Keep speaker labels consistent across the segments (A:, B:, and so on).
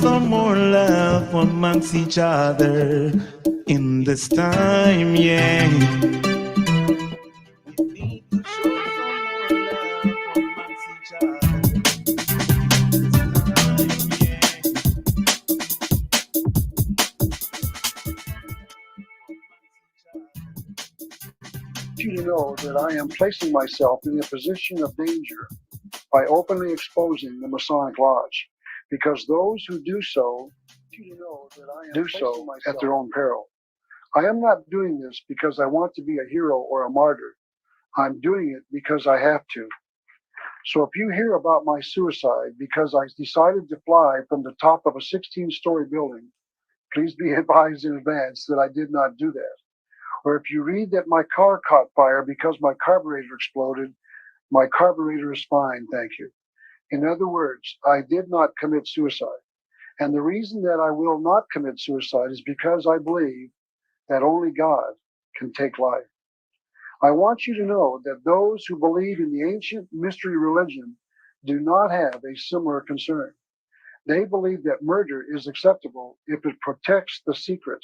A: some more love amongst each other in this time, yeah. We need to show some more love amongst each other in this time, yeah.
B: You to know that I am placing myself in a position of danger by openly exposing the Masonic Lodge, because those who do so do so at their own peril. I am not doing this because I want to be a hero or a martyr. I'm doing it because I have to. So if you hear about my suicide because I decided to fly from the top of a 16-story building, please be advised in advance that I did not do that. Or if you read that my car caught fire because my carburetor exploded, my carburetor is fine, thank you. In other words, I did not commit suicide. And the reason that I will not commit suicide is because I believe that only God can take life. I want you to know that those who believe in the ancient mystery religion do not have a similar concern. They believe that murder is acceptable if it protects the secret.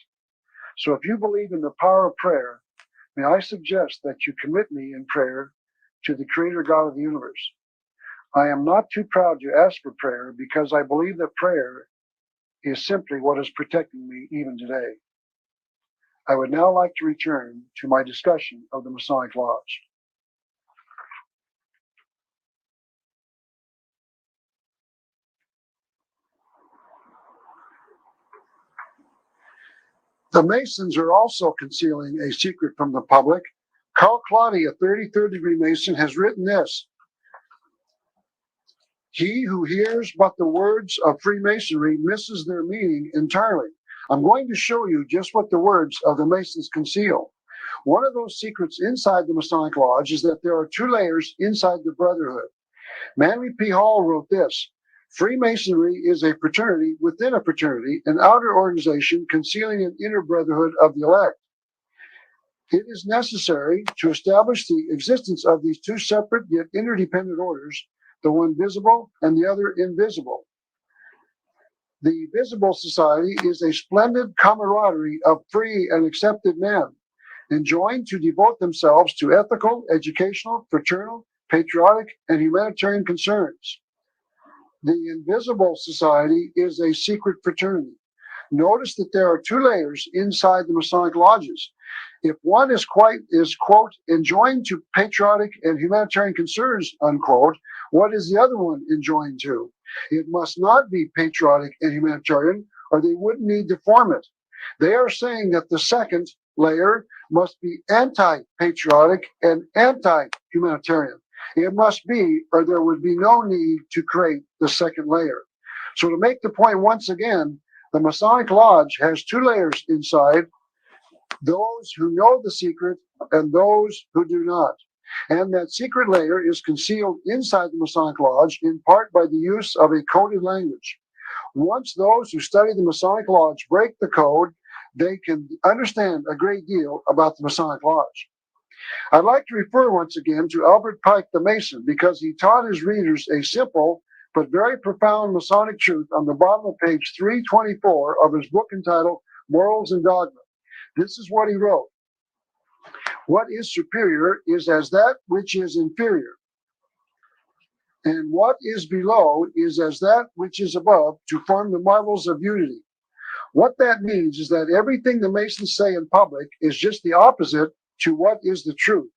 B: So if you believe in the power of prayer, may I suggest that you commit me in prayer to the Creator God of the universe. I am not too proud to ask for prayer because I believe that prayer is simply what is protecting me even today. I would now like to return to my discussion of the Masonic Lodge. The Masons are also concealing a secret from the public. Carl Claudy, a 33rd degree Mason, has written this: he who hears but the words of Freemasonry misses their meaning entirely. I'm going to show you just what the words of the Masons conceal. One of those secrets inside the Masonic Lodge is that there are two layers inside the Brotherhood. Manly P. Hall wrote this: Freemasonry is a fraternity within a fraternity, an outer organization concealing an inner brotherhood of the elect. It is necessary to establish the existence of these two separate yet interdependent orders, the one visible and the other invisible. The visible society is a splendid camaraderie of free and accepted men, enjoined to devote themselves to ethical, educational, fraternal, patriotic, and humanitarian concerns. The invisible society is a secret fraternity. Notice that there are two layers inside the Masonic lodges. If one is quote, enjoined to patriotic and humanitarian concerns, unquote, what is the other one enjoined to? It must not be patriotic and humanitarian, or they wouldn't need to form it. They are saying that the second layer must be anti-patriotic and anti-humanitarian. It must be, or there would be no need to create the second layer. So to make the point once again, the Masonic Lodge has two layers inside: those who know the secret and those who do not. And that secret layer is concealed inside the Masonic Lodge in part by the use of a coded language. Once those who study the Masonic Lodge break the code, they can understand a great deal about the Masonic Lodge. I'd like to refer once again to Albert Pike the Mason, because he taught his readers a simple but very profound Masonic truth on the bottom of page 324 of his book entitled Morals and Dogma. This is what he wrote: what is superior is as that which is inferior, and what is below is as that which is above, to form the marvels of unity. What that means is that everything the Masons say in public is just the opposite to what is the truth.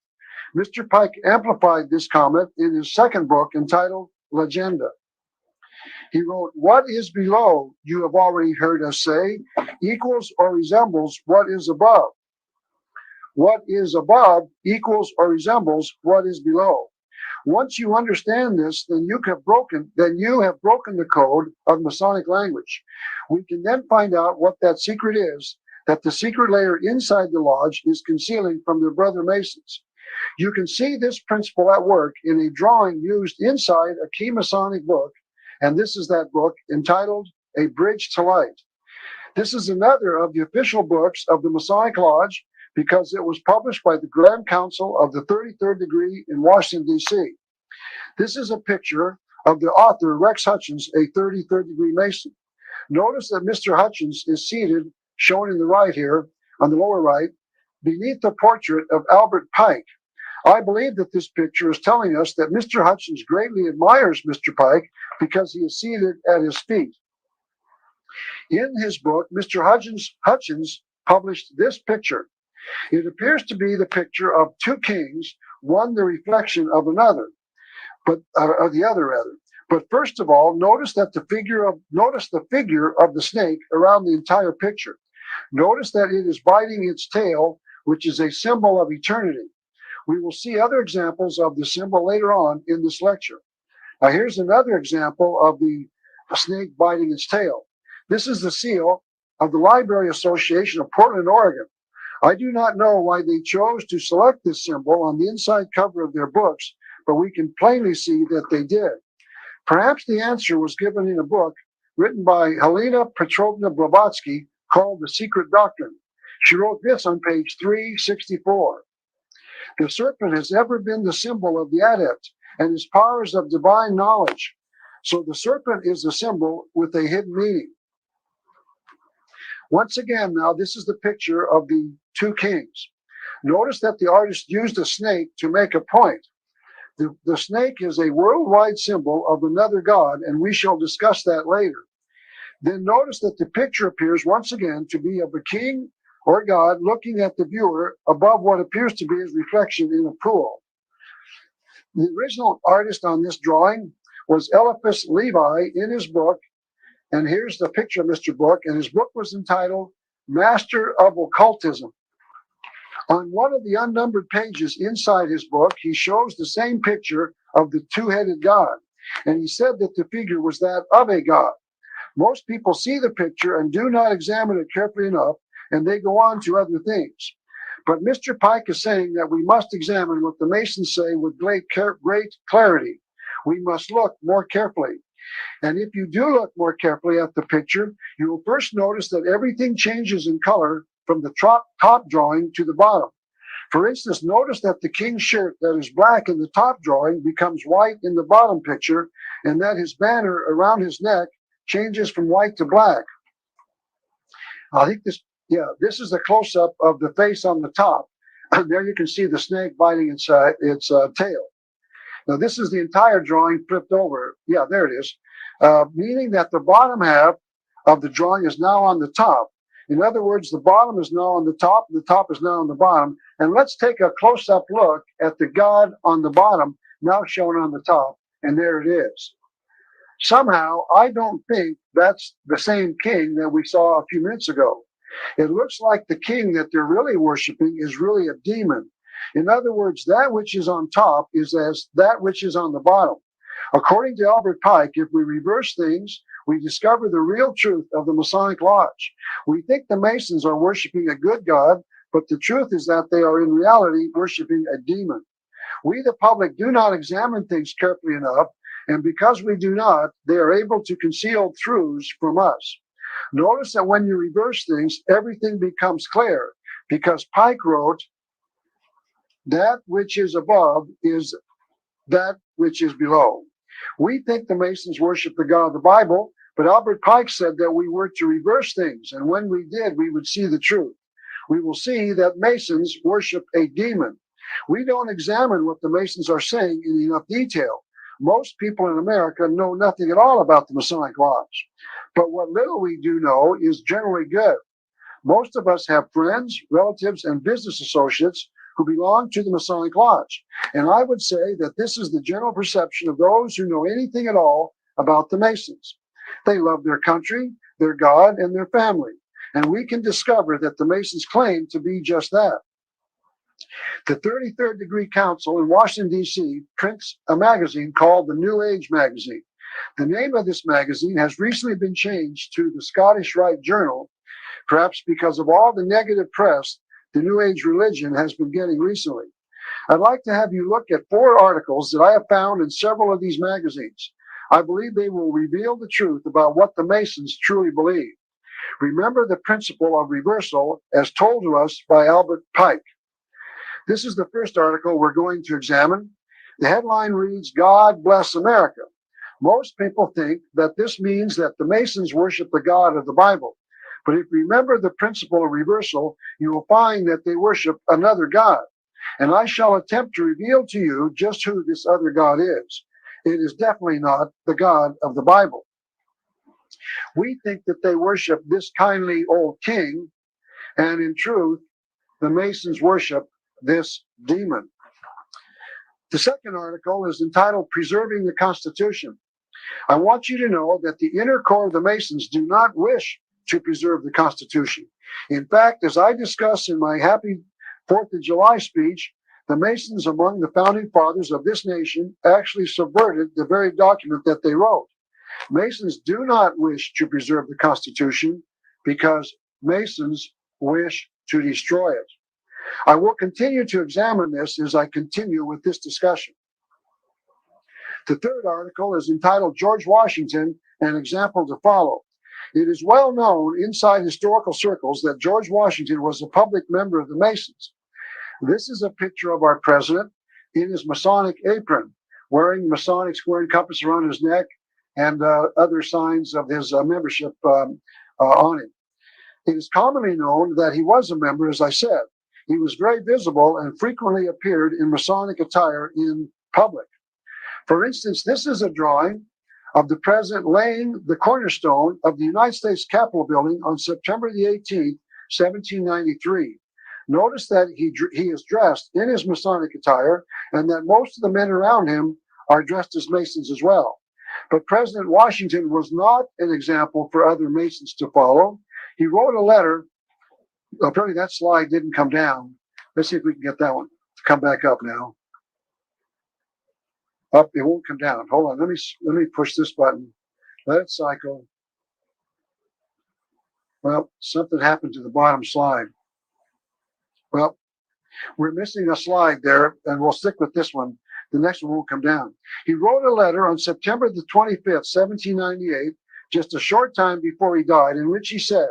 B: Mr. Pike amplified this comment in his second book entitled Legenda. He wrote, what is below, you have already heard us say, equals or resembles what is above. What is above equals or resembles what is below. Once you understand this, then you have broken the code of Masonic language. We can then find out what that secret is that the secret layer inside the lodge is concealing from their brother Masons. You can see this principle at work in a drawing used inside a key Masonic book, and this is that book entitled A Bridge to Light. This is another of the official books of the Masonic Lodge because it was published by the Grand Council of the 33rd degree in Washington, D.C. This is a picture of the author, Rex Hutchins, a 33rd degree Mason. Notice that Mr. Hutchins is seated, shown in the right here, on the lower right, beneath the portrait of Albert Pike. I believe that this picture is telling us that Mr. Hutchins greatly admires Mr. Pike because he is seated at his feet. In his book, Mr. Hutchins published this picture. It appears to be the picture of two kings, one the reflection of another, but of the other rather. But first of all, notice the figure of the snake around the entire picture. Notice that it is biting its tail, which is a symbol of eternity. We will see other examples of the symbol later on in this lecture. Now, here's another example of the snake biting its tail. This is the seal of the Library Association of Portland, Oregon. I do not know why they chose to select this symbol on the inside cover of their books, but we can plainly see that they did. Perhaps the answer was given in a book written by Helena Petrovna Blavatsky called The Secret Doctrine. She wrote this on page 364. The serpent has ever been the symbol of the adept and his powers of divine knowledge. So the serpent is a symbol with a hidden meaning. Once again, now, this is the picture of the two kings. Notice that the artist used a snake to make a point. The snake is a worldwide symbol of another god, and we shall discuss that later. Then notice that the picture appears once again to be of a king or god looking at the viewer above what appears to be his reflection in a pool. The original artist on this drawing was Eliphas Levi in his book, and here's the picture of Mr. Book, and his book was entitled Master of Occultism. On one of the unnumbered pages inside his book, he shows the same picture of the two-headed god, and he said that the figure was that of a god. Most people see the picture and do not examine it carefully enough, and they go on to other things. But Mr. Pike is saying that we must examine what the Masons say with great clarity. We must look more carefully. And if you do look more carefully at the picture, you will first notice that everything changes in color from the top drawing to the bottom. For instance, notice that the king's shirt that is black in the top drawing becomes white in the bottom picture, and that his banner around his neck changes from white to black. I think this is a close-up of the face on the top. And there you can see the snake biting its tail. Now, this is the entire drawing flipped over. Yeah, there it is. Meaning that the bottom half of the drawing is now on the top. In other words, the bottom is now on the top, and the top is now on the bottom. And let's take a close-up look at the god on the bottom, now shown on the top, and there it is. Somehow, I don't think that's the same king that we saw a few minutes ago. It looks like the king that they're really worshiping is really a demon. In other words, that which is on top is as that which is on the bottom. According to Albert Pike, if we reverse things, we discover the real truth of the Masonic Lodge. We think the Masons are worshiping a good God, but the truth is that they are in reality worshiping a demon. We, the public, do not examine things carefully enough, and because we do not, they are able to conceal truths from us. Notice that when you reverse things, everything becomes clear, because Pike wrote, that which is above is that which is below. We think the Masons worship the God of the Bible, but Albert Pike said that we were to reverse things, and when we did, we would see the truth. We will see that Masons worship a demon. We don't examine what the Masons are saying in enough detail. Most people in America know nothing at all about the Masonic Lodge, but what little we do know is generally good. Most of us have friends, relatives, and business associates who belong to the Masonic Lodge. And I would say that this is the general perception of those who know anything at all about the Masons. They love their country, their God, and their family. And we can discover that the Masons claim to be just that. The 33rd Degree Council in Washington, D.C. prints a magazine called the New Age magazine. The name of this magazine has recently been changed to the Scottish Rite Journal, perhaps because of all the negative press the New Age religion has been getting recently. I'd like to have you look at 4 articles that I have found in several of these magazines. I believe they will reveal the truth about what the Masons truly believe. Remember the principle of reversal as told to us by Albert Pike. This is the first article we're going to examine. The headline reads, God Bless America. Most people think that this means that the Masons worship the God of the Bible. But if you remember the principle of reversal, you will find that they worship another God. And I shall attempt to reveal to you just who this other God is. It is definitely not the God of the Bible. We think that they worship this kindly old king, and in truth, the Masons worship this demon. The second article is entitled Preserving the Constitution. I want you to know that the inner core of the Masons do not wish to preserve the Constitution. In fact, as I discuss in my Happy 4th of July speech, the Masons among the founding fathers of this nation actually subverted the very document that they wrote. Masons do not wish to preserve the Constitution because Masons wish to destroy it. I will continue to examine this as I continue with this discussion. The third article is entitled George Washington, an Example to Follow. It is well known inside historical circles that George Washington was a public member of the Masons. This is a picture of our president in his Masonic apron, wearing the Masonic square and compass around his neck and other signs of his membership on him. It is commonly known that he was a member, as I said. He was very visible and frequently appeared in Masonic attire in public. For instance, this is a drawing of the president laying the cornerstone of the United States Capitol building on September the 18th, 1793. Notice that he is dressed in his Masonic attire and that most of the men around him are dressed as Masons as well. But President Washington was not an example for other Masons to follow. He wrote a letter. Apparently that slide didn't come down. Let's see if we can get that one to come back up now. Up, it won't come down. Hold on, let me push this button. Let it cycle. Well, something happened to the bottom slide. Well, we're missing a slide there, and we'll stick with this one. The next one won't come down. He wrote a letter on September the 25th, 1798, just a short time before he died, in which he said,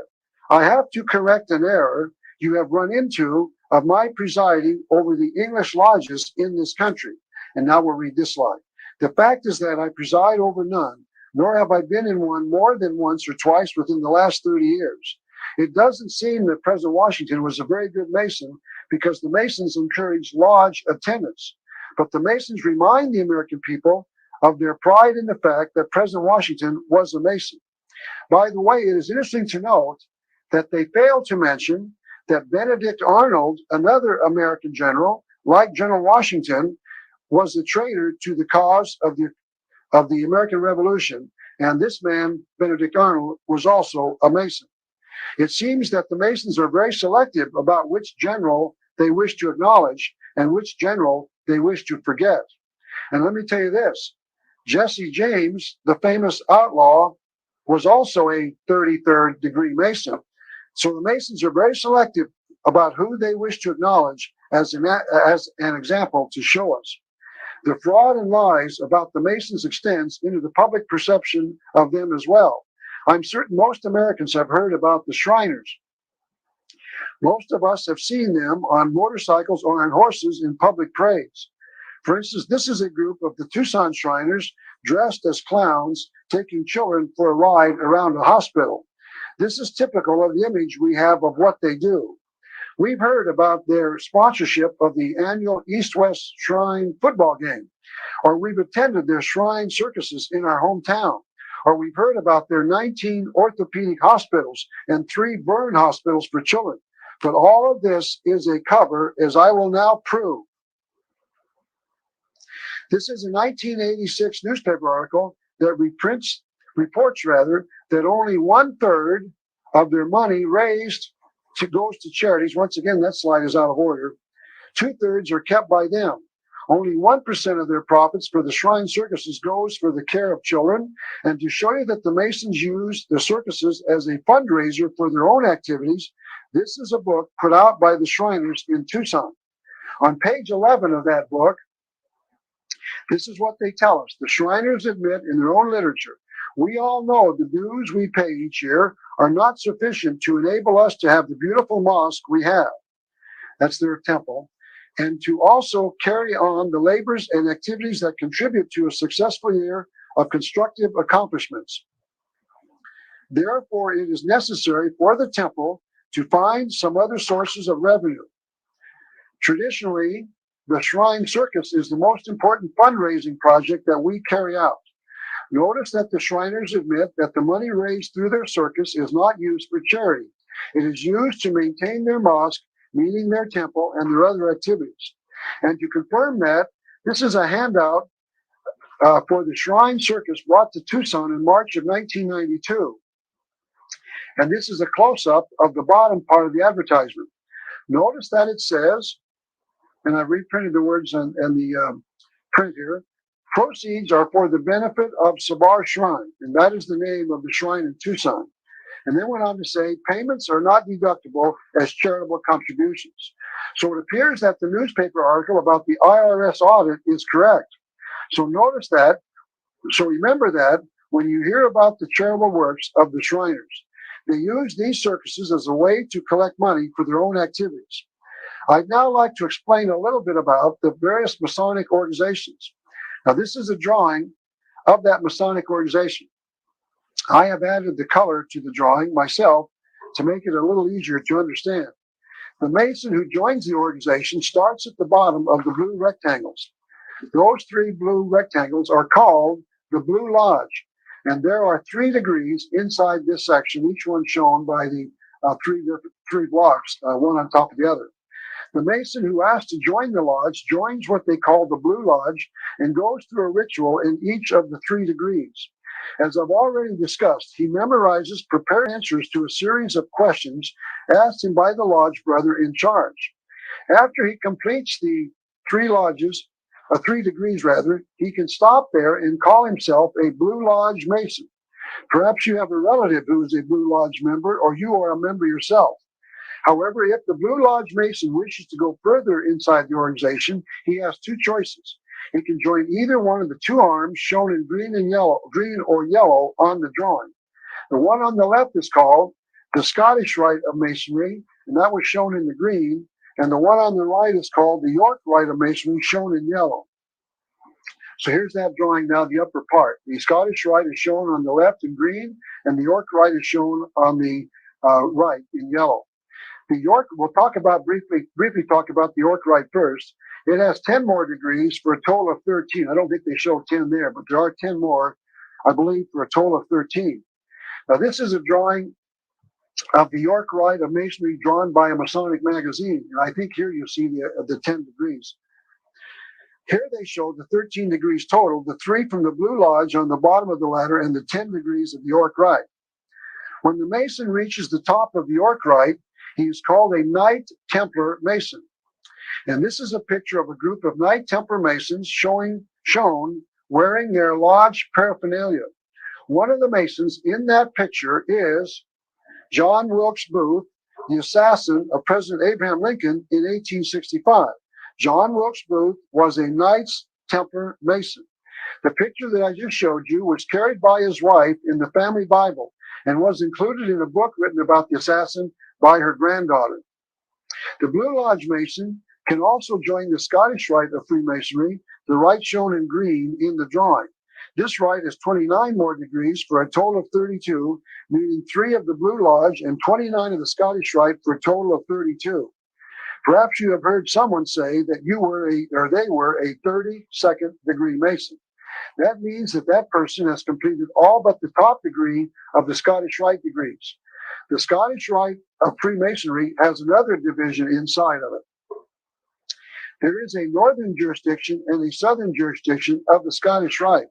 B: I have to correct an error you have run into of my presiding over the English lodges in this country. And now we'll read this slide. The fact is that I preside over none, nor have I been in one more than once or twice within the last 30 years. It doesn't seem that President Washington was a very good Mason because the Masons encouraged lodge attendance. But the Masons remind the American people of their pride in the fact that President Washington was a Mason. By the way, it is interesting to note that they failed to mention that Benedict Arnold, another American general, like General Washington, was a traitor to the cause of the American Revolution. And this man, Benedict Arnold, was also a Mason. It seems that the Masons are very selective about which general they wish to acknowledge and which general they wish to forget. And let me tell you this, Jesse James, the famous outlaw, was also a 33rd degree Mason. So the Masons are very selective about who they wish to acknowledge as an example to show us. The fraud and lies about the Masons extends into the public perception of them as well. I'm certain most Americans have heard about the Shriners. Most of us have seen them on motorcycles or on horses in public parades. For instance, this is a group of the Tucson Shriners dressed as clowns taking children for a ride around a hospital. This is typical of the image we have of what they do. We've heard about their sponsorship of the annual East-West Shrine football game, or we've attended their shrine circuses in our hometown, or we've heard about their 19 orthopedic hospitals and 3 burn hospitals for children. But all of this is a cover, as I will now prove. This is a 1986 newspaper article that reports that only 1/3 of their money raised goes to charities. Once again, that slide is out of order. 2/3 are kept by them. Only 1% of their profits for the shrine circuses goes for the care of children. And to show you that the Masons use the circuses as a fundraiser for their own activities, this is a book put out by the Shriners in Tucson. On page 11 of that book, this is what they tell us. The Shriners admit in their own literature, we all know the dues we pay each year are not sufficient to enable us to have the beautiful mosque we have. That's their temple. And to also carry on the labors and activities that contribute to a successful year of constructive accomplishments. Therefore, it is necessary for the temple to find some other sources of revenue. Traditionally, the shrine circus is the most important fundraising project that we carry out. Notice that the Shriners admit that the money raised through their circus is not used for charity. It is used to maintain their mosque, meaning their temple, and their other activities. And to confirm that, this is a handout for the Shrine Circus brought to Tucson in March of 1992. And this is a close-up of the bottom part of the advertisement. Notice that it says, and I've reprinted the words and the print here, proceeds are for the benefit of Sabar Shrine, and that is the name of the shrine in Tucson. And then went on to say, payments are not deductible as charitable contributions. So it appears that the newspaper article about the IRS audit is correct. So notice that, so remember that when you hear about the charitable works of the Shriners, they use these circuses as a way to collect money for their own activities. I'd now like to explain a little bit about the various Masonic organizations. Now, this is a drawing of that Masonic organization. I have added the color to the drawing myself to make it a little easier to understand. The Mason who joins the organization starts at the bottom of the blue rectangles. Those three blue rectangles are called the Blue Lodge, and there are 3 degrees inside this section, each one shown by the three blocks, one on top of the other. The Mason who asks to join the lodge joins what they call the Blue Lodge and goes through a ritual in each of the 3 degrees. As I've already discussed, he memorizes prepared answers to a series of questions asked him by the lodge brother in charge. After he completes the 3 degrees, he can stop there and call himself a Blue Lodge Mason. Perhaps you have a relative who is a Blue Lodge member, or you are a member yourself. However, if the Blue Lodge Mason wishes to go further inside the organization, he has 2 choices. He can join either one of the 2 arms shown in green or yellow on the drawing. The one on the left is called the Scottish Rite of Masonry, and that was shown in the green, and the one on the right is called the York Rite of Masonry, shown in yellow. So here's that drawing now, the upper part. The Scottish Rite is shown on the left in green, and the York Rite is shown on the right in yellow. The York, we'll talk about briefly talk about the York Rite first. It has 10 more degrees for a total of 13. I don't think they show 10 there, but there are 10 more, I believe, for a total of 13. Now, this is a drawing of the York Rite of Masonry drawn by a Masonic magazine. And I think here you see the 10 degrees. Here they show the 13 degrees total, the 3 from the Blue Lodge on the bottom of the ladder, and the 10 degrees of the York Rite. When the Mason reaches the top of the York Rite, he is called a Knight Templar Mason. And this is a picture of a group of Knight Templar Masons shown wearing their lodge paraphernalia. One of the Masons in that picture is John Wilkes Booth, the assassin of President Abraham Lincoln in 1865. John Wilkes Booth was a Knights Templar Mason. The picture that I just showed you was carried by his wife in the family Bible and was included in a book written about the assassin by her granddaughter. The Blue Lodge Mason can also join the Scottish Rite of Freemasonry, the rite shown in green in the drawing. This rite is 29 more degrees for a total of 32, meaning 3 of the Blue Lodge and 29 of the Scottish Rite for a total of 32. Perhaps you have heard someone say that they were a 32nd degree Mason. That means that person has completed all but the top degree of the Scottish Rite degrees. The Scottish Rite of Freemasonry has another division inside of it. There is a northern jurisdiction and a southern jurisdiction of the Scottish Rite.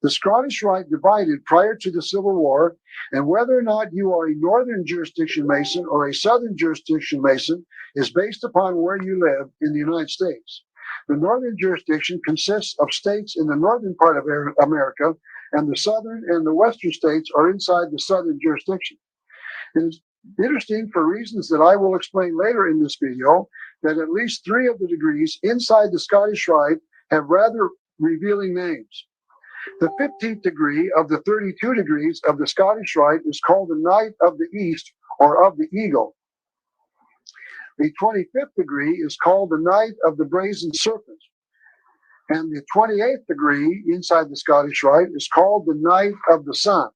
B: The Scottish Rite divided prior to the Civil War, and whether or not you are a northern jurisdiction Mason or a southern jurisdiction Mason is based upon where you live in the United States. The northern jurisdiction consists of states in the northern part of America, and the southern and the western states are inside the southern jurisdiction. It is interesting, for reasons that I will explain later in this video, that at least 3 of the degrees inside the Scottish Rite have rather revealing names. The 15th degree of the 32 degrees of the Scottish Rite is called the Knight of the East, or of the Eagle. The 25th degree is called the Knight of the Brazen Serpent. And the 28th degree inside the Scottish Rite is called the Knight of the Sun.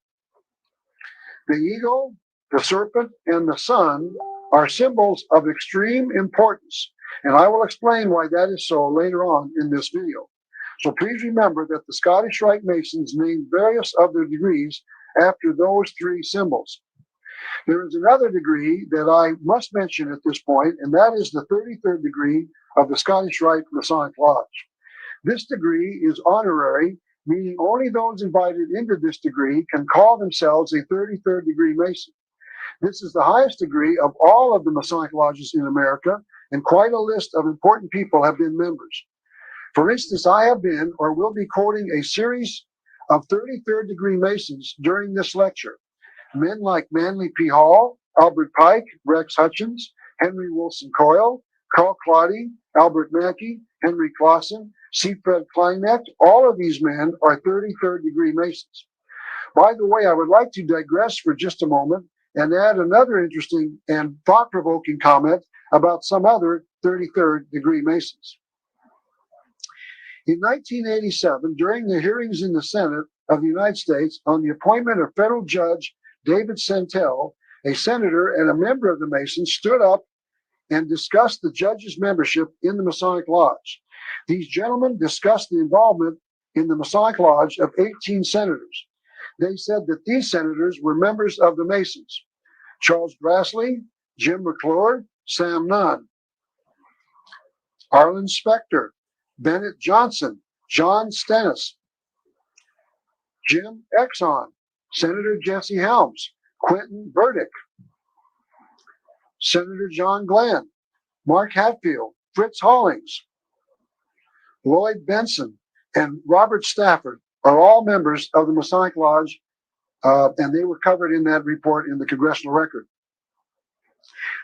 B: The eagle, the serpent, and the sun are symbols of extreme importance, and I will explain why that is so later on in this video. So please remember that the Scottish Rite Masons named various of their degrees after those three symbols. There is another degree that I must mention at this point, and that is the 33rd degree of the Scottish Rite Masonic Lodge. This degree is honorary, meaning only those invited into this degree can call themselves a 33rd degree Mason. This is the highest degree of all of the Masonic lodges in America, and quite a list of important people have been members. For instance, I have been or will be quoting a series of 33rd degree Masons during this lecture. Men like Manly P. Hall, Albert Pike, Rex Hutchins, Henry Wilson Coyle, Carl Claudy, Albert Mackey, Henry Clausen, C. Fred Kleineck, all of these men are 33rd degree Masons. By the way, I would like to digress for just a moment and add another interesting and thought-provoking comment about some other 33rd degree Masons. In 1987, during the hearings in the Senate of the United States on the appointment of federal judge David Santel, a senator and a member of the Masons stood up and discussed the judge's membership in the Masonic Lodge. These gentlemen discussed the involvement in the Masonic Lodge of 18 senators. They said that these senators were members of the Masons: Charles Grassley, Jim McClure, Sam Nunn, Arlen Specter, Bennett Johnson, John Stennis, Jim Exxon, Senator Jesse Helms, Quentin Burdick, Senator John Glenn, Mark Hatfield, Fritz Hollings, Lloyd Benson, and Robert Stafford are all members of the Masonic Lodge, and they were covered in that report in the Congressional Record.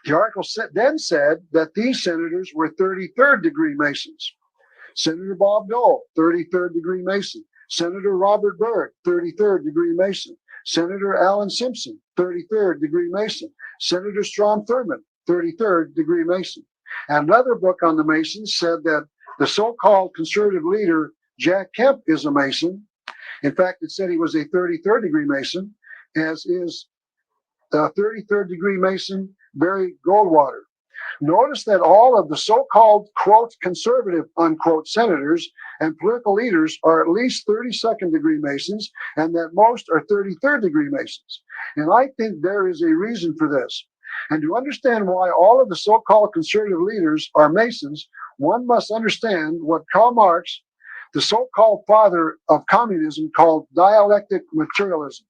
B: The article then said that these senators were 33rd degree Masons. Senator Bob Dole, 33rd degree Mason. Senator Robert Byrd, 33rd degree Mason. Senator Alan Simpson, 33rd degree Mason. Senator Strom Thurmond, 33rd degree Mason. And another book on the Masons said that the so-called conservative leader, Jack Kemp, is a Mason. In fact, it said he was a 33rd degree Mason, as is 33rd degree Mason Barry Goldwater. Notice that all of the so-called, quote, conservative, unquote, senators and political leaders are at least 32nd degree Masons, and that most are 33rd degree Masons. And I think there is a reason for this. And to understand why all of the so-called conservative leaders are Masons, one must understand what Karl Marx, the so-called father of communism, called dialectic materialism.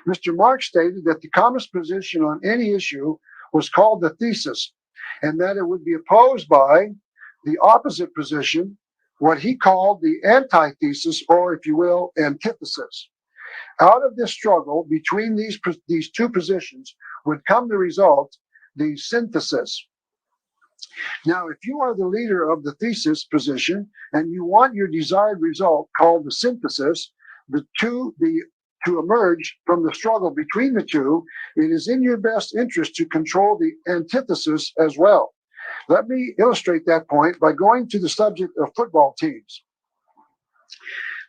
B: Mr. Marx stated that the communist position on any issue was called the thesis, and that it would be opposed by the opposite position, what he called the antithesis, or, if you will, antithesis. Out of this struggle between these two positions would come the result, the synthesis. Now, if you are the leader of the thesis position and you want your desired result, called the synthesis, to emerge from the struggle between the two, it is in your best interest to control the antithesis as well. Let me illustrate that point by going to the subject of football teams.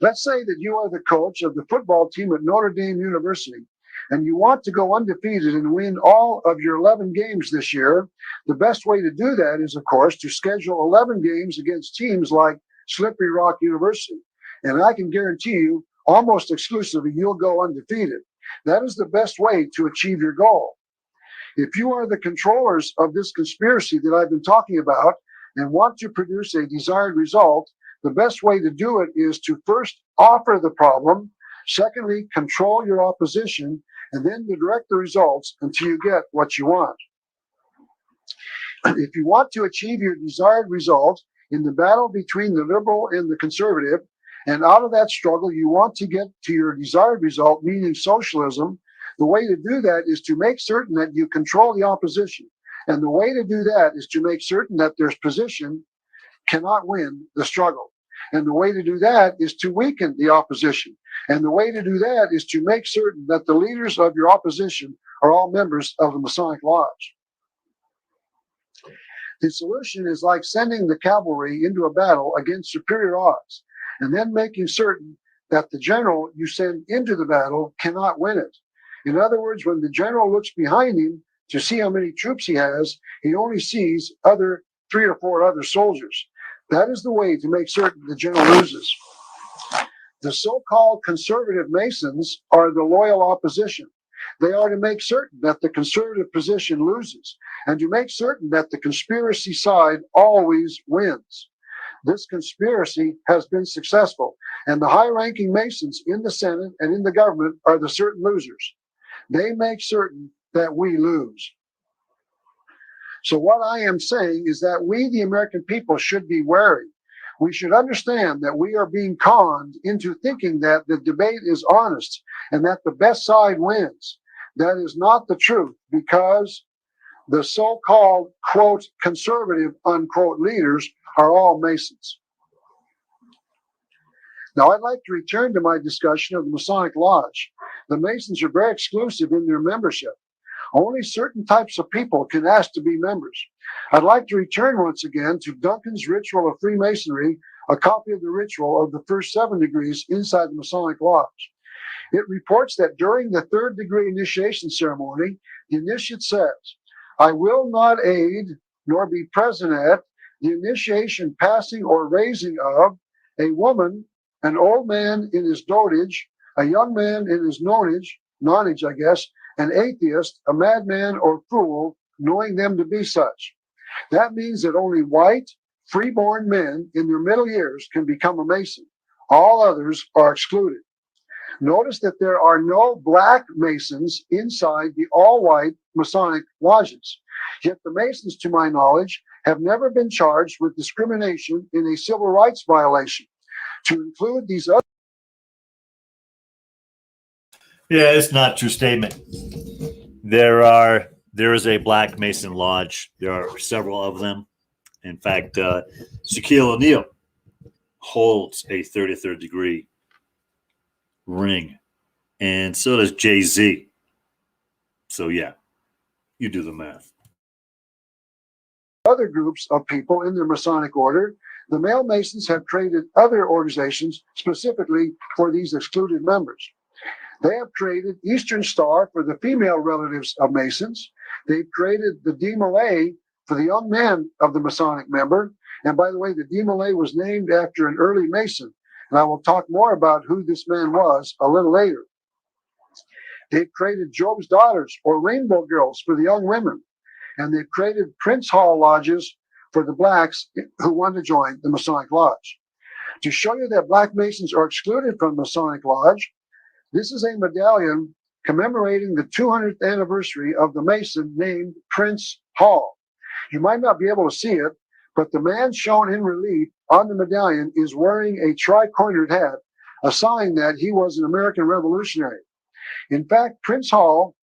B: Let's say that you are the coach of the football team at Notre Dame University, and you want to go undefeated and win all of your 11 games this year. The best way to do that is, of course, to schedule 11 games against teams like Slippery Rock University. And I can guarantee you, almost exclusively, you'll go undefeated. That is the best way to achieve your goal. If you are the controllers of this conspiracy that I've been talking about and want to produce a desired result, the best way to do it is to first offer the problem, secondly, control your opposition, and then to direct the results until you get what you want. If you want to achieve your desired result in the battle between the liberal and the conservative, and out of that struggle, you want to get to your desired result, meaning socialism, the way to do that is to make certain that you control the opposition. And the way to do that is to make certain that their position cannot win the struggle. And the way to do that is to weaken the opposition. And the way to do that is to make certain that the leaders of your opposition are all members of the Masonic Lodge. The solution is like sending the cavalry into a battle against superior odds and then making certain that the general you send into the battle cannot win it. In other words, when the general looks behind him to see how many troops he has, he only sees three or four other soldiers. That is the way to make certain the general loses. The so-called conservative Masons are the loyal opposition. They are to make certain that the conservative position loses and to make certain that the conspiracy side always wins. This conspiracy has been successful, and the high-ranking Masons in the Senate and in the government are the certain losers. They make certain that we lose. So what I am saying is that we, the American people, should be wary. We should understand that we are being conned into thinking that the debate is honest and that the best side wins. That is not the truth, because the so-called, quote, conservative, unquote, leaders are all Masons. Now, I'd like to return to my discussion of the Masonic Lodge. The Masons are very exclusive in their membership. Only certain types of people can ask to be members. I'd like to return once again to Duncan's Ritual of Freemasonry, a copy of the ritual of the first 7 degrees inside the Masonic Lodge. It reports that during the 3rd degree initiation ceremony, the initiate says, "I will not aid nor be present at the initiation, passing, or raising of a woman, an old man in his dotage, a young man in his nonage, I guess, an atheist, a madman, or fool, knowing them to be such." That means that only white, freeborn men in their middle years can become a Mason. All others are excluded. Notice that there are no black Masons inside the all-white Masonic lodges. Yet the Masons, to my knowledge, have never been charged with discrimination in a civil rights violation. To include these other...
C: Yeah, it's not a true statement. There is a Black Mason Lodge. There are several of them. In fact, Shaquille O'Neal holds a 33rd degree ring, and so does Jay-Z. So yeah, you do the math.
B: Other groups of people in their Masonic order, the male Masons have created other organizations specifically for these excluded members. They have created Eastern Star for the female relatives of Masons. They've created the D Malay for the young man of the Masonic member. And by the way, the D Malay was named after an early Mason. And I will talk more about who this man was a little later. They've created Job's Daughters, or Rainbow Girls, for the young women. And they've created Prince Hall lodges for the blacks who want to join the Masonic Lodge. To show you that Black Masons are excluded from the Masonic Lodge, this is a medallion commemorating the 200th anniversary of the Mason named Prince Hall. You might not be able to see it, but the man shown in relief on the medallion is wearing a tri-cornered hat, a sign that he was an American revolutionary. In fact, Prince Hall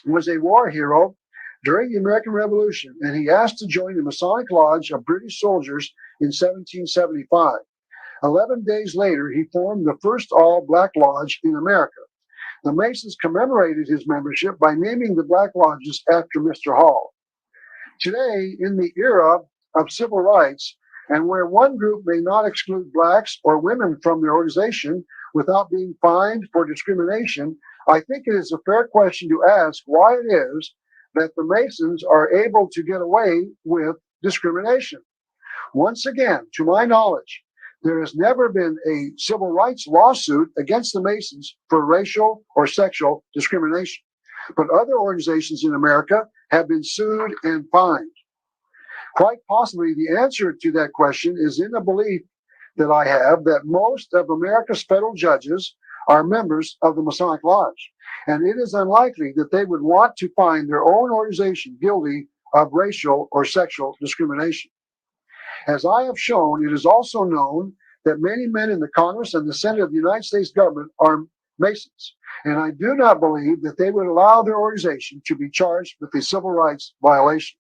B: was a war hero during the American Revolution, and he asked to join the Masonic Lodge of British soldiers in 1775. 11 days later, he formed the first all-black lodge in America. The Masons commemorated his membership by naming the black lodges after Mr. Hall. Today, in the era of civil rights, and where one group may not exclude blacks or women from their organization without being fined for discrimination, I think it is a fair question to ask why it is that the Masons are able to get away with discrimination. Once again, to my knowledge, there has never been a civil rights lawsuit against the Masons for racial or sexual discrimination. But other organizations in America have been sued and fined. Quite possibly the answer to that question is in the belief that I have that most of America's federal judges are members of the Masonic Lodge. And it is unlikely that they would want to find their own organization guilty of racial or sexual discrimination. As I have shown, it is also known that many men in the Congress and the Senate of the United States government are Masons. And I do not believe that they would allow their organization to be charged with a civil rights violation.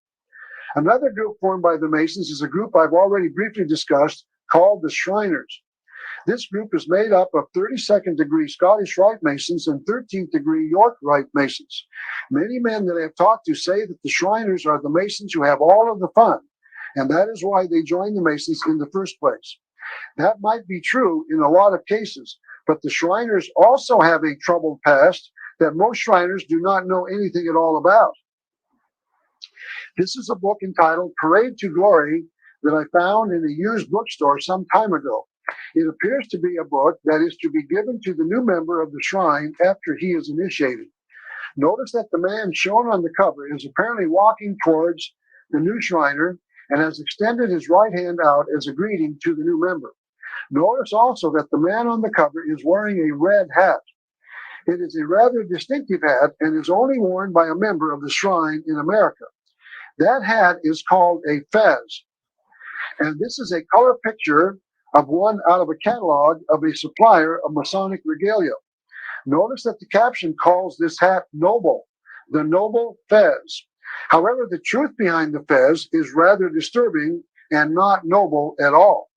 B: Another group formed by the Masons is a group I've already briefly discussed called the Shriners. This group is made up of 32nd degree Scottish Rite Masons and 13th degree York Rite Masons. Many men that I have talked to say that the Shriners are the Masons who have all of the fun, and that is why they joined the Masons in the first place. That might be true in a lot of cases, but the Shriners also have a troubled past that most Shriners do not know anything at all about. This is a book entitled Parade to Glory that I found in a used bookstore some time ago. It appears to be a book that is to be given to the new member of the shrine after he is initiated. Notice that the man shown on the cover is apparently walking towards the new Shriner and has extended his right hand out as a greeting to the new member. Notice also that the man on the cover is wearing a red hat. It is a rather distinctive hat and is only worn by a member of the shrine in America. That hat is called a fez, and this is a color picture of one out of a catalog of a supplier of Masonic regalia. Notice that the caption calls this hat noble, the noble fez. However, the truth behind the fez is rather disturbing and not noble at all.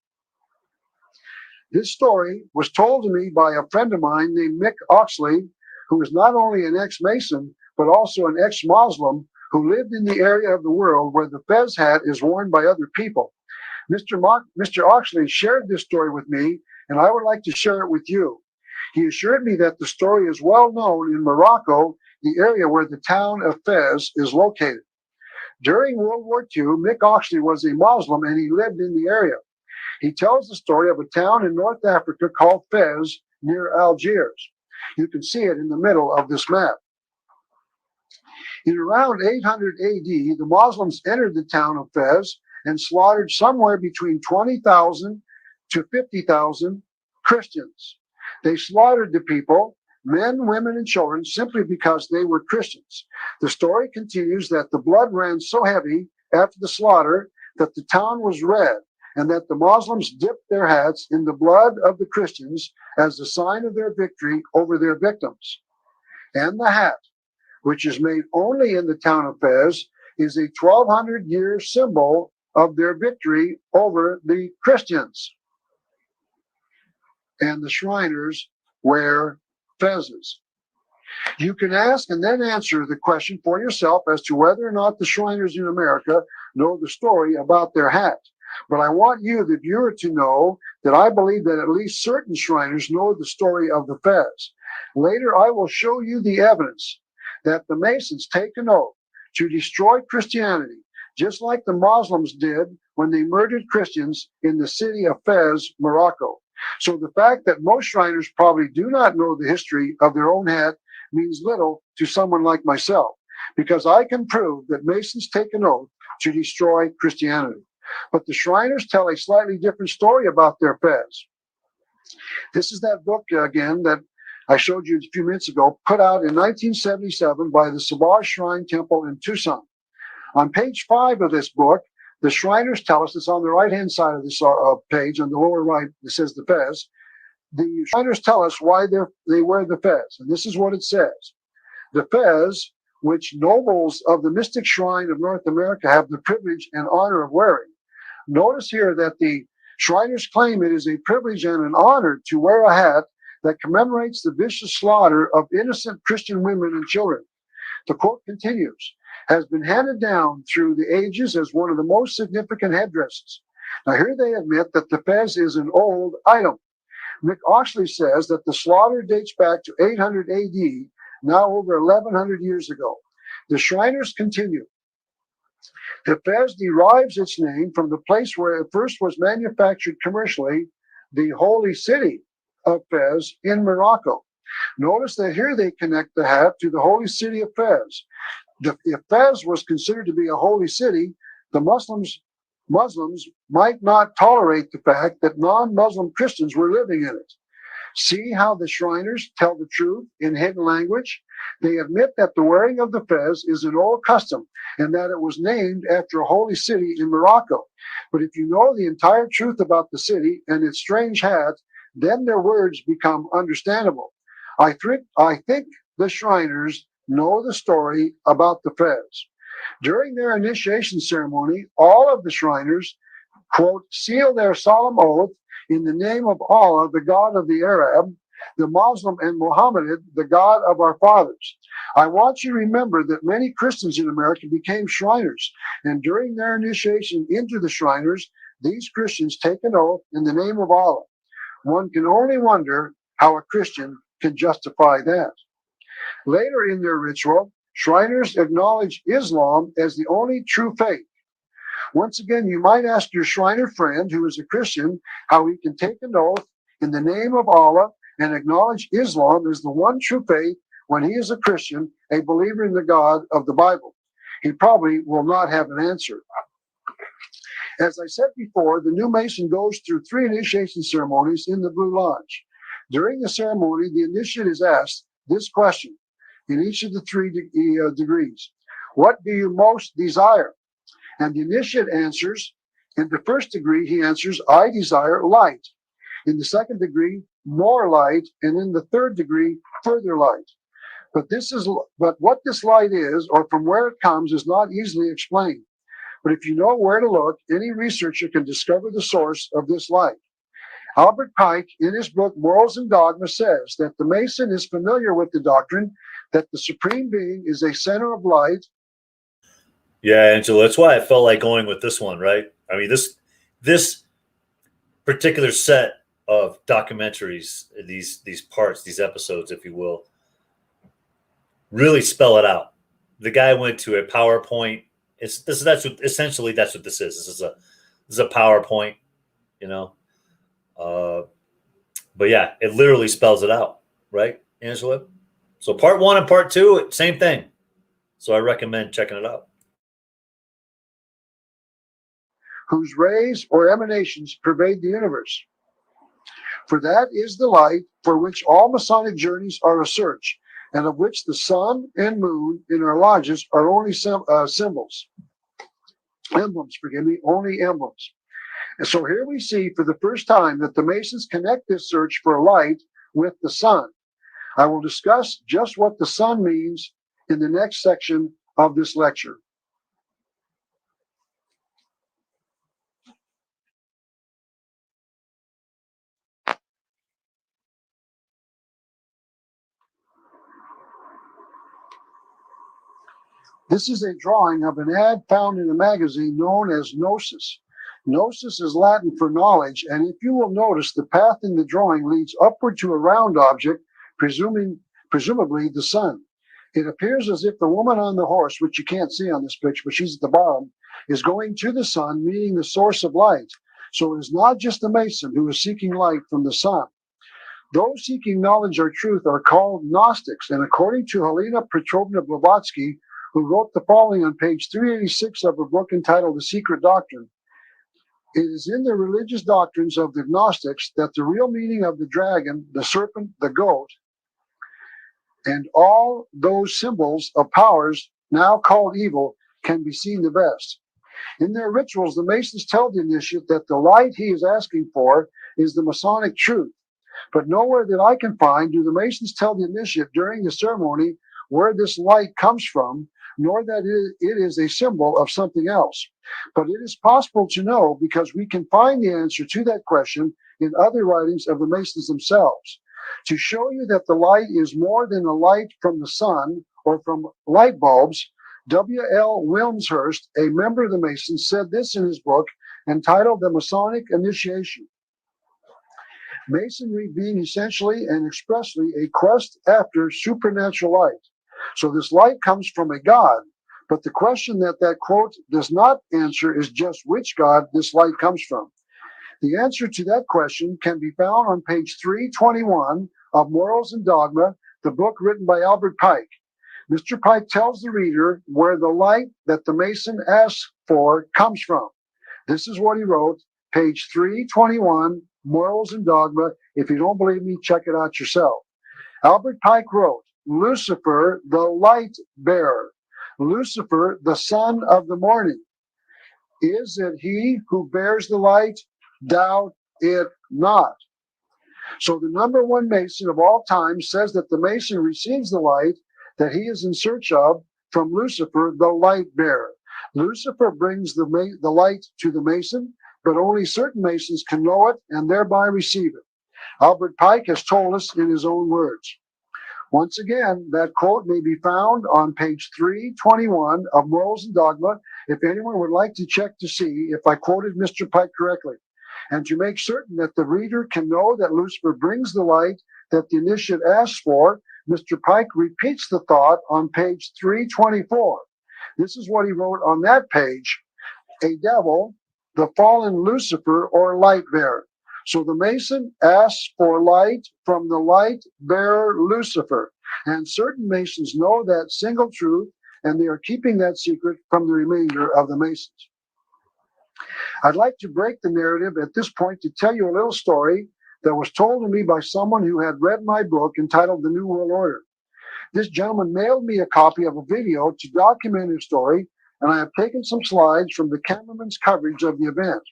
B: This story was told to me by a friend of mine named Mick Oxley, who is not only an ex-Mason, but also an ex-Muslim who lived in the area of the world where the fez hat is worn by other people. Mr. Oxley shared this story with me, and I would like to share it with you. He assured me that the story is well known in Morocco, the area where the town of Fez is located. During World War II, Mick Oxley was a Muslim and he lived in the area. He tells the story of a town in North Africa called Fez near Algiers. You can see it in the middle of this map. In around 800 AD, the Muslims entered the town of Fez and slaughtered somewhere between 20,000 to 50,000 Christians. They slaughtered the people, men, women, and children, simply because they were Christians. The story continues that the blood ran so heavy after the slaughter that the town was red, and that the Muslims dipped their hats in the blood of the Christians as a sign of their victory over their victims. And the hat, which is made only in the town of Fez, is a 1,200-year symbol of their victory over the Christians. And the Shriners wear fezes. You can ask and then answer the question for yourself as to whether or not the Shriners in America know the story about their hat. But I want you, the viewer, to know that I believe that at least certain Shriners know the story of the fez. Later, I will show you the evidence that the Masons take an oath to destroy Christianity, just like the Muslims did when they murdered Christians in the city of Fez, Morocco. So the fact that most Shriners probably do not know the history of their own hat means little to someone like myself, because I can prove that Masons take an oath to destroy Christianity. But the Shriners tell a slightly different story about their fez. This is that book again that I showed you a few minutes ago, put out in 1977 by the Sabah Shrine Temple in Tucson. On page 5 of this book, the Shriners tell us, it's on the right-hand side of this page, on the lower right, it says the fez. The Shriners tell us why they wear the fez, and this is what it says. The fez, which nobles of the mystic shrine of North America have the privilege and honor of wearing. Notice here that the Shriners claim it is a privilege and an honor to wear a hat that commemorates the vicious slaughter of innocent Christian women and children. The quote continues, has been handed down through the ages as one of the most significant headdresses. Now here they admit that the fez is an old item. Mick Oxley says that the slaughter dates back to 800 AD, now over 1,100 years ago. The Shriners continue. The fez derives its name from the place where it first was manufactured commercially, the holy city of Fez in Morocco. Notice that here they connect the hat to the holy city of Fez. If Fez was considered to be a holy city, the Muslims might not tolerate the fact that non-Muslim Christians were living in it. See how the Shriners tell the truth in hidden language? They admit that the wearing of the fez is an old custom and that it was named after a holy city in Morocco. But if you know the entire truth about the city and its strange hat, then their words become understandable. I think the Shriners know the story about the fez. During their initiation ceremony, all of the Shriners, quote, seal their solemn oath in the name of Allah, the God of the Arab, the Muslim, and Muhammad, the God of our fathers. I want you to remember that many Christians in America became Shriners, and during their initiation into the Shriners, these Christians take an oath in the name of Allah. One can only wonder how a Christian can justify that. Later in their ritual, Shriners acknowledge Islam as the only true faith. Once again, you might ask your Shriner friend who is a Christian how he can take an oath in the name of Allah and acknowledge Islam as the one true faith when he is a Christian, a believer in the God of the Bible. He probably will not have an answer. As I said before, the new Mason goes through 3 initiation ceremonies in the Blue Lodge. During the ceremony, the initiate is asked this question in each of the 3 degrees. What do you most desire? And the initiate answers, in the first degree, he answers, I desire light. In the second degree, more light. And in the third degree, further light. But what this light is, or from where it comes, is not easily explained. But if you know where to look, any researcher can discover the source of this light. Albert Pike, in his book Morals and Dogma, says that the Mason is familiar with the doctrine that the Supreme Being is a center of light.
C: Yeah, Angela, that's why I felt like going with this one, right? I mean, this particular set of documentaries, these parts, these episodes, if you will, really spell it out. The guy went to a PowerPoint. That's what this is. This is a PowerPoint, you know. But yeah, it literally spells it out, right, Angela? So part 1 and part 2, same thing. So I recommend checking it out.
B: Whose rays or emanations pervade the universe. For that is the light for which all Masonic journeys are a search, and of which the sun and moon in our lodges are only only emblems. And so here we see for the first time that the Masons connect this search for light with the sun. I will discuss just what the sun means in the next section of this lecture. This is a drawing of an ad found in a magazine known as Gnosis. Gnosis is Latin for knowledge, and if you will notice, the path in the drawing leads upward to a round object, presumably the sun. It appears as if the woman on the horse, which you can't see on this picture, but she's at the bottom, is going to the sun, meaning the source of light. So it is not just the Mason who is seeking light from the sun. Those seeking knowledge or truth are called Gnostics, and according to Helena Petrovna Blavatsky, who wrote the following on page 386 of a book entitled The Secret Doctrine, it is in the religious doctrines of the Gnostics that the real meaning of the dragon, the serpent, the goat, and all those symbols of powers now called evil can be seen the best. In their rituals, the Masons tell the initiate that the light he is asking for is the Masonic truth. But nowhere that I can find do the Masons tell the initiate during the ceremony where this light comes from, nor that it is a symbol of something else. But it is possible to know because we can find the answer to that question in other writings of the Masons themselves. To show you that the light is more than a light from the sun or from light bulbs, W.L. Wilmshurst, a member of the Masons, said this in his book entitled The Masonic Initiation. Masonry being essentially and expressly a quest after supernatural light. So this light comes from a God, but the question that quote does not answer is just which God this light comes from. The answer to that question can be found on page 321 of Morals and Dogma, the book written by Albert Pike. Mr. Pike tells the reader where the light that the Mason asks for comes from. This is what he wrote, page 321, Morals and Dogma. If you don't believe me, check it out yourself. Albert Pike wrote, Lucifer, the light bearer. Lucifer, the son of the morning. Is it he who bears the light? Doubt it not. So the number one Mason of all time says that the Mason receives the light that he is in search of from Lucifer, the light bearer. Lucifer brings the light to the Mason, but only certain Masons can know it and thereby receive it. Albert Pike has told us in his own words. Once again, that quote may be found on page 321 of Morals and Dogma, if anyone would like to check to see if I quoted Mr. Pike correctly, and to make certain that the reader can know that Lucifer brings the light that the initiate asks for. Mr. Pike repeats the thought on page 324. This is what he wrote on that page: a devil, the fallen Lucifer, or light bearer. So the Mason asks for light from the light bearer Lucifer. And certain Masons know that single truth, and they are keeping that secret from the remainder of the Masons. I'd like to break the narrative at this point to tell you a little story that was told to me by someone who had read my book entitled The New World Order. This gentleman mailed me a copy of a video to document his story, and I have taken some slides from the cameraman's coverage of the event.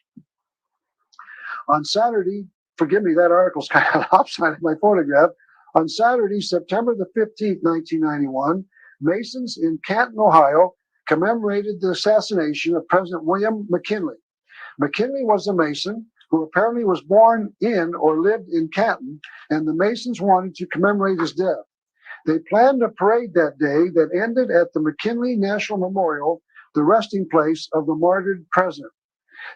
B: On Saturday, forgive me, that article's kind of lopsided, my photograph. On Saturday, September the 15th, 1991, Masons in Canton, Ohio, commemorated the assassination of President William McKinley. McKinley was a Mason who apparently was born in or lived in Canton, and the Masons wanted to commemorate his death. They planned a parade that day that ended at the McKinley National Memorial, the resting place of the martyred president.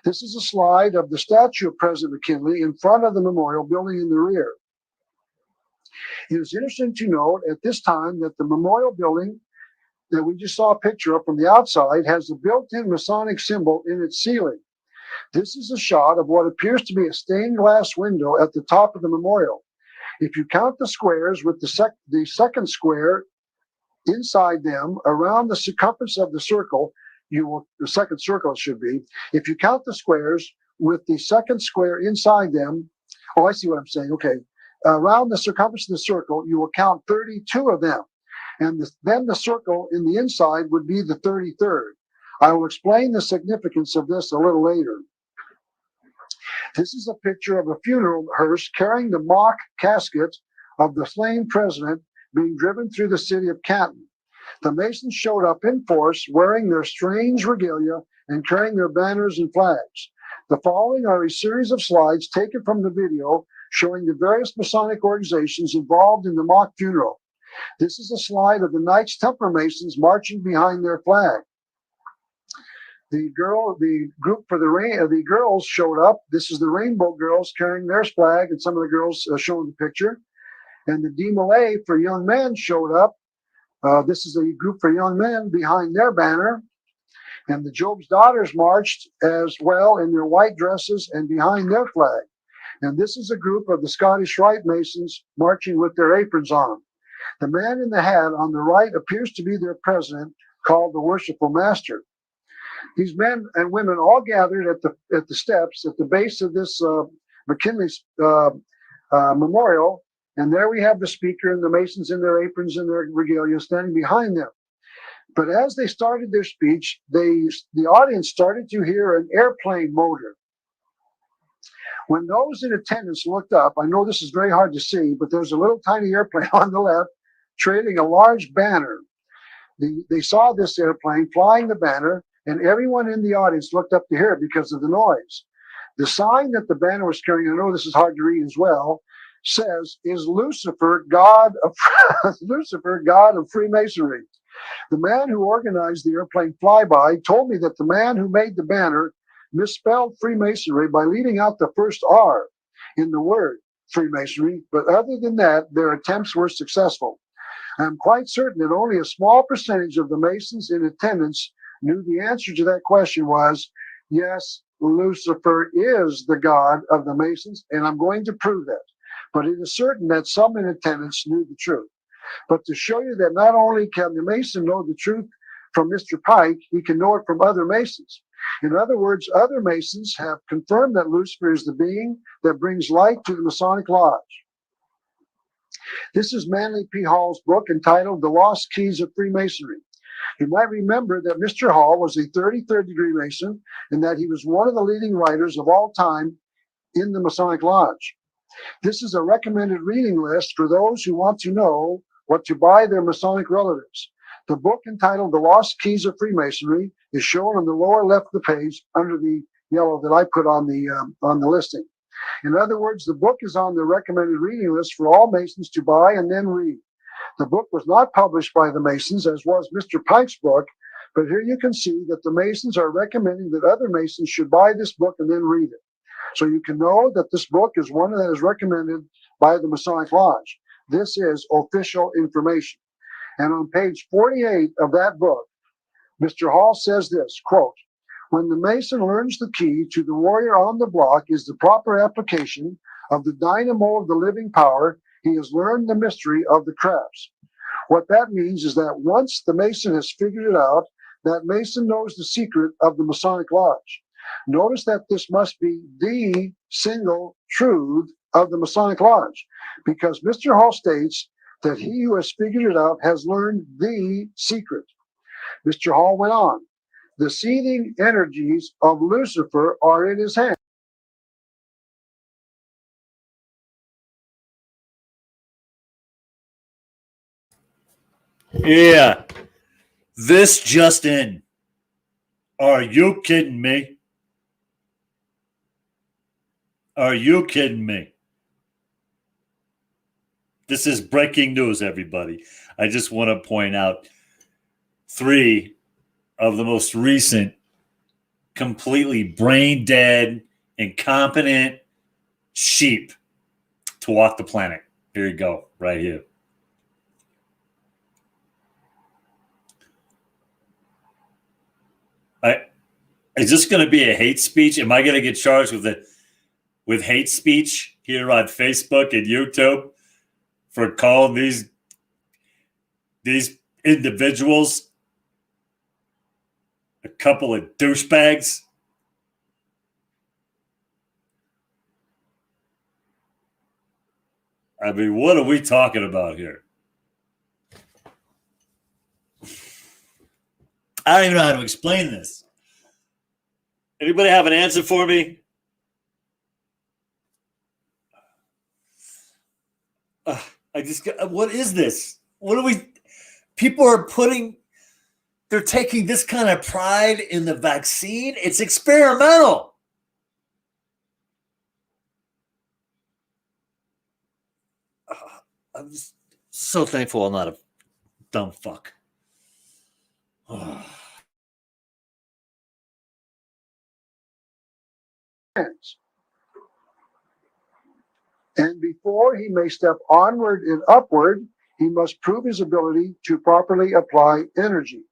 B: This is a slide of the statue of President McKinley in front of the memorial building in the rear. It is interesting to note at this time that the memorial building that we just saw a picture of from the outside has a built-in Masonic symbol in its ceiling. This is a shot of what appears to be a stained glass window at the top of the memorial. If you count the squares with the second square inside them around the circumference of the circle, the second circle it should be. If you count the squares with the second square inside them, oh, I see what I'm saying. Okay. Around the circumference of the circle, you will count 32 of them. And then the circle in the inside would be the 33rd. I will explain the significance of this a little later. This is a picture of a funeral hearse carrying the mock casket of the slain president being driven through the city of Canton. The Masons showed up in force wearing their strange regalia and carrying their banners and flags. The following are a series of slides taken from the video showing the various Masonic organizations involved in the mock funeral. This is a slide of the Knights Templar Masons marching behind their flag. The group for the girls showed up. This is the Rainbow Girls carrying their flag, and some of the girls shown in the picture. And the D-Malay for young men showed up. This is a group for young men behind their banner. And the Job's Daughters marched as well in their white dresses and behind their flag. And this is a group of the Scottish Rite Masons marching with their aprons on. The man in the hat on the right appears to be their president, called the Worshipful Master. These men and women all gathered at the steps at the base of this McKinley memorial, and there we have the speaker and the Masons in their aprons and their regalia standing behind them. But as they started their speech, the audience started to hear an airplane motor. When those in attendance looked up, I know this is very hard to see, but there's a little tiny airplane on the left trailing a large banner. They saw this airplane flying the banner, and everyone in the audience looked up to hear it because of the noise. The sign that the banner was carrying, I know this is hard to read as well, says, "Is Lucifer God of Lucifer God of Freemasonry?" The man who organized the airplane flyby told me that the man who made the banner misspelled Freemasonry by leaving out the first R in the word Freemasonry, but other than that, their attempts were successful. I'm quite certain that only a small percentage of the Masons in attendance knew the answer to that question was, yes, Lucifer is the God of the Masons, and I'm going to prove that. But it is certain that some in attendance knew the truth. But to show you that not only can the Mason know the truth from Mr. Pike, he can know it from other Masons. In other words, other Masons have confirmed that Lucifer is the being that brings light to the Masonic Lodge. This is Manly P. Hall's book entitled The Lost Keys of Freemasonry. You might remember that Mr. Hall was a 33rd degree Mason and that he was one of the leading writers of all time in the Masonic Lodge. This is a recommended reading list for those who want to know what to buy their Masonic relatives. The book entitled The Lost Keys of Freemasonry is shown on the lower left of the page under the yellow that I put on the listing. In other words, the book is on the recommended reading list for all Masons to buy and then read. The book was not published by the Masons, as was Mr. Pike's book, but here you can see that the Masons are recommending that other Masons should buy this book and then read it. So you can know that this book is one that is recommended by the Masonic Lodge. This is official information. And on page 48 of that book, Mr. Hall says this, quote, "When the Mason learns the key to the warrior on the block is the proper application of the dynamo of the living power, he has learned the mystery of the crafts." What that means is that once the Mason has figured it out, that Mason knows the secret of the Masonic Lodge. Notice that this must be the single truth of the Masonic Lodge, because Mr. Hall states that he who has figured it out has learned the secret. Mr. Hall went on, "The seething energies of Lucifer are in his hand."
C: Yeah. This just in. Are you kidding me? Are you kidding me? This is breaking news, everybody. I just want to point out 3 of the most recent, completely brain dead, incompetent sheep to walk the planet. Here you go, right here. Is this going to be a hate speech? Am I going to get charged with hate speech here on Facebook and YouTube for calling these individuals a couple of douchebags? I mean, what are we talking about here? I don't even know how to explain this. Anybody have an answer for me? What is this? What are we? People are they're taking this kind of pride in the vaccine. It's experimental. I'm just so thankful I'm not a dumb fuck.
B: And before he may step onward and upward, he must prove his ability to properly apply energy.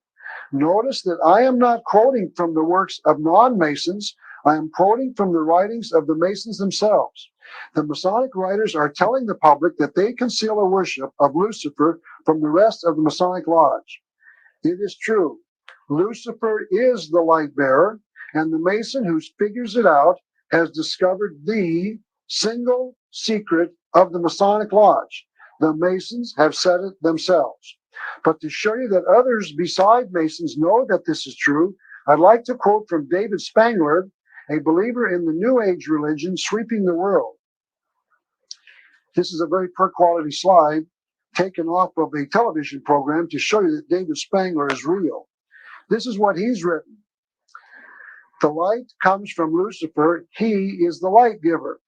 B: Notice that I am not quoting from the works of non-Masons. I am quoting from the writings of the Masons themselves. The Masonic writers are telling the public that they conceal a worship of Lucifer from the rest of the Masonic Lodge. It is true. Lucifer is the light bearer, and the Mason who figures it out has discovered the single secret of the Masonic Lodge. The Masons have said it themselves. But to show you that others beside Masons know that this is true, I'd like to quote from David Spangler, a believer in the New Age religion sweeping the world. This is a very poor quality slide taken off of a television program to show you that David Spangler is real. This is what he's written. The light comes from Lucifer. He is the light giver.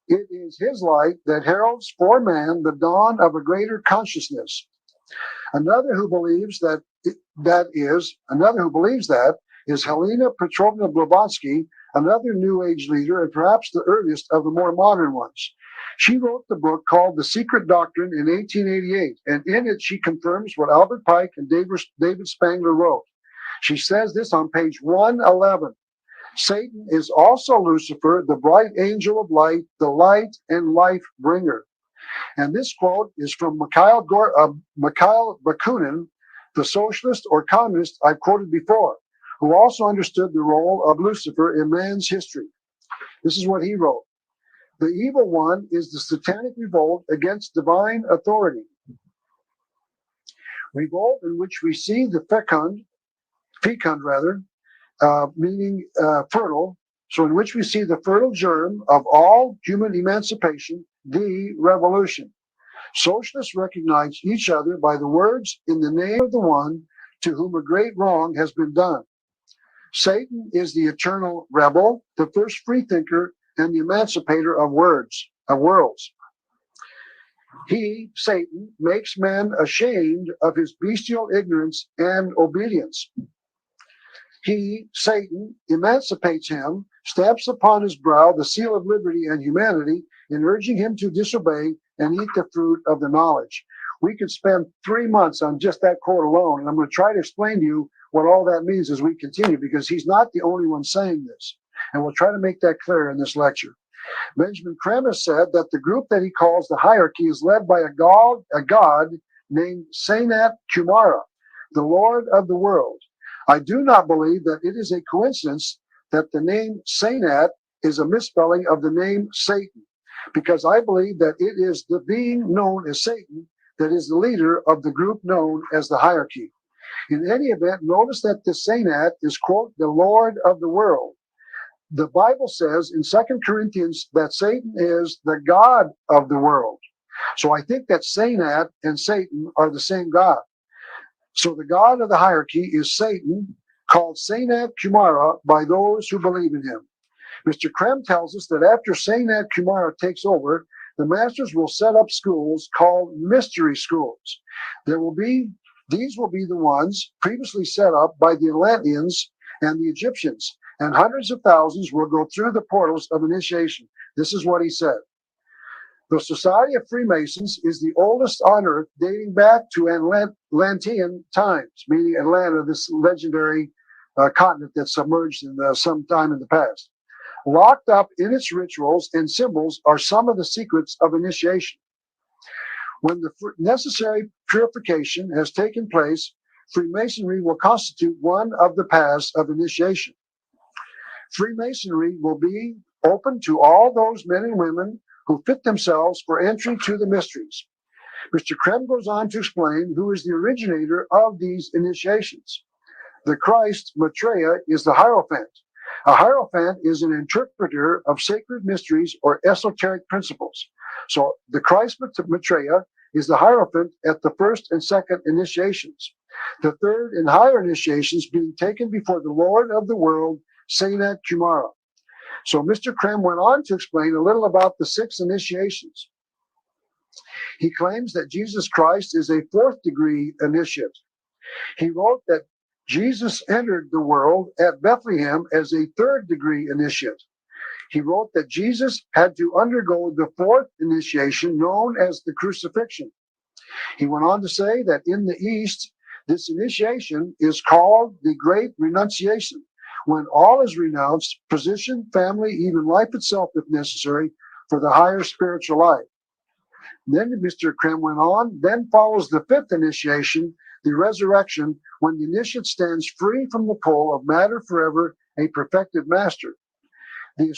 B: It is his light that heralds for man the dawn of a greater consciousness. Another who believes that is Helena Petrovna Blavatsky, another New Age leader and perhaps the earliest of the more modern ones. She wrote the book called The Secret Doctrine in 1888, and in it she confirms what Albert Pike and David Spangler wrote. She says this on page 111. Satan is also Lucifer, the bright angel of light, the light and life bringer. And this quote is from Mikhail Bakunin, the socialist or communist I've quoted before, who also understood the role of Lucifer in man's history. This is what he wrote. The evil one is the satanic revolt against divine authority. Revolt in which we see the fecund, meaning fertile, so in which we see the fertile germ of all human emancipation, the revolution. Socialists recognize each other by the words in the name of the one to whom a great wrong has been done. Satan is the eternal rebel, the first freethinker, and the emancipator of worlds. He, Satan, makes men ashamed of his bestial ignorance and obedience. He, Satan, emancipates him, stamps upon his brow the seal of liberty and humanity, in urging him to disobey and eat the fruit of the knowledge. We could spend 3 months on just that quote alone, and I'm going to try to explain to you what all that means as we continue, because he's not the only one saying this. And we'll try to make that clear in this lecture. Benjamin Krem has said that the group that he calls the hierarchy is led by a god named Senat Kumara, the Lord of the world. I do not believe that it is a coincidence that the name Senat is a misspelling of the name Satan, because I believe that it is the being known as Satan that is the leader of the group known as the hierarchy. In any event, notice that the Senat is, quote, the Lord of the world. The Bible says in 2 Corinthians that Satan is the God of the world. So I think that Senat and Satan are the same God. So the God of the hierarchy is Satan, called Senat Kumara by those who believe in him. Mr. Krem tells us that after Senat Kumara takes over, the masters will set up schools called mystery schools. These will be the ones previously set up by the Atlanteans and the Egyptians, and hundreds of thousands will go through the portals of initiation. This is what he said. The Society of Freemasons is the oldest on earth, dating back to Atlantean times, meaning Atlanta, this legendary continent that submerged in some time in the past. Locked up in its rituals and symbols are some of the secrets of initiation. When the necessary purification has taken place, Freemasonry will constitute one of the paths of initiation. Freemasonry will be open to all those men and women who fit themselves for entry to the mysteries. Mr. Krem goes on to explain who is the originator of these initiations. The Christ, Maitreya, is the Hierophant. A Hierophant is an interpreter of sacred mysteries or esoteric principles. So the Christ, Maitreya, is the Hierophant at the first and second initiations. The third and higher initiations being taken before the Lord of the world, Senat Kumara. So Mr. Krem went on to explain a little about the 6 initiations. He claims that Jesus Christ is a 4th degree initiate. He wrote that Jesus entered the world at Bethlehem as a 3rd degree initiate. He wrote that Jesus had to undergo the 4th initiation known as the crucifixion. He went on to say that in the East, this initiation is called the Great Renunciation, when all is renounced, position, family, even life itself if necessary, for the higher spiritual life. Then Mr. Krem went on, then follows the 5th initiation, the resurrection, when the initiate stands free from the pull of matter forever, a perfected master. The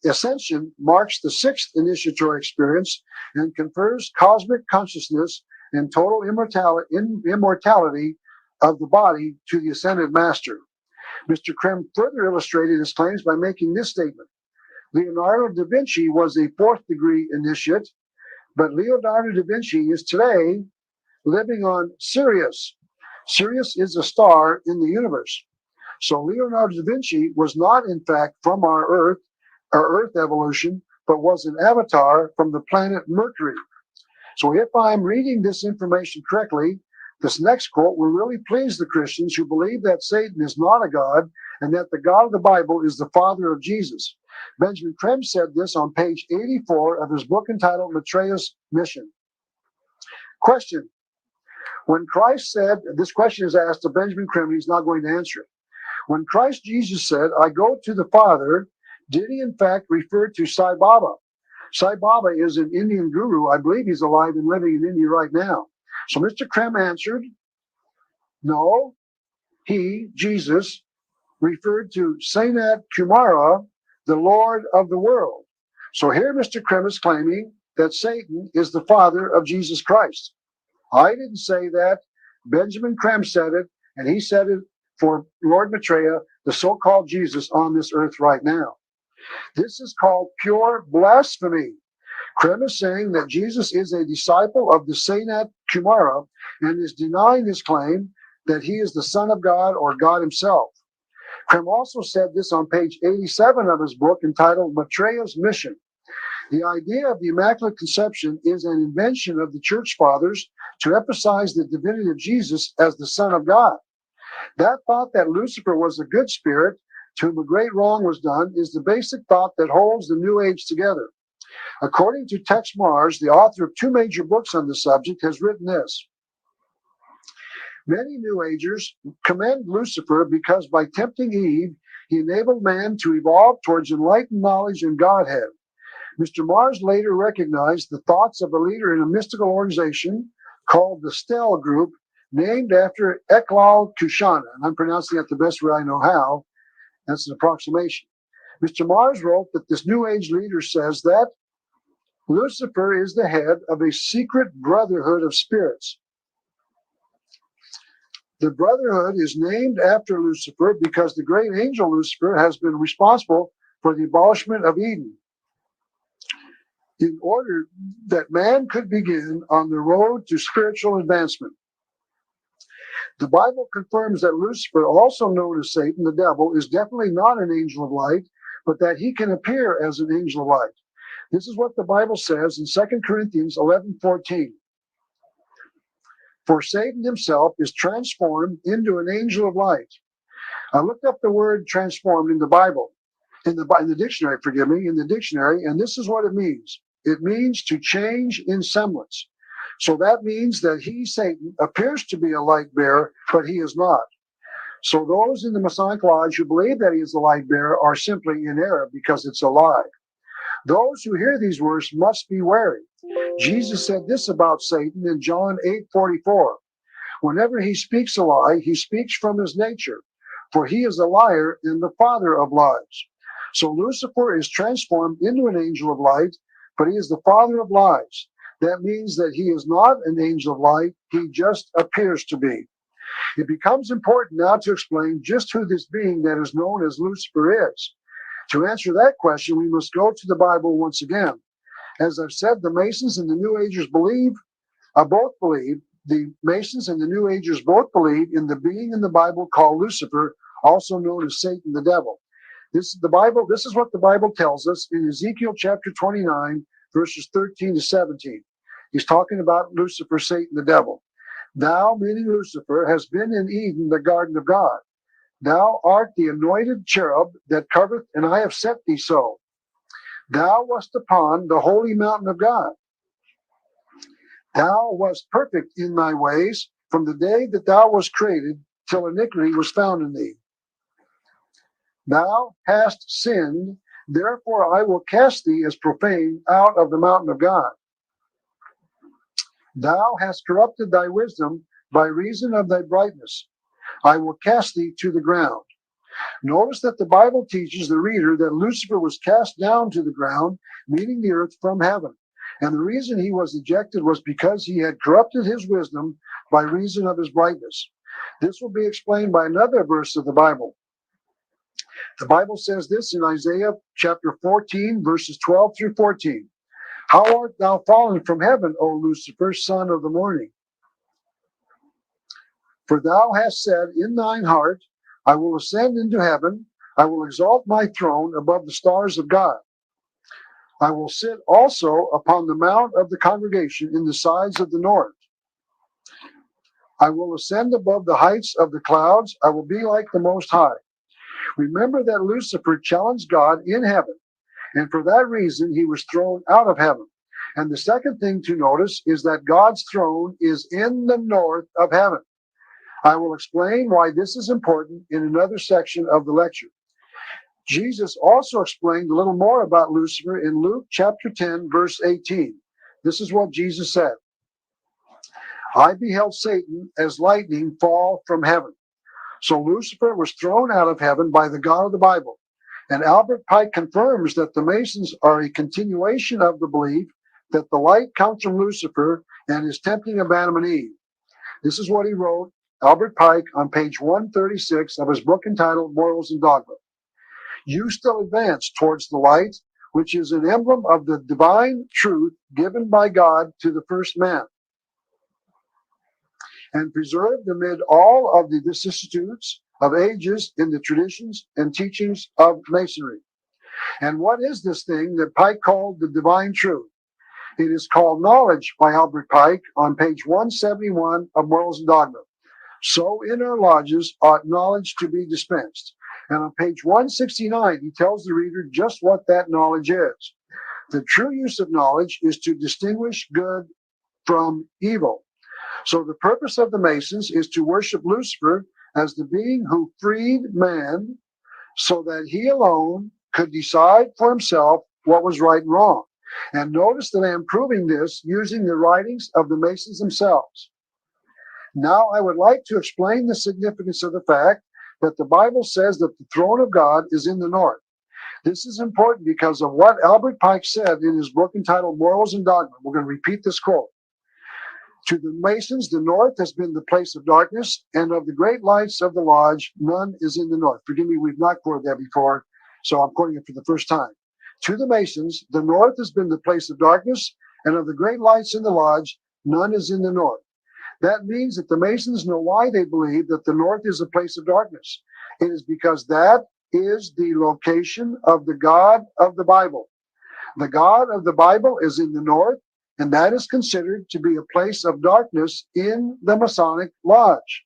B: ascension marks the 6th initiatory experience and confers cosmic consciousness and total immortality of the body to the ascended master. Mr. Krem further illustrated his claims by making this statement. Leonardo da Vinci was a 4th degree initiate, but Leonardo da Vinci is today living on Sirius. Sirius is a star in the universe. So Leonardo da Vinci was not, in fact, from our Earth evolution, but was an avatar from the planet Mercury. So if I'm reading this information correctly, this next quote will really please the Christians who believe that Satan is not a god and that the God of the Bible is the Father of Jesus. Benjamin Krem said this on page 84 of his book entitled Maitreya's Mission. Question. When Christ said, this question is asked to Benjamin Krem, he's not going to answer it. When Christ Jesus said, I go to the Father, did he in fact refer to Sai Baba? Sai Baba is an Indian guru. I believe he's alive and living in India right now. So Mr. Krem answered, no, he, Jesus, referred to Senat Kumara, the Lord of the world. So here Mr. Krem is claiming that Satan is the father of Jesus Christ. I didn't say that. Benjamin Krem said it, and he said it for Lord Maitreya, the so-called Jesus on this earth right now. This is called pure blasphemy. Krem is saying that Jesus is a disciple of the Senat Kumara and is denying his claim that he is the Son of God or God himself. Krem also said this on page 87 of his book entitled Maitreya's Mission. The idea of the Immaculate Conception is an invention of the Church Fathers to emphasize the divinity of Jesus as the Son of God. That thought that Lucifer was a good spirit to whom a great wrong was done is the basic thought that holds the New Age together. According to Tex Mars, the author of 2 major books on the subject, has written this. Many New Agers commend Lucifer because by tempting Eve, he enabled man to evolve towards enlightened knowledge and Godhead. Mr. Mars later recognized the thoughts of a leader in a mystical organization called the Stell Group, named after Eklal Kushana, and I'm pronouncing that the best way I know how. That's an approximation. Mr. Mars wrote that this New Age leader says that Lucifer is the head of a secret brotherhood of spirits. The brotherhood is named after Lucifer because the great angel Lucifer has been responsible for the abolishment of Eden, in order that man could begin on the road to spiritual advancement. The Bible confirms that Lucifer, also known as Satan, the devil, is definitely not an angel of light, but that he can appear as an angel of light. This is what the Bible says in 2 Corinthians 11:14. For Satan himself is transformed into an angel of light. I looked up the word transformed in the Bible, in the dictionary, in the dictionary, and this is what it means. It means to change in semblance. So that means that he, Satan, appears to be a light bearer, but he is not. So those in the Masonic Lodge who believe that he is the light bearer are simply in error because it's a lie. Those who hear these words must be wary. Jesus said this about Satan in John 8:44. Whenever he speaks a lie, he speaks from his nature, for he is a liar and the father of lies. So Lucifer is transformed into an angel of light, but he is the father of lies. That means that he is not an angel of light, he just appears to be. It becomes important now to explain just who this being that is known as Lucifer is. To answer that question, we must go to the Bible once again. As I've said, the Masons and the New Agers the Masons and the New Agers both believe in the being in the Bible called Lucifer, also known as Satan the devil. This is what the Bible tells us in Ezekiel chapter 29, verses 13 to 17. He's talking about Lucifer, Satan the devil. Thou, meaning Lucifer, has been in Eden, the garden of God. Thou art the anointed cherub that covereth, and I have set thee so. Thou wast upon the holy mountain of God. Thou wast perfect in thy ways from the day that thou wast created till iniquity was found in thee. Thou hast sinned, therefore I will cast thee as profane out of the mountain of God. Thou hast corrupted thy wisdom by reason of thy brightness. I will cast thee to the ground. Notice that the Bible teaches the reader that Lucifer was cast down to the ground, meaning the earth, from heaven. And the reason he was ejected was because he had corrupted his wisdom by reason of his brightness. This will be explained by another verse of the Bible. The Bible says this in Isaiah chapter 14, verses 12 through 14. How art thou fallen from heaven, O Lucifer, son of the morning? For thou hast said in thine heart, I will ascend into heaven, I will exalt my throne above the stars of God. I will sit also upon the mount of the congregation in the sides of the north. I will ascend above the heights of the clouds, I will be like the Most High. Remember that Lucifer challenged God in heaven, and for that reason he was thrown out of heaven. And the second thing to notice is that God's throne is in the north of heaven. I will explain why this is important in another section of the lecture. Jesus also explained a little more about Lucifer in Luke chapter 10, verse 18. This is what Jesus said. I beheld Satan as lightning fall from heaven. So Lucifer was thrown out of heaven by the God of the Bible. And Albert Pike confirms that the Masons are a continuation of the belief that the light comes from Lucifer and his tempting of Adam and Eve. This is what he wrote, Albert Pike, on page 136 of his book entitled Morals and Dogma. You still advance towards the light, which is an emblem of the divine truth given by God to the first man, and preserved amid all of the vicissitudes of ages in the traditions and teachings of Masonry. And what is this thing that Pike called the divine truth? It is called knowledge by Albert Pike on page 171 of Morals and Dogma. So in our lodges ought knowledge to be dispensed. And on page 169, he tells the reader just what that knowledge is. The true use of knowledge is to distinguish good from evil. So the purpose of the Masons is to worship Lucifer as the being who freed man so that he alone could decide for himself what was right and wrong. And notice that I am proving this using the writings of the Masons themselves. Now I would like to explain the significance of the fact that the Bible says that the throne of God is in the north. This is important because of what Albert Pike said in his book entitled Morals and Dogma. We're going to repeat this quote. To the Masons, the north has been the place of darkness, and of the great lights of the lodge, none is in the north. Forgive me, we've not quoted that before, so I'm quoting it for the first time. To the Masons, the north has been the place of darkness, and of the great lights in the lodge, none is in the north. That means that the Masons know why they believe that the north is a place of darkness. It is because that is the location of the God of the Bible. The God of the Bible is in the north, and that is considered to be a place of darkness in the Masonic Lodge.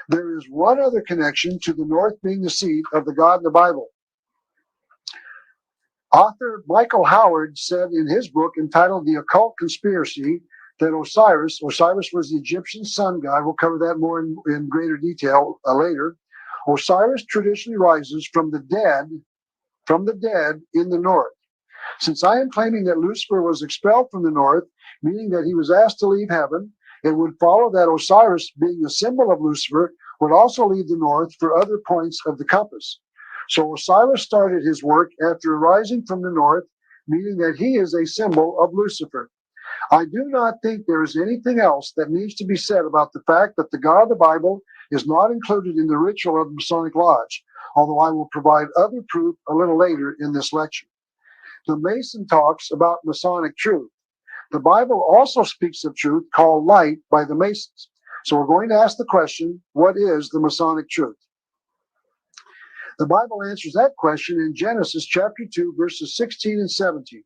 B: There is one other connection to the north being the seat of the God in the Bible. Author Michael Howard said in his book entitled The Occult Conspiracy that Osiris was the Egyptian sun god. We'll cover that more in greater detail later. Osiris traditionally rises from the dead in the north. Since I am claiming that Lucifer was expelled from the north, meaning that he was asked to leave heaven, it would follow that Osiris, being a symbol of Lucifer, would also leave the north for other points of the compass. So Osiris started his work after arising from the north, meaning that he is a symbol of Lucifer. I do not think there is anything else that needs to be said about the fact that the God of the Bible is not included in the ritual of the Masonic Lodge, although I will provide other proof a little later in this lecture. The Mason talks about Masonic truth. The Bible also speaks of truth called light by the Masons. So we're going to ask the question, what is the Masonic truth? The Bible answers that question in Genesis chapter 2, verses 16 and 17.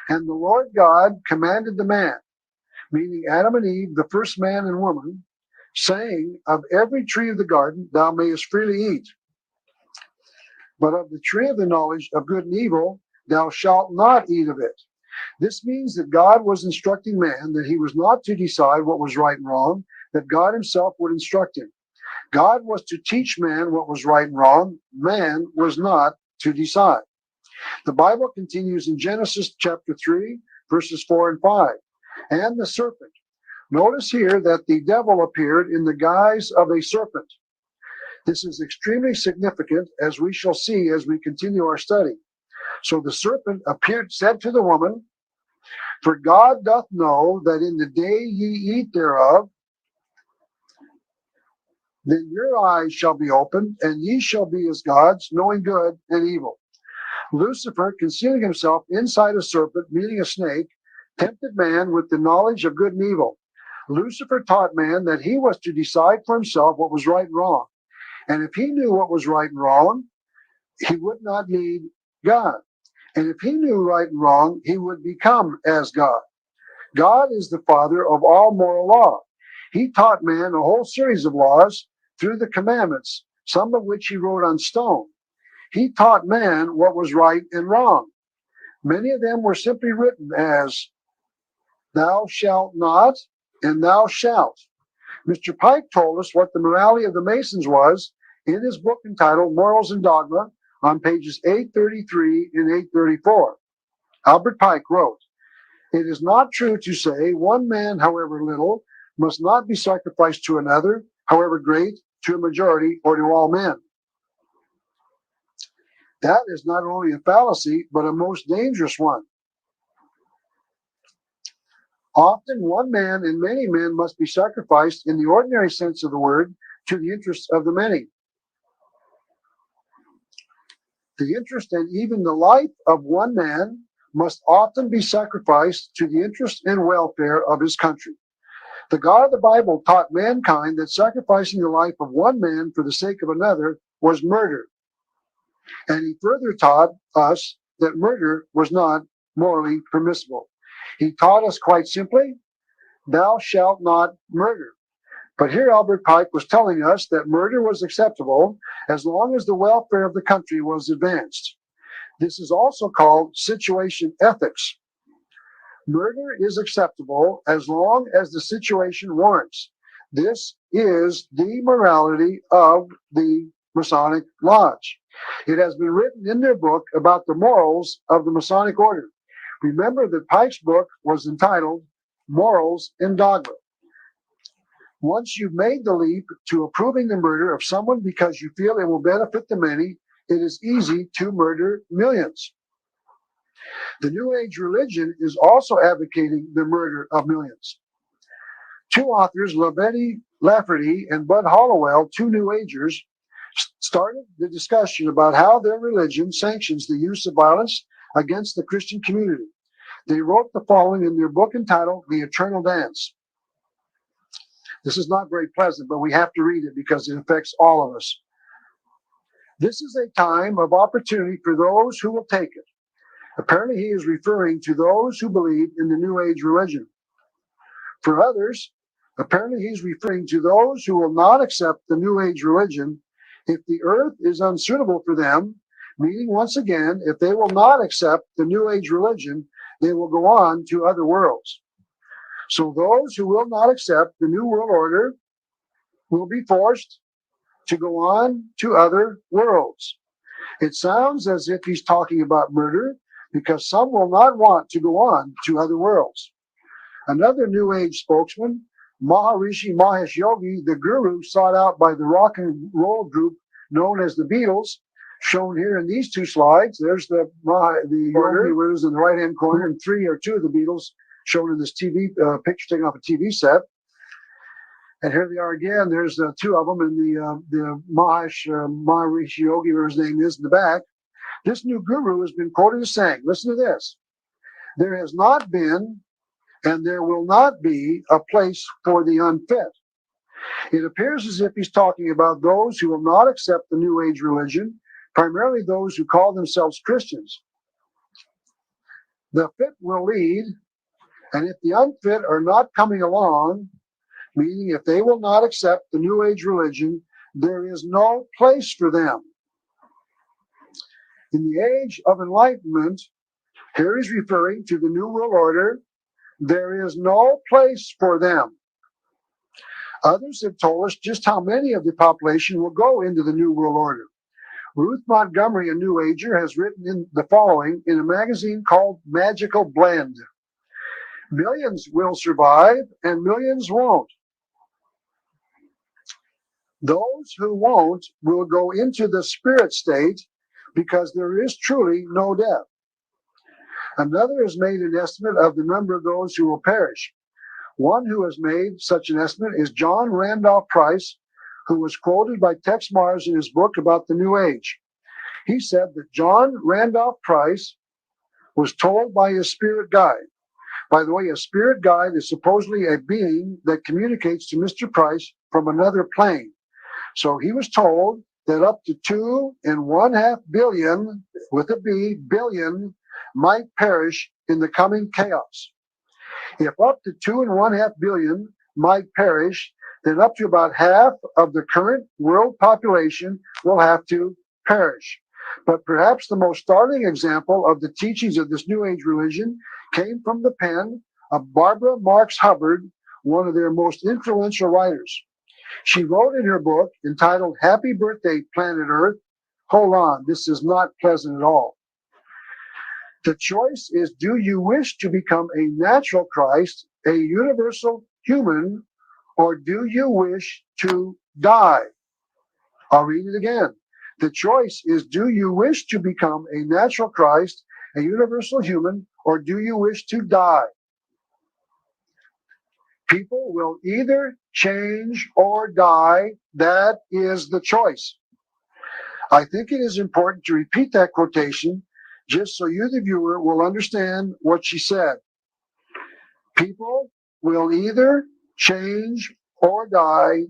B: And the Lord God commanded the man, meaning Adam and Eve, the first man and woman, saying, of every tree of the garden thou mayest freely eat, but of the tree of the knowledge of good and evil thou shalt not eat of it. This means that God was instructing man that he was not to decide what was right and wrong, that God himself would instruct him. God was to teach man what was right and wrong. Man was not to decide. The Bible continues in Genesis chapter 3, verses 4 and 5. And the serpent. Notice here that the devil appeared in the guise of a serpent. This is extremely significant, as we shall see as we continue our study. So the serpent appeared, said to the woman, for God doth know that in the day ye eat thereof, then your eyes shall be opened, and ye shall be as gods, knowing good and evil. Lucifer, concealing himself inside a serpent, meaning a snake, tempted man with the knowledge of good and evil. Lucifer taught man that he was to decide for himself what was right and wrong. And if he knew what was right and wrong, he would not need God. And if he knew right and wrong, he would become as God. God is the father of all moral law. He taught man a whole series of laws through the commandments, some of which he wrote on stone. He taught man what was right and wrong. Many of them were simply written as, thou shalt not, and thou shalt. Mr. Pike told us what the morality of the Masons was in his book entitled Morals and Dogma on pages 833 and 834. Albert Pike wrote, it is not true to say one man, however little, must not be sacrificed to another, however great, to a majority, or to all men. That is not only a fallacy, but a most dangerous one. Often one man and many men must be sacrificed in the ordinary sense of the word to the interests of the many. The interest and even the life of one man must often be sacrificed to the interest and welfare of his country. The God of the Bible taught mankind that sacrificing the life of one man for the sake of another was murder. And he further taught us that murder was not morally permissible. He taught us quite simply, thou shalt not murder. But here Albert Pike was telling us that murder was acceptable as long as the welfare of the country was advanced. This is also called situation ethics. Murder is acceptable as long as the situation warrants. This is the morality of the Masonic Lodge. It has been written in their book about the morals of the Masonic Order. Remember that Pike's book was entitled Morals and Dogma. Once you've made the leap to approving the murder of someone because you feel it will benefit the many, it is easy to murder millions. The New Age religion is also advocating the murder of millions. Two authors, Betty Lafferty and Bud Hollowell, two New Agers, started the discussion about how their religion sanctions the use of violence against the Christian community. They wrote the following in their book entitled The Eternal Dance. This is not very pleasant, but we have to read it because it affects all of us. This is a time of opportunity for those who will take it. Apparently, he is referring to those who believe in the New Age religion. For others, apparently he's referring to those who will not accept the New Age religion if the earth is unsuitable for them, meaning once again, if they will not accept the New Age religion, they will go on to other worlds. So those who will not accept the New World Order will be forced to go on to other worlds. It sounds as if he's talking about murder because some will not want to go on to other worlds. Another New Age spokesman, Maharishi Mahesh Yogi, the guru sought out by the rock and roll group known as the Beatles, shown here in these two slides. There's the Yogi was in the right-hand corner, and two of the Beatles shown in this TV picture taken off a TV set. And here they are again. There's two of them, and the Maharishi Yogi, whatever his name is, in the back. This new guru has been quoted as saying, listen to this, there has not been and there will not be a place for the unfit. It appears as if he's talking about those who will not accept the New Age religion, primarily those who call themselves Christians. The fit will lead, and if the unfit are not coming along, meaning if they will not accept the New Age religion, there is no place for them. In the age of enlightenment, here he's referring to the New World Order, there is no place for them. Others have told us just how many of the population will go into the New World Order. Ruth Montgomery, a New Ager, has written in the following in a magazine called Magical Blend. Millions will survive and millions won't. Those who won't will go into the spirit state because there is truly no death. Another has made an estimate of the number of those who will perish. One who has made such an estimate is John Randolph Price, who was quoted by Tex Mars in his book about the New Age. He said that John Randolph Price was told by his spirit guide. By the way, a spirit guide is supposedly a being that communicates to Mr. Price from another plane. So he was told that up to 2.5 billion, with a B, billion, might perish in the coming chaos. If up to 2.5 billion might perish, then up to about half of the current world population will have to perish. But perhaps the most startling example of the teachings of this New Age religion came from the pen of Barbara Marx Hubbard, one of their most influential writers. She wrote in her book entitled Happy Birthday, Planet Earth. Hold on, this is not pleasant at all. The choice is, do you wish to become a natural Christ, a universal human, or do you wish to die? I'll read it again. The choice is, do you wish to become a natural Christ, a universal human, or do you wish to die? People will either change or die. That is the choice. I think it is important to repeat that quotation just so you, the viewer, will understand what she said. People will either change or die.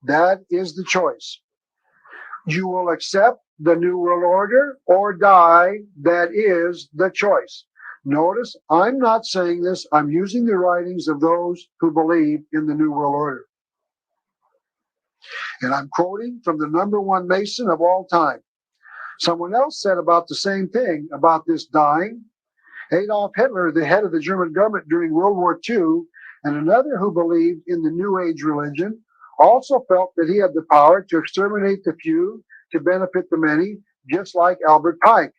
B: That is the choice. You will accept the New World Order or die. That is the choice. Notice, I'm not saying this. I'm using the writings of those who believe in the New World Order. And I'm quoting from the number one Mason of all time. Someone else said about the same thing about this dying. Adolf Hitler, the head of the German government during World War II, and another who believed in the New Age religion, also felt that he had the power to exterminate the few to benefit the many, just like Albert Pike.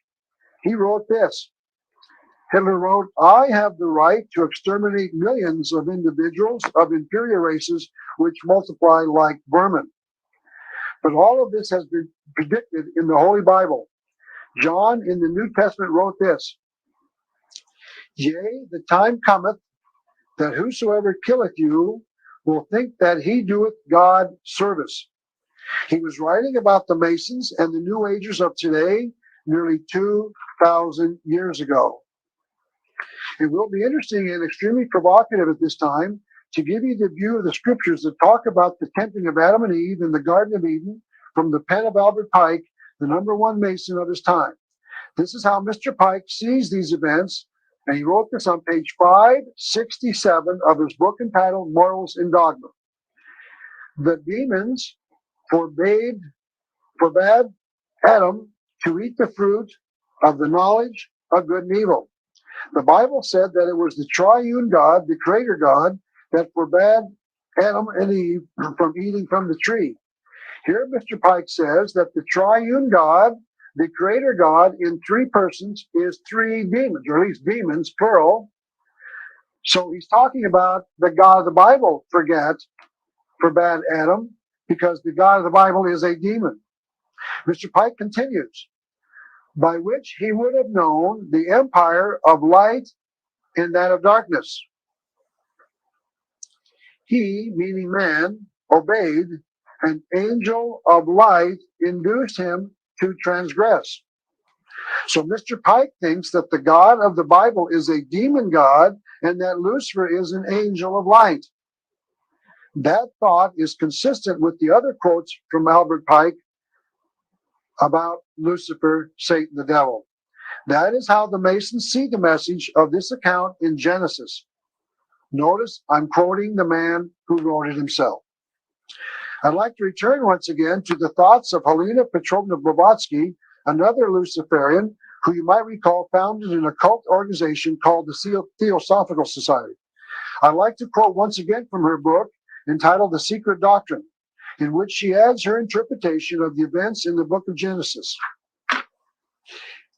B: He wrote this. Hitler wrote, I have the right to exterminate millions of individuals of inferior races which multiply like vermin. But all of this has been predicted in the Holy Bible. John in the New Testament wrote this, Yea, the time cometh that whosoever killeth you will think that he doeth God service. He was writing about the Masons and the New Agers of today nearly 2,000 years ago. It will be interesting and extremely provocative at this time to give you the view of the scriptures that talk about the tempting of Adam and Eve in the Garden of Eden from the pen of Albert Pike, the number one Mason of his time. This is how Mr. Pike sees these events, and he wrote this on page 567 of his book entitled Morals and Dogma. The demons forbade Adam to eat the fruit of the knowledge of good and evil. The Bible said that it was the triune God, the creator God, that forbade Adam and Eve from eating from the tree. Here, Mr. Pike says that the triune God, the creator God in three persons, is three demons, or at least demons, plural. So he's talking about the God of the Bible forbade Adam, because the God of the Bible is a demon. Mr. Pike continues, by which he would have known the empire of light and that of darkness. He, meaning man, obeyed, an angel of light induced him to transgress. So Mr. Pike thinks that the God of the Bible is a demon God and that Lucifer is an angel of light. That thought is consistent with the other quotes from Albert Pike about Lucifer, Satan, the devil. That is how the Masons see the message of this account in Genesis. Notice I'm quoting the man who wrote it himself. I'd like to return once again to the thoughts of Helena Petrovna Blavatsky, another Luciferian who you might recall founded an occult organization called the Theosophical Society. I'd like to quote once again from her book entitled The Secret Doctrine, in which she adds her interpretation of the events in the book of Genesis.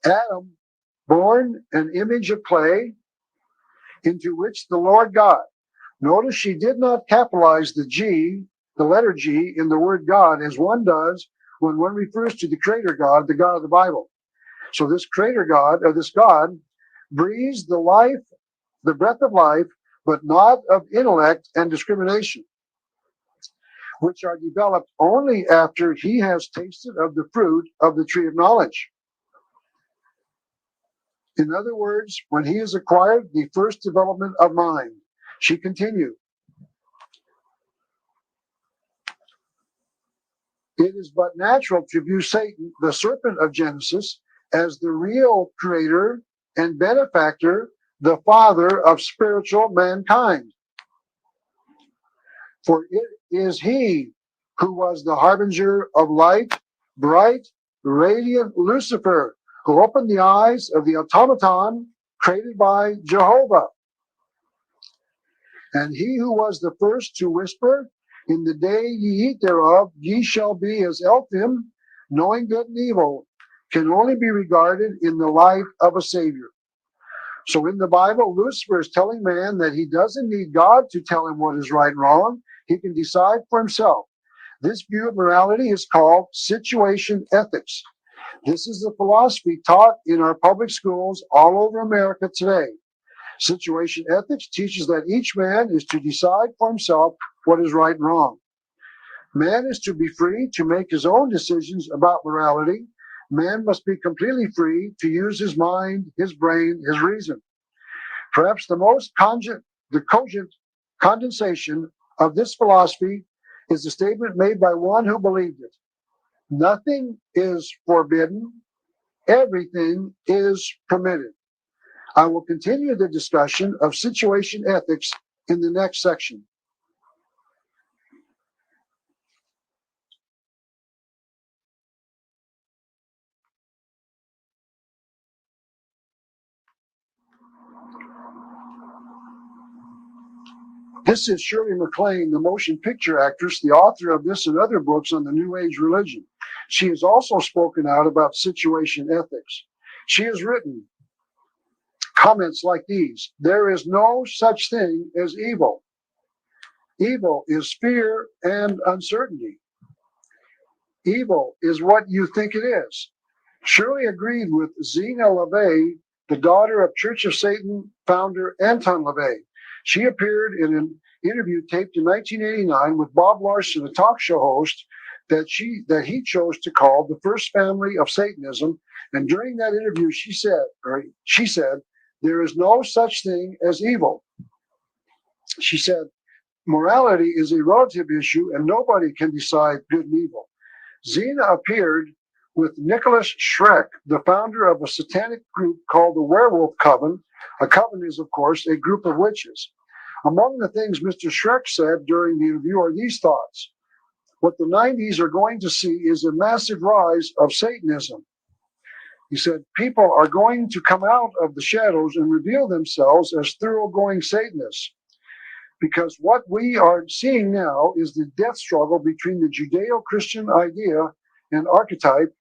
B: Adam, born an image of clay, into which the Lord God. Notice she did not capitalize the G, the letter G, in the word God, as one does when one refers to the Creator God, the God of the Bible. So this Creator God, or this God, breathes the life, the breath of life, but not of intellect and discrimination, which are developed only after he has tasted of the fruit of the tree of knowledge. In other words, when he has acquired the first development of mind. She continued, it is but natural to view Satan, the serpent of Genesis, as the real creator and benefactor, the father of spiritual mankind. For it is he who was the harbinger of light, bright, radiant Lucifer, who opened the eyes of the automaton created by Jehovah. And he who was the first to whisper, in the day ye eat thereof, ye shall be as Elphim, knowing good and evil, can only be regarded in the light of a Savior. So in the Bible, Lucifer is telling man that he doesn't need God to tell him what is right and wrong. He can decide for himself. This view of morality is called situation ethics. This is the philosophy taught in our public schools all over America today. Situation ethics teaches that each man is to decide for himself what is right and wrong. Man is to be free to make his own decisions about morality. Man must be completely free to use his mind, his brain, his reason. Perhaps the most cogent condensation of this philosophy is the statement made by one who believed it. Nothing is forbidden. Everything is permitted. I will continue the discussion of situation ethics in the next section. This is Shirley MacLaine, the motion picture actress, the author of this and other books on the New Age religion. She has also spoken out about situation ethics. She has written comments like these: there is no such thing as evil. Evil is fear and uncertainty. Evil is what you think it is. Shirley agreed with Zena LaVey, the daughter of Church of Satan founder Anton LaVey. She appeared in an interview taped in 1989 with Bob Larson, a talk show host that he chose to call the first family of Satanism. And during that interview, she said, there is no such thing as evil. She said, morality is a relative issue and nobody can decide good and evil. Zena appeared with Nicholas Schreck, the founder of a satanic group called the Werewolf Coven. A coven is, of course, a group of witches. Among the things Mr. Schreck said during the interview are these thoughts. What the 90s are going to see is a massive rise of Satanism. He said, people are going to come out of the shadows and reveal themselves as thoroughgoing Satanists. Because what we are seeing now is the death struggle between the Judeo-Christian idea and archetype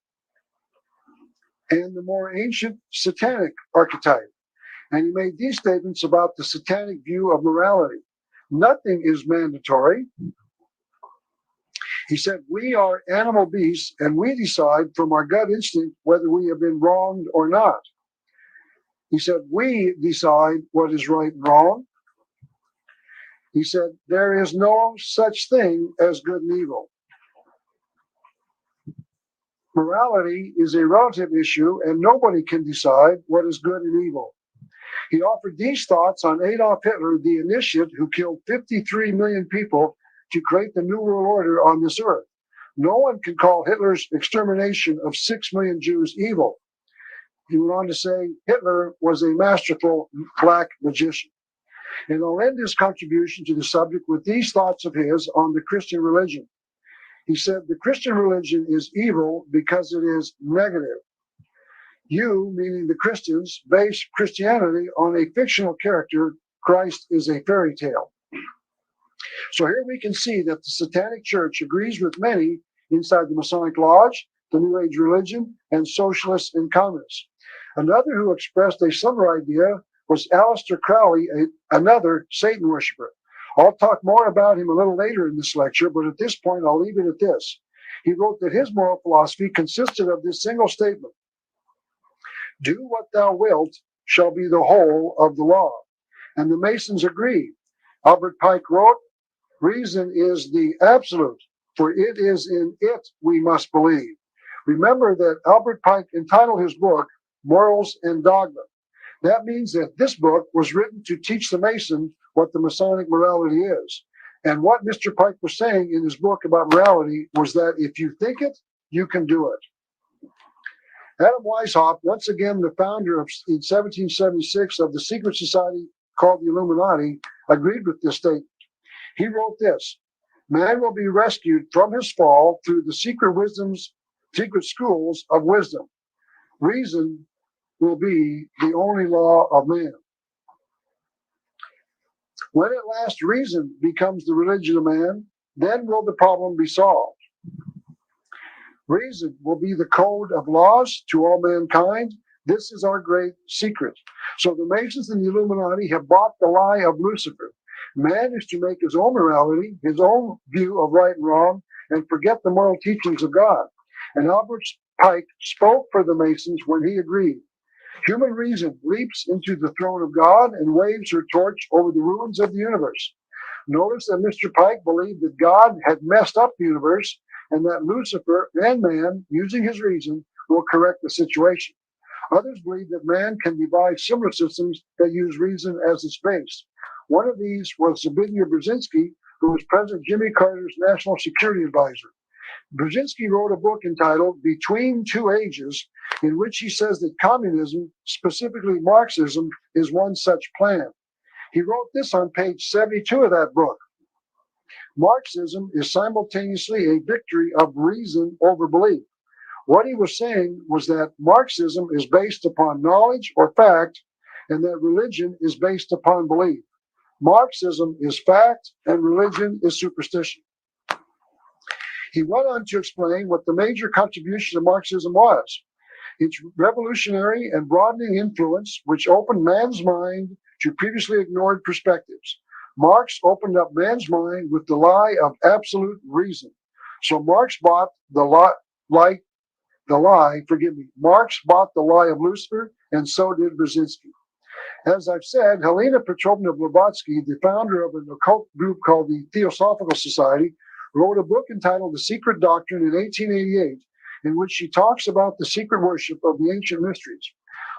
B: and the more ancient satanic archetype. And he made these statements about the satanic view of morality. Nothing is mandatory. He said, we are animal beasts and we decide from our gut instinct whether we have been wronged or not. He said, we decide what is right and wrong. He said, there is no such thing as good and evil. Morality is a relative issue and nobody can decide what is good and evil. He offered these thoughts on Adolf Hitler, the initiate who killed 53 million people to create the New World Order on this earth. No one can call Hitler's extermination of 6 million Jews evil. He went on to say Hitler was a masterful black magician. And I'll end his contribution to the subject with these thoughts of his on the Christian religion. He said, the Christian religion is evil because it is negative. You, meaning the Christians, base Christianity on a fictional character. Christ is a fairy tale. So here we can see that the Satanic Church agrees with many inside the Masonic Lodge, the New Age religion, and socialists and communists. Another who expressed a similar idea was Aleister Crowley, another Satan worshiper. I'll talk more about him a little later in this lecture, but at this point, I'll leave it at this. He wrote that his moral philosophy consisted of this single statement: do what thou wilt shall be the whole of the law. And the Masons agreed. Albert Pike wrote, reason is the absolute, for it is in it we must believe. Remember that Albert Pike entitled his book, Morals and Dogma. That means that this book was written to teach the Mason what the Masonic morality is. And what Mr. Pike was saying in his book about morality was that if you think it, you can do it. Adam Weishaupt, once again the founder in 1776 of the secret society called the Illuminati, agreed with this statement. He wrote this: man will be rescued from his fall through the secret schools of wisdom. Reason will be the only law of man. When at last reason becomes the religion of man, then will the problem be solved. Reason will be the code of laws to all mankind. This is our great secret. So the Masons and the Illuminati have bought the lie of Lucifer. Man is to make his own morality, his own view of right and wrong, and forget the moral teachings of God. And Albert Pike spoke for the Masons when he agreed. Human reason leaps into the throne of God and waves her torch over the ruins of the universe. Notice that Mr. Pike believed that God had messed up the universe and that Lucifer and man, using his reason, will correct the situation. Others believe that man can devise similar systems that use reason as its base. One of these was Zbigniew Brzezinski, who was President Jimmy Carter's national security advisor. Brzezinski wrote a book entitled Between Two Ages, in which he says that communism, specifically Marxism, is one such plan. He wrote this on page 72 of that book. Marxism is simultaneously a victory of reason over belief. What he was saying was that Marxism is based upon knowledge or fact, and that religion is based upon belief. Marxism is fact, and religion is superstition. He went on to explain what the major contribution of Marxism was: its revolutionary and broadening influence, which opened man's mind to previously ignored perspectives. Marx opened up man's mind with the lie of absolute reason. So Marx bought the lie, Marx bought the lie of Lucifer, and so did Brzezinski. As I've said, Helena Petrovna Blavatsky, the founder of an occult group called the Theosophical Society, wrote a book entitled The Secret Doctrine in 1888, in which she talks about the secret worship of the ancient mysteries.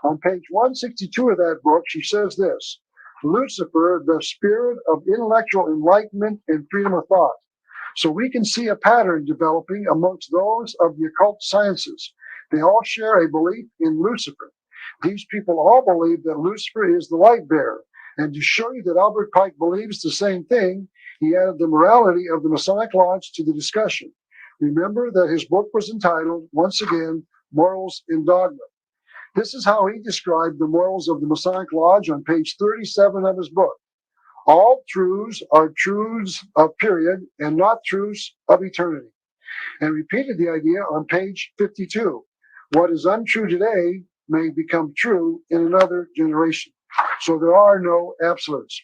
B: On page 162 of that book, she says this: Lucifer, the spirit of intellectual enlightenment and freedom of thought. So we can see a pattern developing amongst those of the occult sciences. They all share a belief in Lucifer. These people all believe that Lucifer is the light bearer. And to show you that Albert Pike believes the same thing, he added the morality of the Masonic Lodge to the discussion. Remember that his book was entitled, once again, Morals in Dogma. This is how he described the morals of the Masonic Lodge on page 37 of his book. All truths are truths of period and not truths of eternity. And repeated the idea on page 52. What is untrue today may become true in another generation. So there are no absolutes.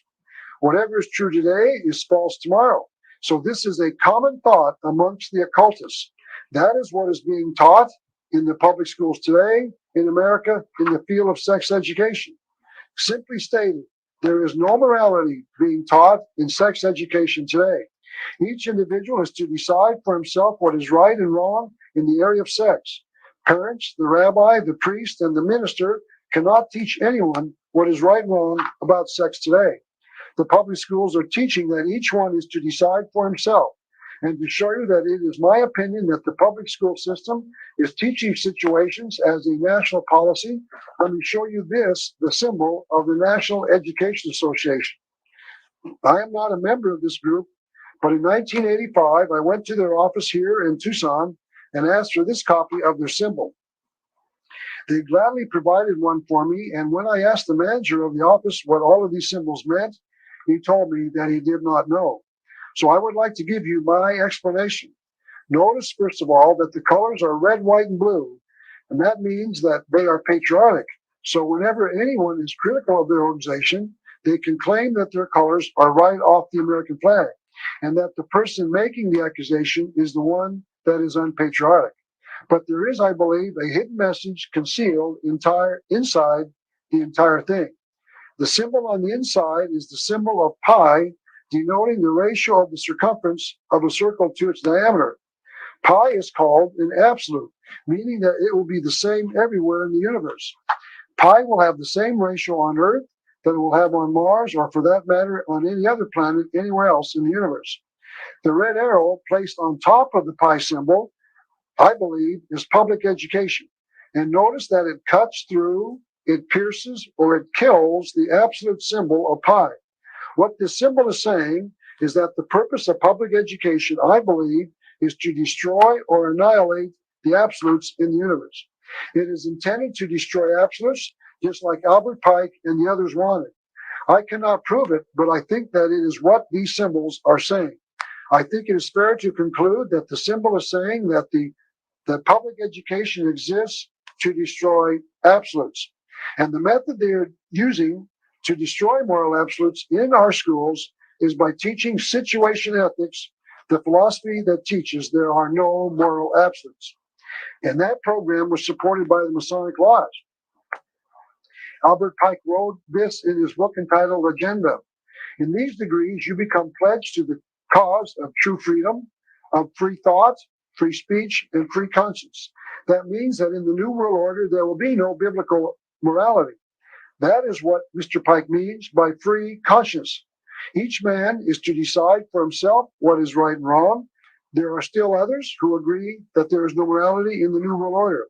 B: Whatever is true today is false tomorrow. So this is a common thought amongst the occultists. That is what is being taught in the public schools today in America in the field of sex education. Simply stated, there is no morality being taught in sex education today. Each individual is to decide for himself what is right and wrong in the area of sex. Parents, the rabbi, the priest, and the minister cannot teach anyone what is right and wrong about sex today. The public schools are teaching that each one is to decide for himself. And to show you that it is my opinion that the public school system is teaching situations as a national policy, let me show you this, the symbol of the National Education Association. I am not a member of this group, but in 1985, I went to their office here in Tucson and asked for this copy of their symbol. They gladly provided one for me, and when I asked the manager of the office what all of these symbols meant, he told me that he did not know. So I would like to give you my explanation. Notice, first of all, that the colors are red, white, and blue, and that means that they are patriotic. So whenever anyone is critical of their organization, they can claim that their colors are right off the American flag, and that the person making the accusation is the one that is unpatriotic. But there is, I believe, a hidden message concealed inside the entire thing. The symbol on the inside is the symbol of pi, denoting the ratio of the circumference of a circle to its diameter. Pi is called an absolute, meaning that it will be the same everywhere in the universe. Pi will have the same ratio on Earth that it will have on Mars, or for that matter, on any other planet anywhere else in the universe. The red arrow placed on top of the pi symbol, I believe, is public education. And notice that it cuts through, it pierces, or it kills the absolute symbol of pi. What this symbol is saying is that the purpose of public education, I believe, is to destroy or annihilate the absolutes in the universe. It is intended to destroy absolutes, just like Albert Pike and the others wanted. I cannot prove it, but I think that it is what these symbols are saying. I think it is fair to conclude that the symbol is saying that the public education exists to destroy absolutes. And the method they are using to destroy moral absolutes in our schools is by teaching situation ethics, the philosophy that teaches there are no moral absolutes. And that program was supported by the Masonic Lodge. Albert Pike wrote this in his book entitled Agenda. In these degrees, you become pledged to the cause of true freedom, of free thought, free speech, and free conscience. That means that in the New World Order, there will be no biblical morality. That is what Mr. Pike means by free conscience. Each man is to decide for himself what is right and wrong. There are still others who agree that there is no morality in the New World Order.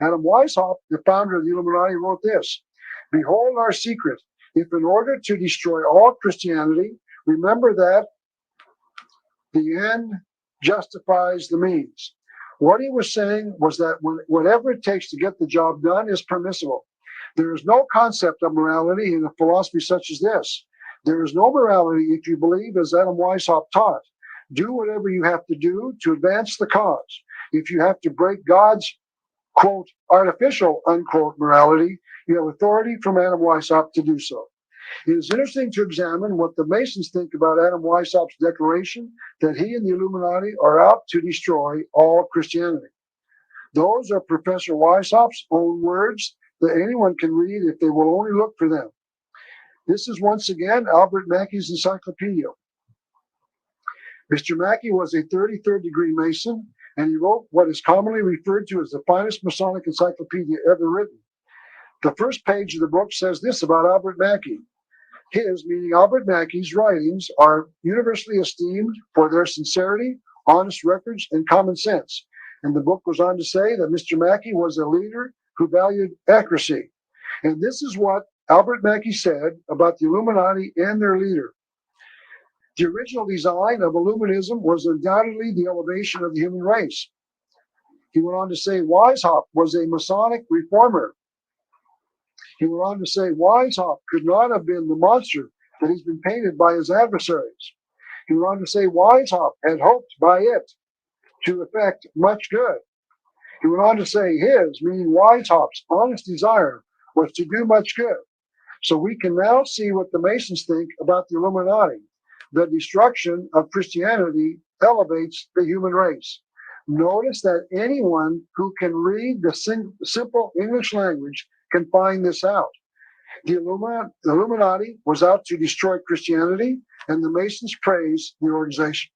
B: Adam Weishaupt, the founder of the Illuminati, wrote this: "Behold our secret. If in order to destroy all Christianity, remember that the end justifies the means." What he was saying was that whatever it takes to get the job done is permissible. There is no concept of morality in a philosophy such as this. There is no morality if you believe, as Adam Weishaupt taught, do whatever you have to do to advance the cause. If you have to break God's, quote, artificial, unquote, morality, you have authority from Adam Weishaupt to do so. It is interesting to examine what the Masons think about Adam Weishaupt's declaration that he and the Illuminati are out to destroy all Christianity. Those are Professor Weishaupt's own words that anyone can read if they will only look for them. This is once again Albert Mackey's encyclopedia. Mr. Mackey was a 33rd degree Mason, and he wrote what is commonly referred to as the finest Masonic encyclopedia ever written. The first page of the book says this about Albert Mackey. His, meaning Albert Mackey's, writings are universally esteemed for their sincerity, honest records, and common sense. And the book goes on to say that Mr. Mackey was a leader who valued accuracy. And this is what Albert Mackey said about the Illuminati and their leader. The original design of Illuminism was undoubtedly the elevation of the human race. He went on to say Weishaupt was a Masonic reformer. He went on to say Weishaupt could not have been the monster that he's been painted by his adversaries. He went on to say Weishaupt had hoped by it to effect much good. He went on to say his, meaning Weishaupt's, honest desire was to do much good. So we can now see what the Masons think about the Illuminati. The destruction of Christianity elevates the human race. Notice that anyone who can read the simple English language can find this out. The Illuminati was out to destroy Christianity, and the Masons praise the organization.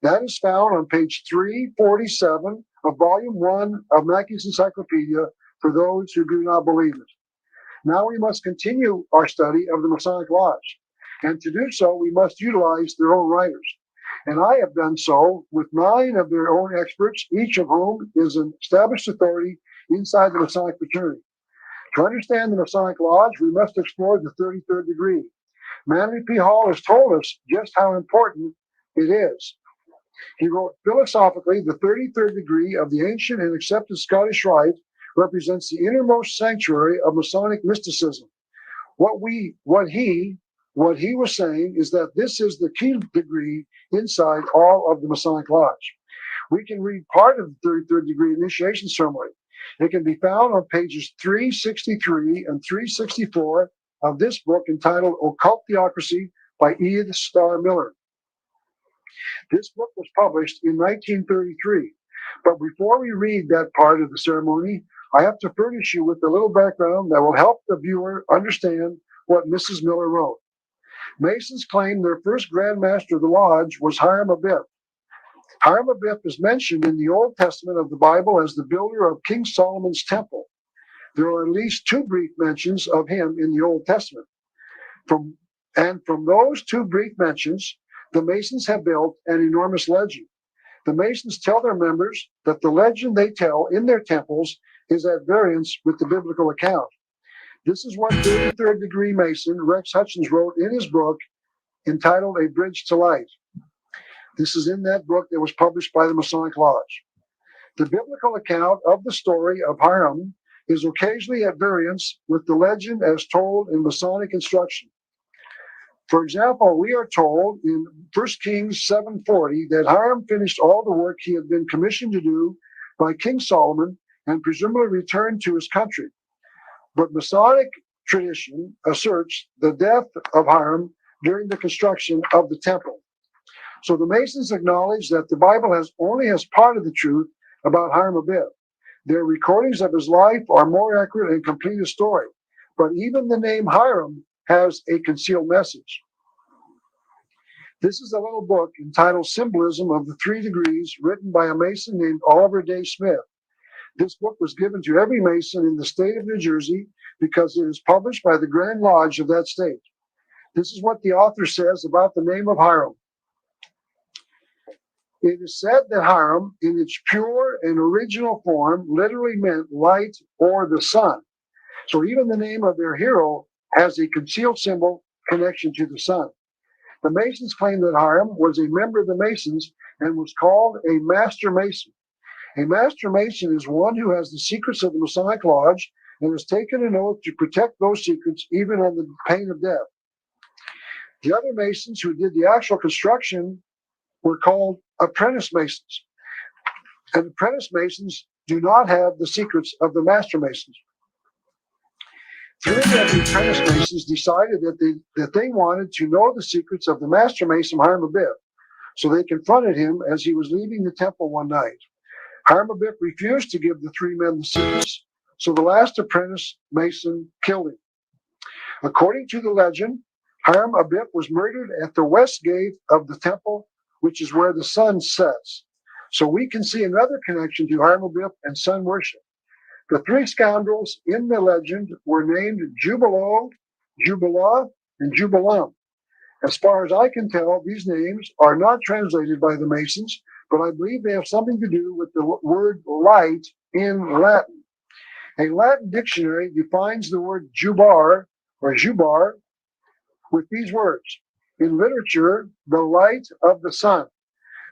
B: That is found on page 347 of volume 1 of Mackey's encyclopedia for those who do not believe it. Now we must continue our study of the Masonic Lodge, and to do so we must utilize their own writers. And I have done so with 9 of their own experts, each of whom is an established authority inside the Masonic fraternity. To understand the Masonic Lodge, we must explore the 33rd degree. Manly P. Hall has told us just how important it is. He wrote, philosophically, the 33rd degree of the ancient and accepted Scottish Rite represents the innermost sanctuary of Masonic mysticism. What he was saying is that this is the key degree inside all of the Masonic Lodge. We can read part of the 33rd degree initiation ceremony. It can be found on pages 363 and 364 of this book entitled Occult Theocracy by Edith Starr Miller. This book was published in 1933. But before we read that part of the ceremony, I have to furnish you with a little background that will help the viewer understand what Mrs. Miller wrote. Masons claim their first Grand Master of the Lodge was Hiram Abiff. Hiram Abiff is mentioned in the Old Testament of the Bible as the builder of King Solomon's temple. There are at least 2 brief mentions of him in the Old Testament. From those 2 brief mentions, the Masons have built an enormous legend. The Masons tell their members that the legend they tell in their temples is at variance with the biblical account. This is what 33rd degree Mason Rex Hutchins wrote in his book entitled A Bridge to Light. This is in that book that was published by the Masonic Lodge. The biblical account of the story of Hiram is occasionally at variance with the legend as told in Masonic instruction. For example, we are told in 1 Kings 7:40 that Hiram finished all the work he had been commissioned to do by King Solomon and presumably returned to his country. But Masonic tradition asserts the death of Hiram during the construction of the temple. So the Masons acknowledge that the Bible only has part of the truth about Hiram Abiff. Their recordings of his life are more accurate and complete a story. But even the name Hiram has a concealed message. This is a little book entitled Symbolism of the 3 Degrees, written by a Mason named Oliver Day Smith. This book was given to every Mason in the state of New Jersey because it is published by the Grand Lodge of that state. This is what the author says about the name of Hiram. It is said that Hiram, in its pure and original form, literally meant light or the sun. So even the name of their hero has a concealed symbol connection to the sun. The Masons claim that Hiram was a member of the Masons and was called a Master Mason. A Master Mason is one who has the secrets of the Masonic Lodge and has taken an oath to protect those secrets even on the pain of death. The other Masons who did the actual construction were called apprentice Masons. And apprentice Masons do not have the secrets of the Master Masons. Three of the apprentice Masons decided that they wanted to know the secrets of the Master Mason, Hiram Abiff, so they confronted him as he was leaving the temple one night. Hiram Abiff refused to give the three men the secrets, so the last apprentice Mason killed him. According to the legend, Hiram Abiff was murdered at the west gate of the temple, which is where the sun sets. So we can see another connection to Hiram Abiff and sun worship. The three scoundrels in the legend were named Jubilo, Jubilah, and Jubilam. As far as I can tell, these names are not translated by the Masons, but I believe they have something to do with the word light in Latin. A Latin dictionary defines the word jubar or jubar with these words. In literature, the light of the sun.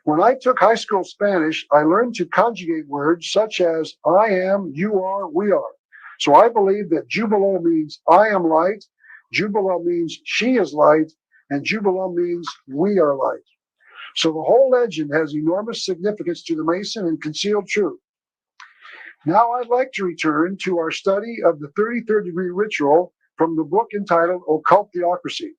B: When I took high school Spanish, I learned to conjugate words such as I am, you are, we are. So I believe that jubilo means I am light, jubila means she is light, and jubilam means we are light. So the whole legend has enormous significance to the Mason and concealed truth. Now I'd like to return to our study of the 33rd degree ritual from the book entitled Occult Theocracy.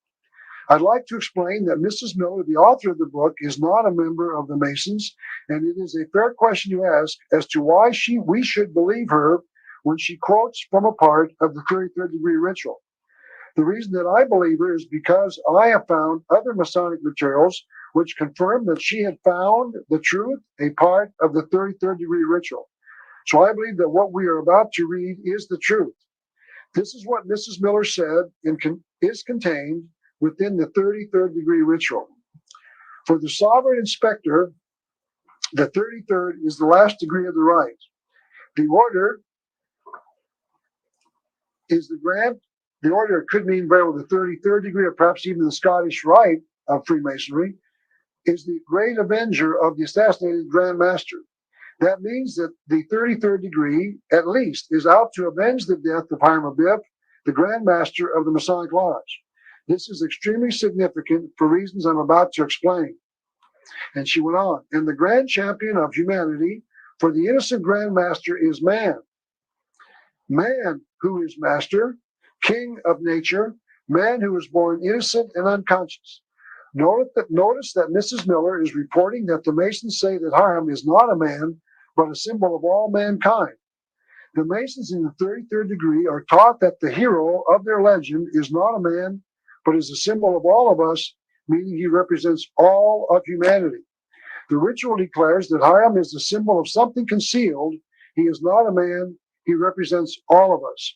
B: I'd like to explain that Mrs. Miller, the author of the book, is not a member of the Masons, and it is a fair question to ask as to why we should believe her when she quotes from a part of the 33rd degree ritual. The reason that I believe her is because I have found other Masonic materials which confirm that she had found the truth, a part of the 33rd degree ritual. So I believe that what we are about to read is the truth. This is what Mrs. Miller said and is contained within the 33rd degree ritual. For the sovereign inspector, the 33rd is the last degree of the rite. The order is the order could mean very well the 33rd degree, or perhaps even the Scottish Rite of Freemasonry, is the great avenger of the assassinated Grand Master. That means that the 33rd degree, at least, is out to avenge the death of Hiram Abiff, the Grand Master of the Masonic Lodge. This is extremely significant for reasons I'm about to explain. And she went on, and the grand champion of humanity for the innocent Grand Master is man. Man who is master, king of nature, man who is born innocent and unconscious. Notice that Mrs. Miller is reporting that the Masons say that Hiram is not a man, but a symbol of all mankind. The Masons in the 33rd degree are taught that the hero of their legend is not a man, but is a symbol of all of us, meaning he represents all of humanity. The ritual declares that Hiram is the symbol of something concealed. He is not a man, he represents all of us.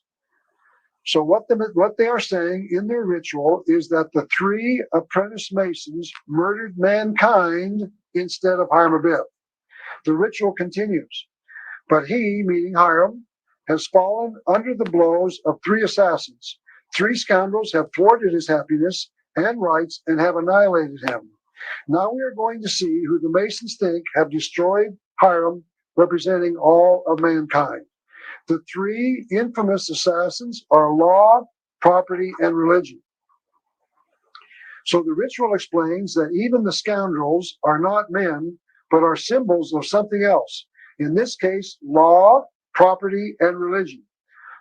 B: So what they are saying in their ritual is that the three apprentice Masons murdered mankind instead of Hiram Abiff. The ritual continues, but he, meaning Hiram, has fallen under the blows of three assassins. Three scoundrels have thwarted his happiness and rights and have annihilated him. Now we are going to see who the Masons think have destroyed Hiram, representing all of mankind. The three infamous assassins are law, property, and religion. So the ritual explains that even the scoundrels are not men, but are symbols of something else. In this case, law, property, and religion.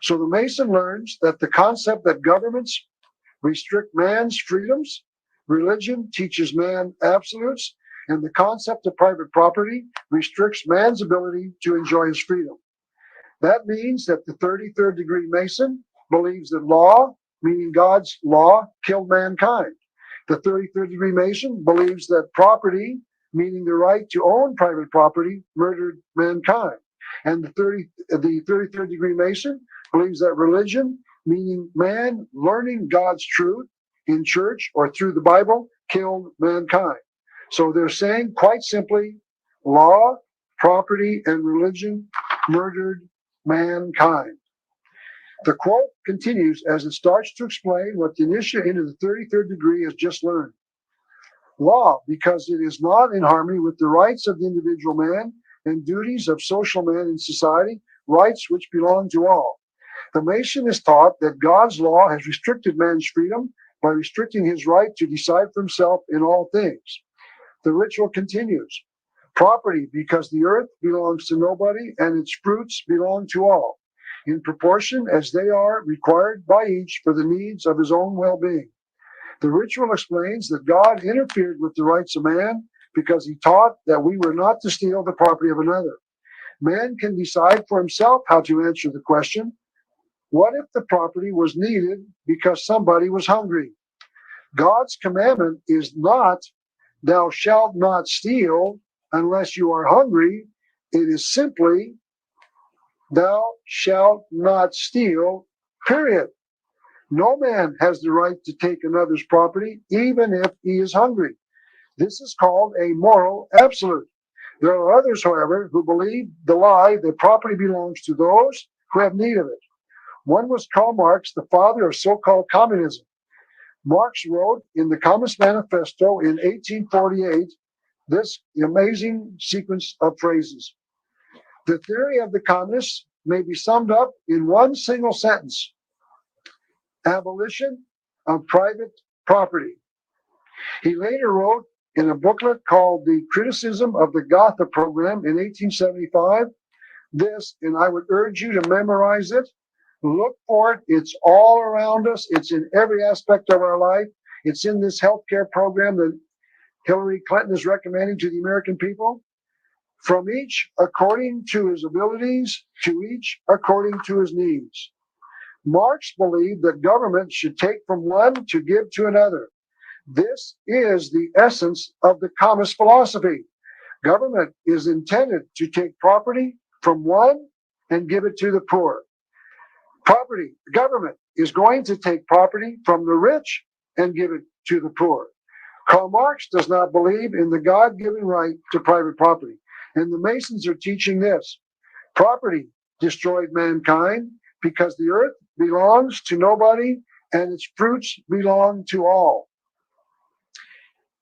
B: So the Mason learns that the concept that governments restrict man's freedoms, religion teaches man absolutes, and the concept of private property restricts man's ability to enjoy his freedom. That means that the 33rd degree Mason believes that law, meaning God's law, killed mankind. The 33rd degree Mason believes that property, meaning the right to own private property, murdered mankind. And the 33rd degree Mason believes that religion, meaning man learning God's truth in church or through the Bible, killed mankind. So they're saying quite simply, law, property, and religion murdered mankind. The quote continues as it starts to explain what the initiate into the 33rd degree has just learned. Law, because it is not in harmony with the rights of the individual man and duties of social man in society, rights which belong to all. The Mason is taught that God's law has restricted man's freedom by restricting his right to decide for himself in all things. The ritual continues. Property, because the earth belongs to nobody and its fruits belong to all, in proportion as they are required by each for the needs of his own well-being. The ritual explains that God interfered with the rights of man because he taught that we were not to steal the property of another. Man can decide for himself how to answer the question, what if the property was needed because somebody was hungry? God's commandment is not, thou shalt not steal unless you are hungry. It is simply, thou shalt not steal, period. No man has the right to take another's property, even if he is hungry. This is called a moral absolute. There are others, however, who believe the lie that property belongs to those who have need of it. One was Karl Marx, the father of so-called communism. Marx wrote in the Communist Manifesto in 1848 this amazing sequence of phrases. The theory of the communists may be summed up in one single sentence: abolition of private property. He later wrote in a booklet called The Criticism of the Gotha Program in 1875 this, and I would urge you to memorize it. Look for it. It's all around us. It's in every aspect of our life. It's in this healthcare program that Hillary Clinton is recommending to the American people. From each according to his abilities, to each according to his needs. Marx believed that government should take from one to give to another. This is the essence of the communist philosophy. Government is intended to take property from one and give it to the poor. Government is going to take property from the rich and give it to the poor. Karl Marx does not believe in the God-given right to private property. And the Masons are teaching this. Property destroyed mankind because the earth belongs to nobody and its fruits belong to all,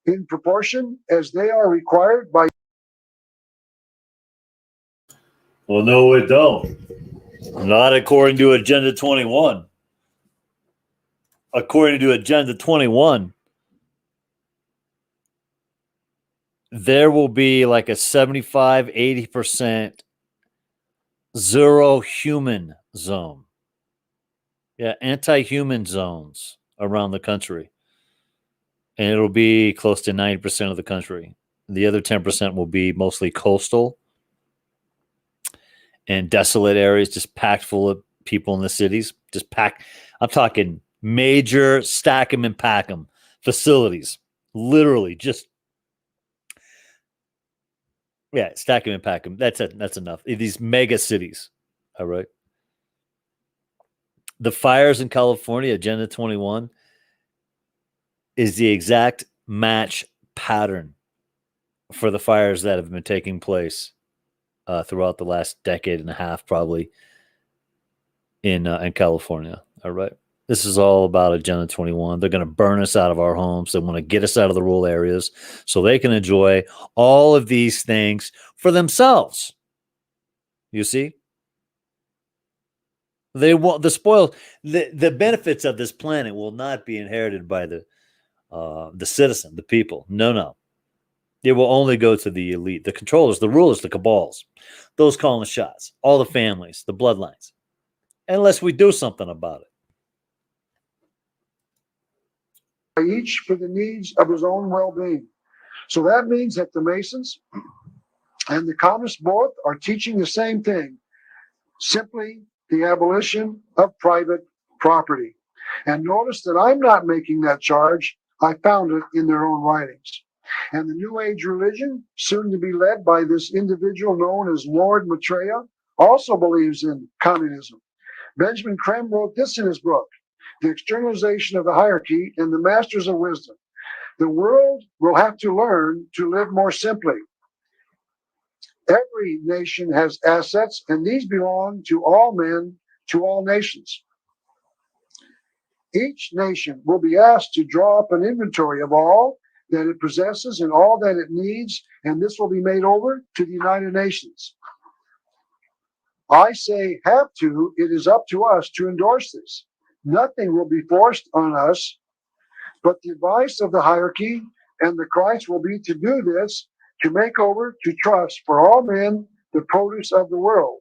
B: in proportion as they are required by.
C: Well, no, it don't. Not according to Agenda 21. According to Agenda 21, there will be like a 75, 80% zero human zone. Yeah, anti-human zones around the country. And it'll be close to 90% of the country. The other 10% will be mostly coastal and desolate areas, just packed full of people in the cities. Just packed. I'm talking major stack 'em and pack 'em facilities. Literally just, yeah, stack 'em and pack 'em. That's it. That's enough. These mega cities. All right. The fires in California, Agenda 21, is the exact match pattern for the fires that have been taking place throughout the last decade and a half, probably in California. All right. This is all about Agenda 21. They're going to burn us out of our homes. They want to get us out of the rural areas so they can enjoy all of these things for themselves. You see? They want the spoils. The benefits of this planet will not be inherited by the citizen, the people. No. It will only go to the elite, the controllers, the rulers, the cabals, those calling the shots, all the families, the bloodlines, unless we do something about it.
B: Each for the needs of his own well-being. So that means that the Masons and the communists both are teaching the same thing, simply the abolition of private property. And notice that I'm not making that charge. I found it in their own writings. And the New Age religion, soon to be led by this individual known as Lord Maitreya, also believes in communism. Benjamin Creme wrote this in his book, The Externalization of the Hierarchy and the Masters of Wisdom. The world will have to learn to live more simply. Every nation has assets, and these belong to all men, to all nations. Each nation will be asked to draw up an inventory of all that it possesses and all that it needs, and this will be made over to the United Nations. I say have to, it is up to us to endorse this. Nothing will be forced on us, but the advice of the hierarchy and the Christ will be to do this, to make over to trust for all men the produce of the world,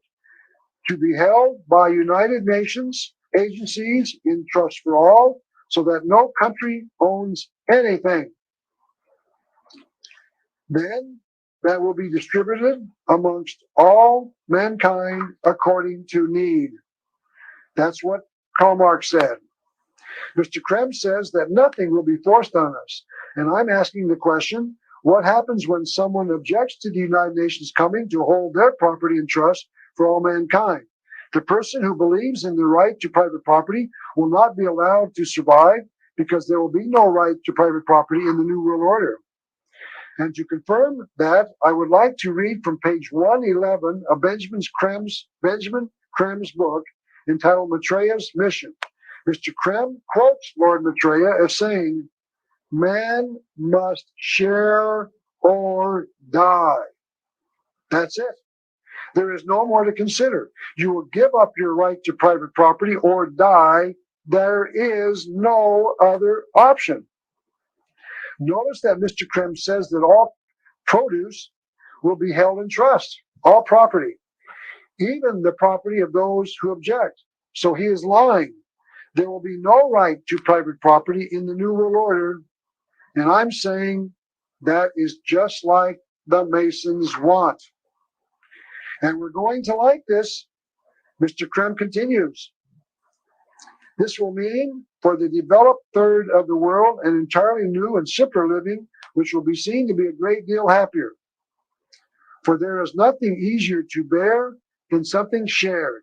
B: to be held by United Nations agencies in trust for all, so that no country owns anything. Then that will be distributed amongst all mankind according to need. That's what Karl Marx said. Mr. Krem says that nothing will be forced on us. And I'm asking the question, what happens when someone objects to the United Nations coming to hold their property in trust for all mankind? The person who believes in the right to private property will not be allowed to survive, because there will be no right to private property in the New World Order. And to confirm that, I would like to read from page 111 of Benjamin Krem's book entitled Maitreya's Mission. Mr. Krem quotes Lord Maitreya as saying, "Man must share or die." That's it. There is no more to consider. You will give up your right to private property or die. There is no other option. Notice that Mr. Krem says that all produce will be held in trust, all property, even the property of those who object. So he is lying. There will be no right to private property in the New World Order. And I'm saying that is just like the Masons want. And we're going to like this. Mr. Krem continues. This will mean for the developed third of the world an entirely new and simpler living, which will be seen to be a great deal happier. For there is nothing easier to bear than something shared.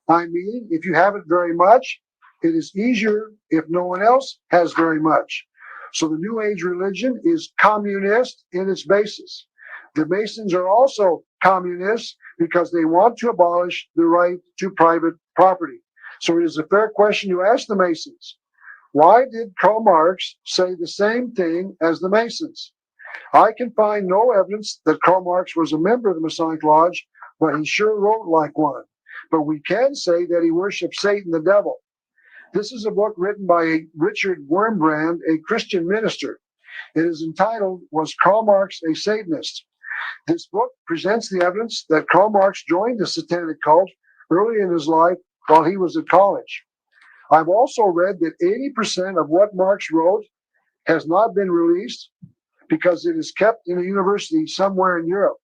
B: I mean, if you have it very much, it is easier if no one else has very much. So the New Age religion is communist in its basis. The Masons are also communists because they want to abolish the right to private property. So it is a fair question to ask the Masons. Why did Karl Marx say the same thing as the Masons? I can find no evidence that Karl Marx was a member of the Masonic Lodge, but he sure wrote like one. But we can say that he worshipped Satan, the devil. This is a book written by Richard Wurmbrand, a Christian minister. It is entitled, Was Karl Marx a Satanist? This book presents the evidence that Karl Marx joined the satanic cult early in his life while he was at college. I've also read that 80% of what Marx wrote has not been released because it is kept in a university somewhere in Europe.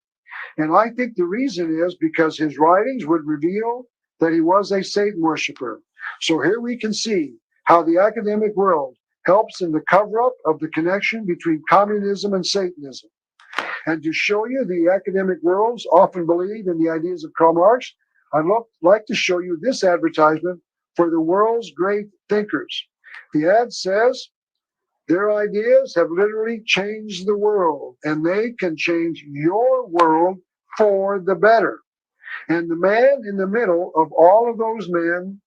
B: And I think the reason is because his writings would reveal that he was a Satan worshiper. So here we can see how the academic world helps in the cover-up of the connection between communism and Satanism. And to show you the academic worlds often believe in the ideas of Karl Marx, I'd like to show you this advertisement for the world's great thinkers. The ad says, their ideas have literally changed the world, and they can change your world for the better. And the man in the middle of all of those men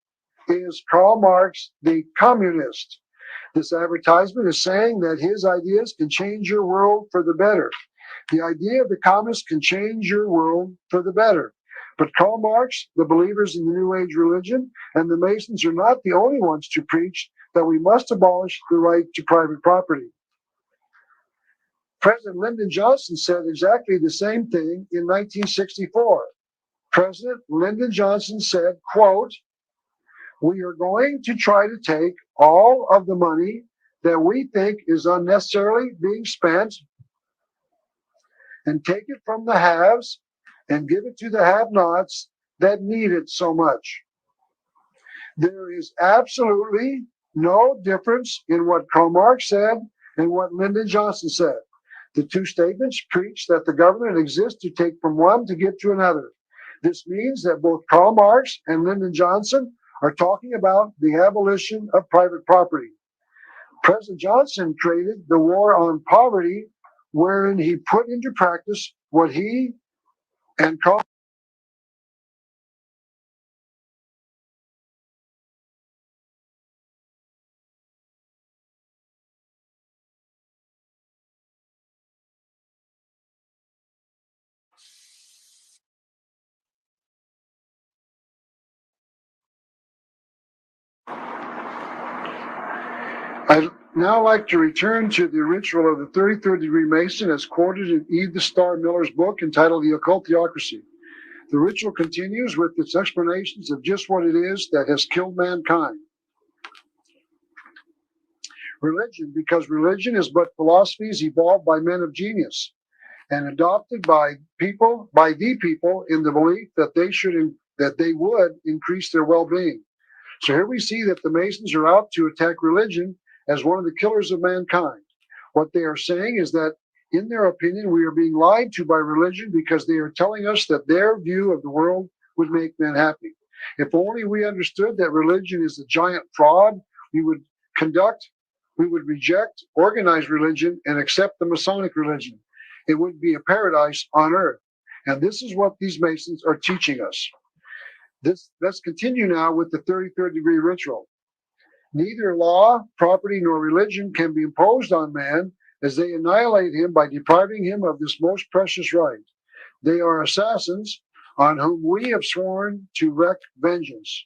B: is Karl Marx, the communist. This advertisement is saying that his ideas can change your world for the better. The idea of the communist can change your world for the better. But Karl Marx, the believers in the New Age religion, and the Masons are not the only ones to preach that we must abolish the right to private property. President Lyndon Johnson said exactly the same thing in 1964. President Lyndon Johnson said, quote, "We are going to try to take all of the money that we think is unnecessarily being spent and take it from the haves and give it to the have-nots that need it so much." There is absolutely no difference in what Karl Marx said and what Lyndon Johnson said. The two statements preach that the government exists to take from one to give to another. This means that both Karl Marx and Lyndon Johnson are talking about the abolition of private property. President Johnson created the War on Poverty, wherein he put into practice what he and I'd now like to return to the ritual of the 33rd degree Mason as quoted in E. the Star Miller's book entitled The Occult Theocracy. The ritual continues with its explanations of just what it is that has killed mankind. Religion, because religion is but philosophies evolved by men of genius and adopted by the people in the belief that they would increase their well-being. So here we see that the Masons are out to attack religion as one of the killers of mankind. What they are saying is that, in their opinion, we are being lied to by religion because they are telling us that their view of the world would make men happy. If only we understood that religion is a giant fraud, we would reject organized religion and accept the Masonic religion. It would be a paradise on earth. And this is what these Masons are teaching us. Let's continue now with the 33rd degree ritual. Neither law, property, nor religion can be imposed on man, as they annihilate him by depriving him of this most precious right. They are assassins on whom we have sworn to wreak vengeance.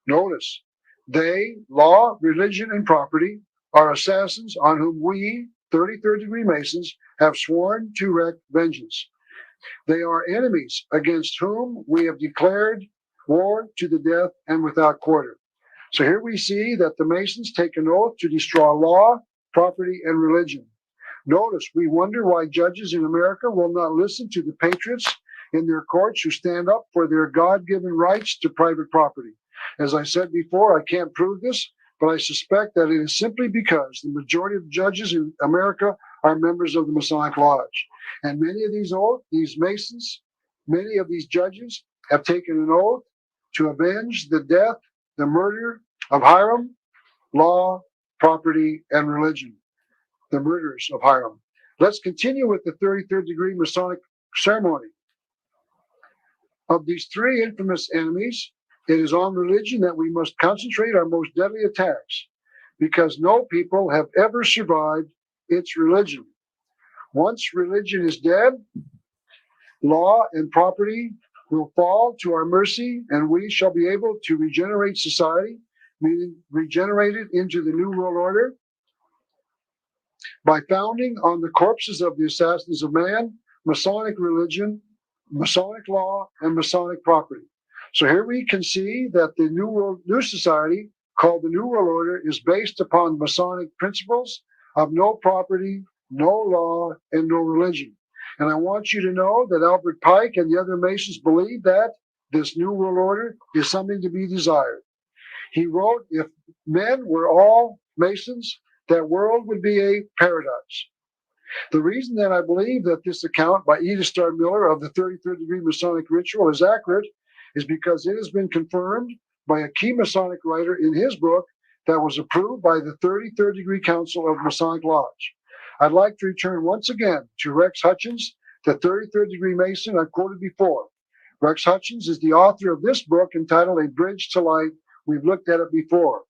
B: Notice, they, law, religion, and property, are assassins on whom we, 33rd degree Masons, have sworn to wreak vengeance. They are enemies against whom we have declared war to the death and without quarter. So here we see that the Masons take an oath to destroy law, property, and religion. Notice, we wonder why judges in America will not listen to the patriots in their courts who stand up for their God-given rights to private property. As I said before, I can't prove this, but I suspect that it is simply because the majority of judges in America are members of the Masonic Lodge. And many of these Masons, many of these judges have taken an oath to avenge the death, the murder of Hiram, law, property, and religion. The murderers of Hiram. Let's continue with the 33rd degree Masonic ceremony. Of these three infamous enemies, it is on religion that we must concentrate our most deadly attacks, because no people have ever survived its religion. Once religion is dead, law and property will fall to our mercy, and we shall be able to regenerate society, meaning regenerate it into the New World Order, by founding on the corpses of the assassins of man, Masonic religion, Masonic law, and Masonic property. So here we can see that the new society, called the New World Order, is based upon Masonic principles of no property, no law, and no religion. And I want you to know that Albert Pike and the other Masons believe that this New World Order is something to be desired. He wrote, if men were all Masons, that world would be a paradise. The reason that I believe that this account by E. the Star Miller of the 33rd degree Masonic ritual is accurate is because it has been confirmed by a key Masonic writer in his book that was approved by the 33rd degree Council of Masonic Lodge. I'd like to return once again to Rex Hutchins, the 33rd degree Mason I quoted before. Rex Hutchins is the author of this book entitled A Bridge to Light. We've looked at it before.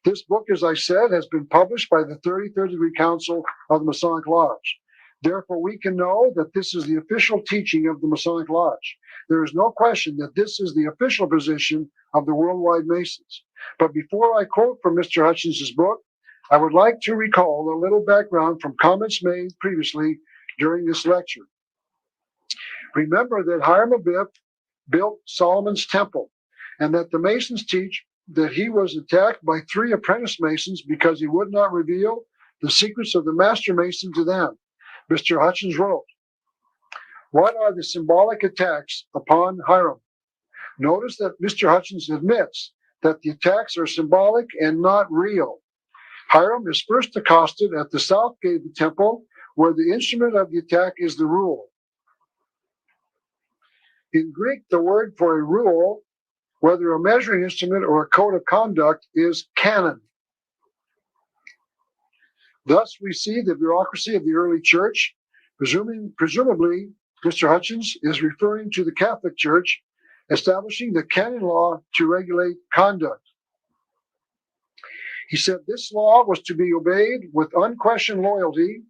B: This book, as I said, has been published by the 33rd degree Council of the Masonic Lodge. Therefore, we can know that this is the official teaching of the Masonic Lodge. There is no question that this is the official position of the worldwide Masons. But before I quote from Mr. Hutchins' book, I would like to recall a little background from comments made previously during this lecture. Remember that Hiram Abiff built Solomon's Temple, and that the Masons teach that he was attacked by 3 apprentice Masons because he would not reveal the secrets of the Master Mason to them. Mr. Hutchins wrote, what are the symbolic attacks upon Hiram? Notice that Mr. Hutchins admits that the attacks are symbolic and not real. Hiram is first accosted at the south gate of the temple, where the instrument of the attack is the rule. In Greek, the word for a rule, whether a measuring instrument or a code of conduct, is canon. Thus, we see the bureaucracy of the early church. Presumably, Mr. Hutchins is referring to the Catholic Church establishing the canon law to regulate conduct. He said this law was to be obeyed with unquestioned loyalty.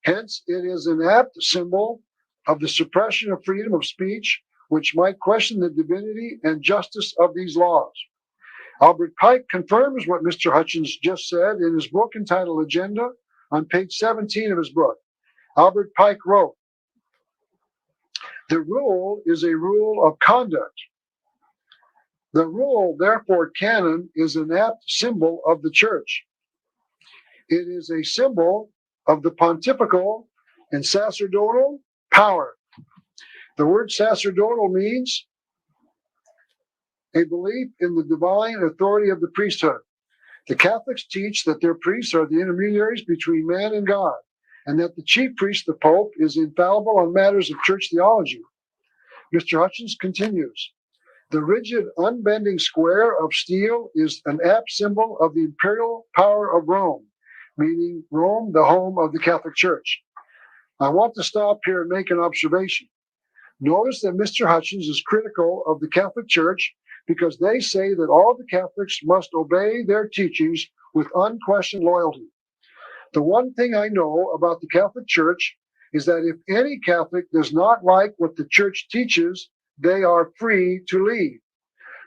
B: Hence, it is an apt symbol of the suppression of freedom of speech, which might question the divinity and justice of these laws. Albert Pike confirms what Mr. Hutchins just said in his book entitled Agenda on page 17 of his book. Albert Pike wrote, "The rule is a rule of conduct. The rule, therefore, canon, is an apt symbol of the church. It is a symbol of the pontifical and sacerdotal power." The word sacerdotal means a belief in the divine authority of the priesthood. The Catholics teach that their priests are the intermediaries between man and God, and that the chief priest, the Pope, is infallible on matters of church theology. Mr. Hutchins continues, "The rigid, unbending square of steel is an apt symbol of the imperial power of Rome," meaning Rome, the home of the Catholic Church. I want to stop here and make an observation. Notice that Mr. Hutchins is critical of the Catholic Church because they say that all the Catholics must obey their teachings with unquestioned loyalty. The one thing I know about the Catholic Church is that if any Catholic does not like what the Church teaches, they are free to leave.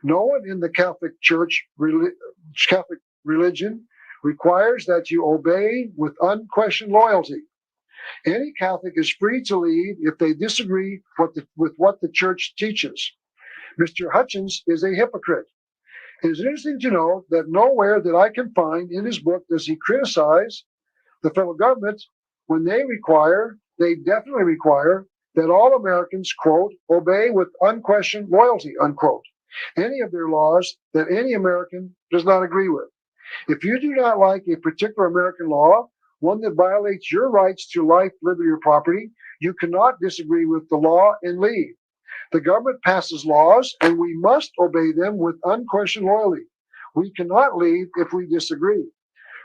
B: No one in the Catholic Catholic religion requires that you obey with unquestioned loyalty. Any Catholic is free to leave if they disagree with what the Church teaches. Mr. Hutchins is a hypocrite. It is interesting to note that nowhere that I can find in his book does he criticize the federal government when they definitely require that all Americans, quote, obey with unquestioned loyalty, unquote, any of their laws that any American does not agree with. If you do not like a particular American law, one that violates your rights to life, liberty, or property, you cannot disagree with the law and leave. The government passes laws, and we must obey them with unquestioned loyalty. We cannot leave if we disagree.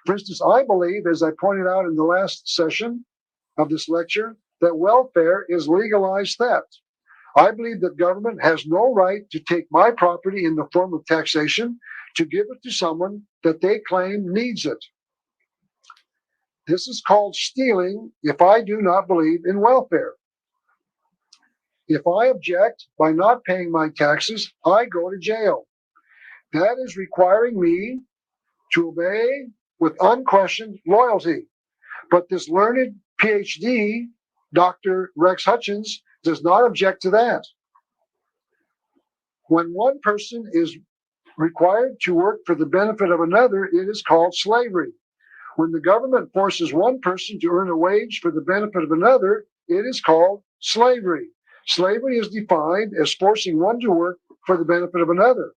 B: For instance, I believe, as I pointed out in the last session of this lecture, that welfare is legalized theft. I believe that government has no right to take my property in the form of taxation to give it to someone that they claim needs it. This is called stealing if I do not believe in welfare. If I object by not paying my taxes, I go to jail. That is requiring me to obey with unquestioned loyalty. But this learned PhD, Dr. Rex Hutchins, does not object to that. When one person is required to work for the benefit of another, it is called slavery. When the government forces one person to earn a wage for the benefit of another, it is called slavery. Slavery is defined as forcing one to work for the benefit of another.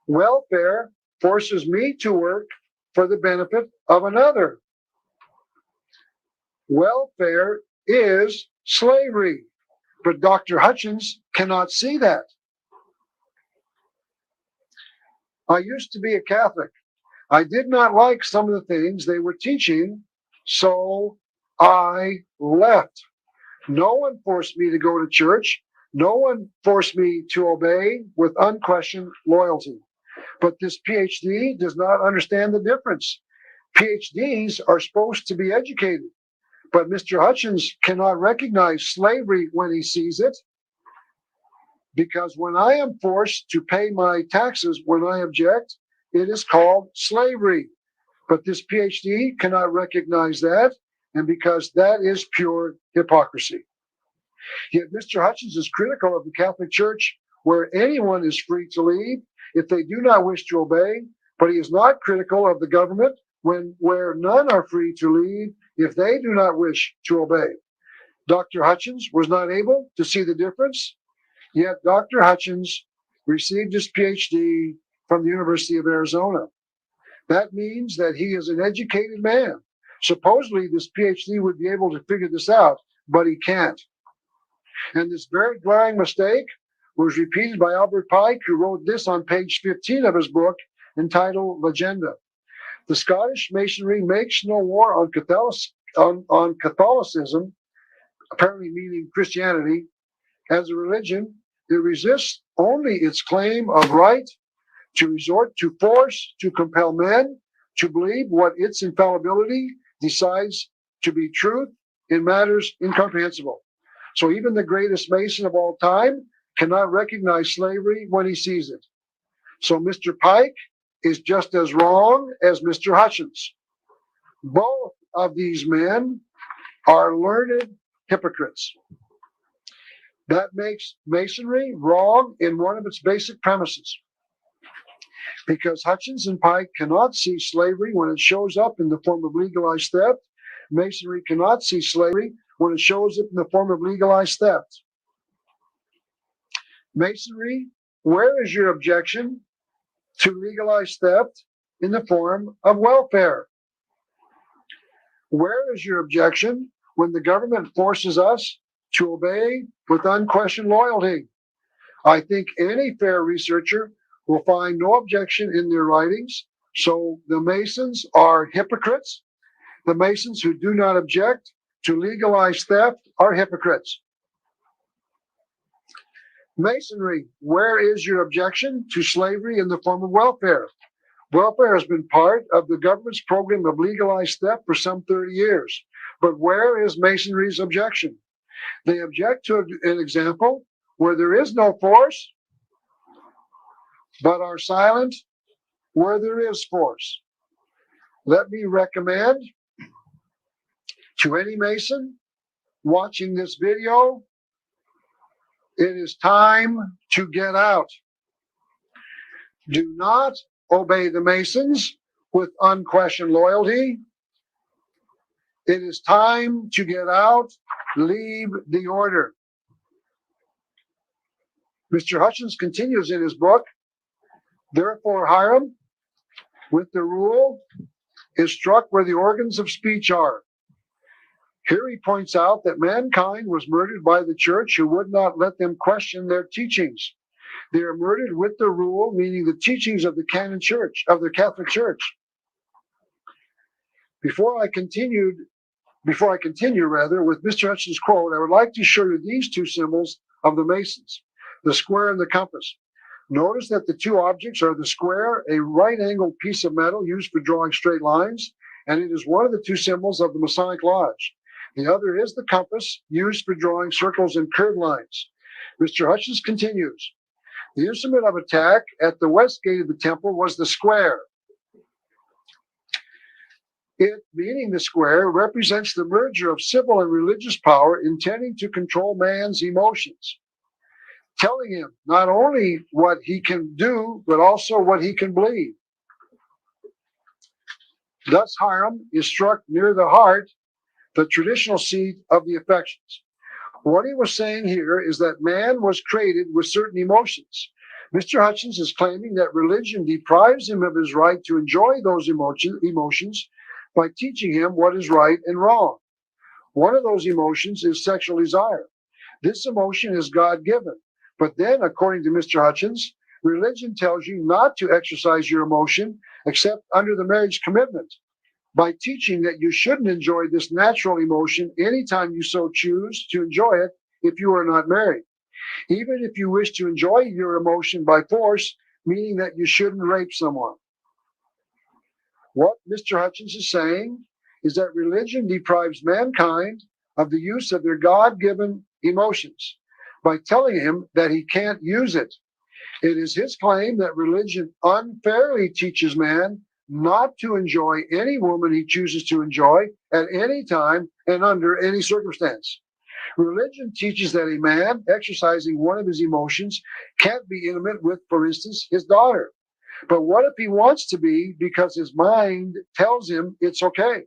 B: Welfare forces me to work for the benefit of another. Welfare is slavery, but Dr. Hutchins cannot see that. I used to be a Catholic. I did not like some of the things they were teaching, so I left. No one forced me to go to church. No one forced me to obey with unquestioned loyalty. But this PhD does not understand the difference. PhDs are supposed to be educated, but Mr. Hutchins cannot recognize slavery when he sees it, because when I am forced to pay my taxes when I object, it is called slavery. But this PhD cannot recognize that, and because that is pure hypocrisy. Yet Mr. Hutchins is critical of the Catholic Church, where anyone is free to leave if they do not wish to obey, but he is not critical of the government where none are free to leave if they do not wish to obey. Dr. Hutchins was not able to see the difference, yet Dr. Hutchins received his PhD from the University of Arizona. That means that he is an educated man. Supposedly, this PhD would be able to figure this out, but he can't. And this very glaring mistake was repeated by Albert Pike, who wrote this on page 15 of his book entitled Agenda. The Scottish Masonry makes no war on Catholicism, apparently meaning Christianity, as a religion. It resists only its claim of right to resort to force to compel men to believe what its infallibility decides to be truth in matters incomprehensible. So even the greatest Mason of all time cannot recognize slavery when he sees it. So Mr. Pike is just as wrong as Mr. Hutchins. Both of these men are learned hypocrites. That makes Masonry wrong in one of its basic premises. Because Hutchins and Pike cannot see slavery when it shows up in the form of legalized theft, Masonry cannot see slavery when it shows up in the form of legalized theft. Masonry, where is your objection to legalized theft in the form of welfare? Where is your objection when the government forces us to obey with unquestioned loyalty? I think any fair researcher will find no objection in their writings. So the Masons are hypocrites. The Masons who do not object to legalized theft are hypocrites. Masonry, where is your objection to slavery in the form of welfare? Welfare has been part of the government's program of legalized theft for some 30 years. But where is Masonry's objection? They object to an example where there is no force, but are silent where there is force. Let me recommend to any Mason watching this video, it is time to get out. Do not obey the Masons with unquestioned loyalty. It is time to get out. Leave the order. Mr. Hutchins continues in his book, therefore Hiram, with the rule, is struck where the organs of speech are. Here he points out that mankind was murdered by the church who would not let them question their teachings. They are murdered with the rule, meaning the teachings of the canon church, of the Catholic Church. Before I continue with Mr. Hutchins' quote, I would like to show you these two symbols of the Masons, the square and the compass. Notice that the two objects are the square, a right-angled piece of metal used for drawing straight lines, and it is one of the two symbols of the Masonic Lodge. The other is the compass, used for drawing circles and curved lines. Mr. Hutchins continues, the instrument of attack at the west gate of the temple was the square. It, meaning the square, represents the merger of civil and religious power intending to control man's emotions, telling him not only what he can do, but also what he can believe. Thus, Hiram is struck near the heart, the traditional seat of the affections. What he was saying here is that man was created with certain emotions. Mr. Hutchins is claiming that religion deprives him of his right to enjoy those emotions by teaching him what is right and wrong. One of those emotions is sexual desire. This emotion is God-given. But then, according to Mr. Hutchins, religion tells you not to exercise your emotion except under the marriage commitment, by teaching that you shouldn't enjoy this natural emotion anytime you so choose to enjoy it if you are not married. Even if you wish to enjoy your emotion by force, meaning that you shouldn't rape someone. What Mr. Hutchins is saying is that religion deprives mankind of the use of their God-given emotions by telling him that he can't use it. It is his claim that religion unfairly teaches man not to enjoy any woman he chooses to enjoy at any time and under any circumstance. Religion teaches that a man exercising one of his emotions can't be intimate with, for instance, his daughter. But what if he wants to be because his mind tells him it's okay?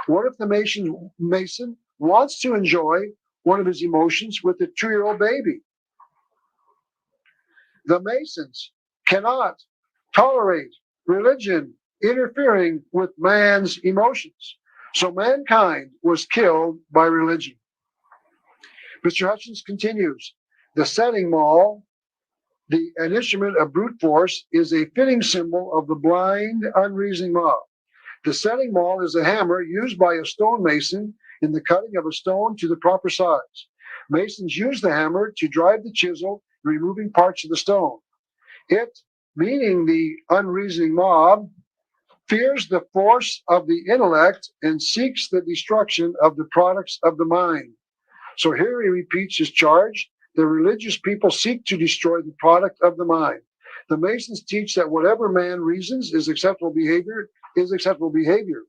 B: What if the Mason wants to enjoy one of his emotions with a 2-year-old baby? The Masons cannot tolerate religion interfering with man's emotions. So mankind was killed by religion. Mr. Hutchins continues, the setting maul, an instrument of brute force, is a fitting symbol of the blind, unreasoning mob. The setting maul is a hammer used by a stonemason in the cutting of a stone to the proper size. Masons use the hammer to drive the chisel, removing parts of the stone. It, meaning the unreasoning mob, fears the force of the intellect and seeks the destruction of the products of the mind. So here he repeats his charge. The religious people seek to destroy the product of the mind. The Masons teach that whatever man reasons is acceptable behavior is acceptable behavior.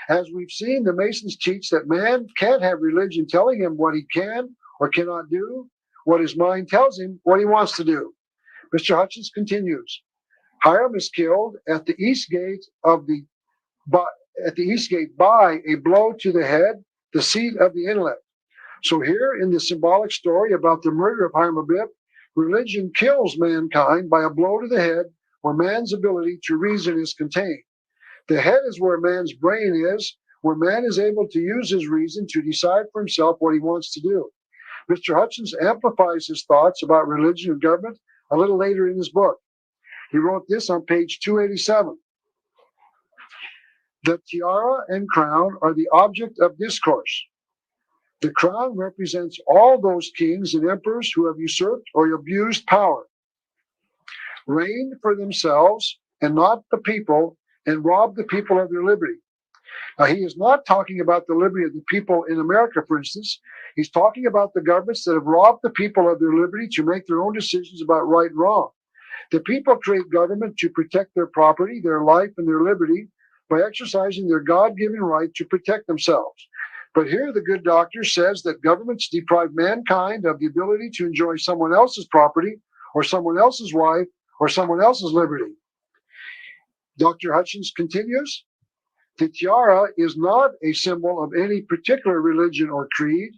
B: As we've seen, the Masons teach that man can't have religion telling him what he can or cannot do, what his mind tells him what he wants to do. Mr. Hutchins continues. Hiram is killed at the east gate by a blow to the head, the seat of the intellect. So here in the symbolic story about the murder of Hiram Abiff, religion kills mankind by a blow to the head where man's ability to reason is contained. The head is where man's brain is, where man is able to use his reason to decide for himself what he wants to do. Mr. Hutchins amplifies his thoughts about religion and government a little later in his book. He wrote this on page 287. The tiara and crown are the object of discourse. The crown represents all those kings and emperors who have usurped or abused power, reigned for themselves and not the people, and robbed the people of their liberty. Now, he is not talking about the liberty of the people in America, for instance. He's talking about the governments that have robbed the people of their liberty to make their own decisions about right and wrong. The people create government to protect their property, their life, and their liberty by exercising their God-given right to protect themselves. But here the good doctor says that governments deprive mankind of the ability to enjoy someone else's property or someone else's wife or someone else's liberty. Dr. Hutchins continues, the tiara is not a symbol of any particular religion or creed,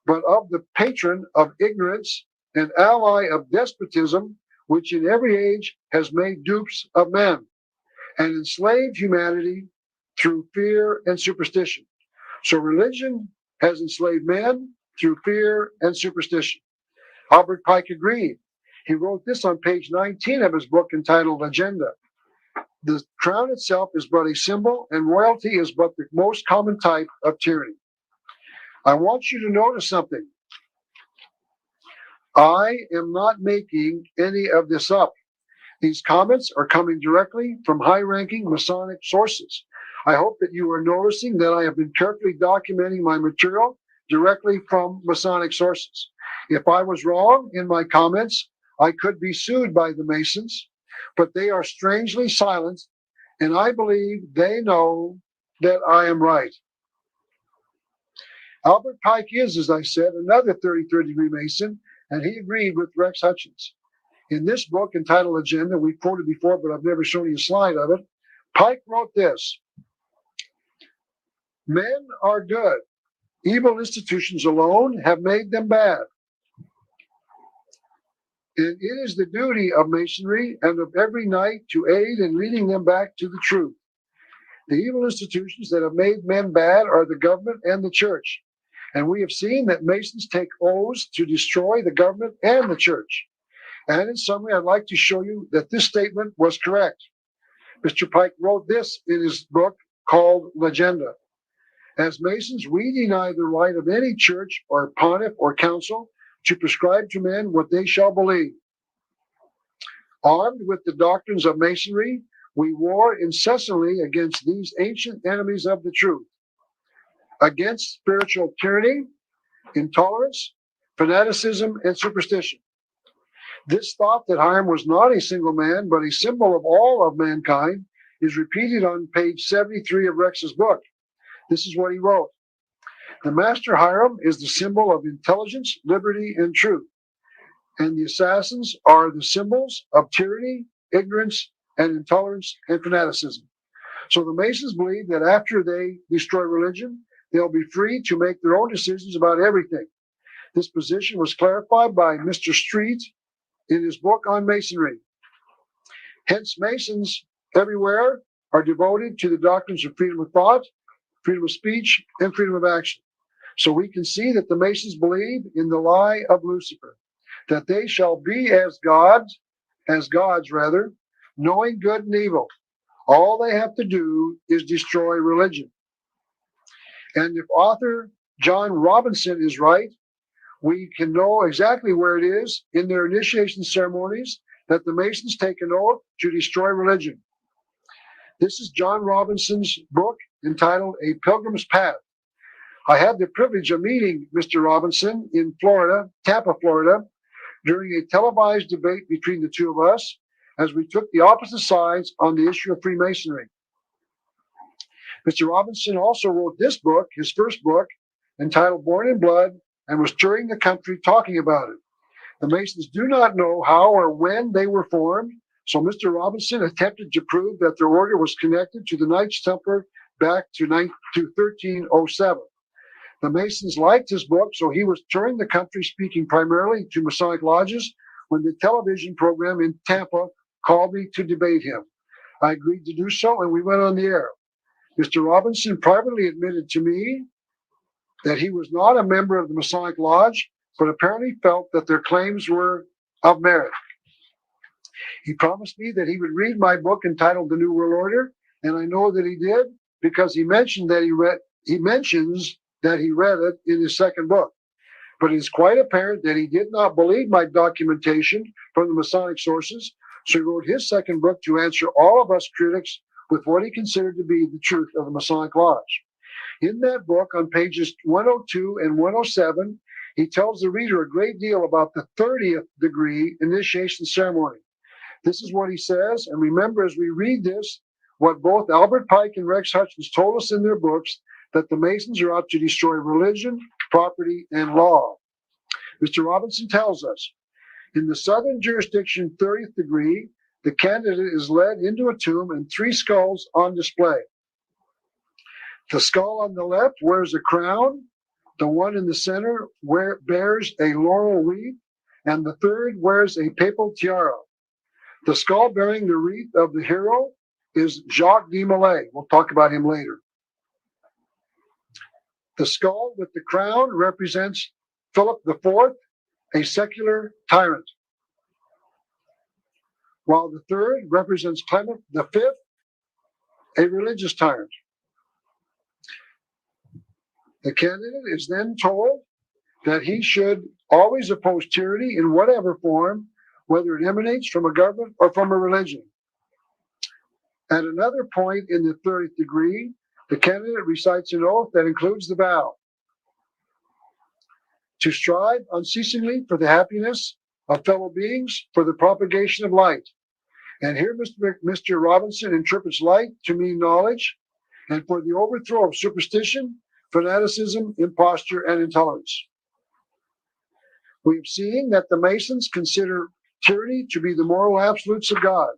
B: but of the patron of ignorance and ally of despotism, which in every age has made dupes of men and enslaved humanity through fear and superstition. So religion has enslaved men through fear and superstition. Albert Pike agreed. He wrote this on page 19 of his book entitled Agenda. The crown itself is but a symbol, and royalty is but the most common type of tyranny. I want you to notice something. I am not making any of this up. These comments are coming directly from high-ranking Masonic sources. I hope that you are noticing that I have been carefully documenting my material directly from Masonic sources. If I was wrong in my comments, I could be sued by the Masons, but they are strangely silent, and I believe they know that I am right. Albert Pike is, as I said, another 33rd degree Mason, and he agreed with Rex Hutchins. In this book entitled Agenda, we've quoted before, but I've never shown you a slide of it, Pike wrote this: men are good. Evil institutions alone have made them bad. And it is the duty of Masonry and of every knight to aid in leading them back to the truth. The evil institutions that have made men bad are the government and the church. And we have seen that Masons take oaths to destroy the government and the church. And in summary, I'd like to show you that this statement was correct. Mr. Pike wrote this in his book called Legenda. As Masons, we deny the right of any church or pontiff or council to prescribe to men what they shall believe. Armed with the doctrines of Masonry, we war incessantly against these ancient enemies of the truth, against spiritual tyranny, intolerance, fanaticism, and superstition. This thought that Hiram was not a single man, but a symbol of all of mankind, is repeated on page 73 of Rex's book. This is what he wrote. The Master Hiram is the symbol of intelligence, liberty, and truth. And the assassins are the symbols of tyranny, ignorance, and intolerance and fanaticism. So the Masons believe that after they destroy religion, they'll be free to make their own decisions about everything. This position was clarified by Mr. Street in his book on Masonry. Hence, Masons everywhere are devoted to the doctrines of freedom of thought, freedom of speech, and freedom of action. So we can see that the Masons believe in the lie of Lucifer, that they shall be as gods, knowing good and evil. All they have to do is destroy religion. And if author John Robinson is right, we can know exactly where it is in their initiation ceremonies that the Masons take an oath to destroy religion. This is John Robinson's book entitled A Pilgrim's Path. I had the privilege of meeting Mr. Robinson in Florida, Tampa, Florida, during a televised debate between the two of us as we took the opposite sides on the issue of Freemasonry. Mr. Robinson also wrote this book, his first book, entitled Born in Blood, and was touring the country talking about it. The Masons do not know how or when they were formed, so Mr. Robinson attempted to prove that their order was connected to the Knights Templar back to 1307. The Masons liked his book, so he was touring the country speaking primarily to Masonic lodges when the television program in Tampa called me to debate him. I agreed to do so, and we went on the air. Mr. Robinson privately admitted to me that he was not a member of the Masonic Lodge, but apparently felt that their claims were of merit. He promised me that he would read my book entitled The New World Order, and I know that he did because he mentions that he read it in his second book. But it is quite apparent that he did not believe my documentation from the Masonic sources, so he wrote his second book to answer all of us critics with what he considered to be the truth of the Masonic Lodge. In that book, on pages 102 and 107, he tells the reader a great deal about the 30th degree initiation ceremony. This is what he says, and remember as we read this, what both Albert Pike and Rex Hutchins told us in their books, that the Masons are out to destroy religion, property, and law. Mr. Robinson tells us, in the southern jurisdiction 30th degree, the candidate is led into a tomb and 3 skulls on display. The skull on the left wears a crown, the one in the center bears a laurel wreath, and the third wears a papal tiara. The skull bearing the wreath of the hero is Jacques de Molay. We'll talk about him later. The skull with the crown represents Philip IV, a secular tyrant, while the third represents Clement V, a religious tyrant. The candidate is then told that he should always oppose tyranny in whatever form, whether it emanates from a government or from a religion. At another point in the 30th degree, the candidate recites an oath that includes the vow to strive unceasingly for the happiness of fellow beings, for the propagation of light. And here Mr. Robinson interprets light to mean knowledge, and for the overthrow of superstition, fanaticism, imposture, and intolerance. We've seen that the Masons consider tyranny to be the moral absolutes of God.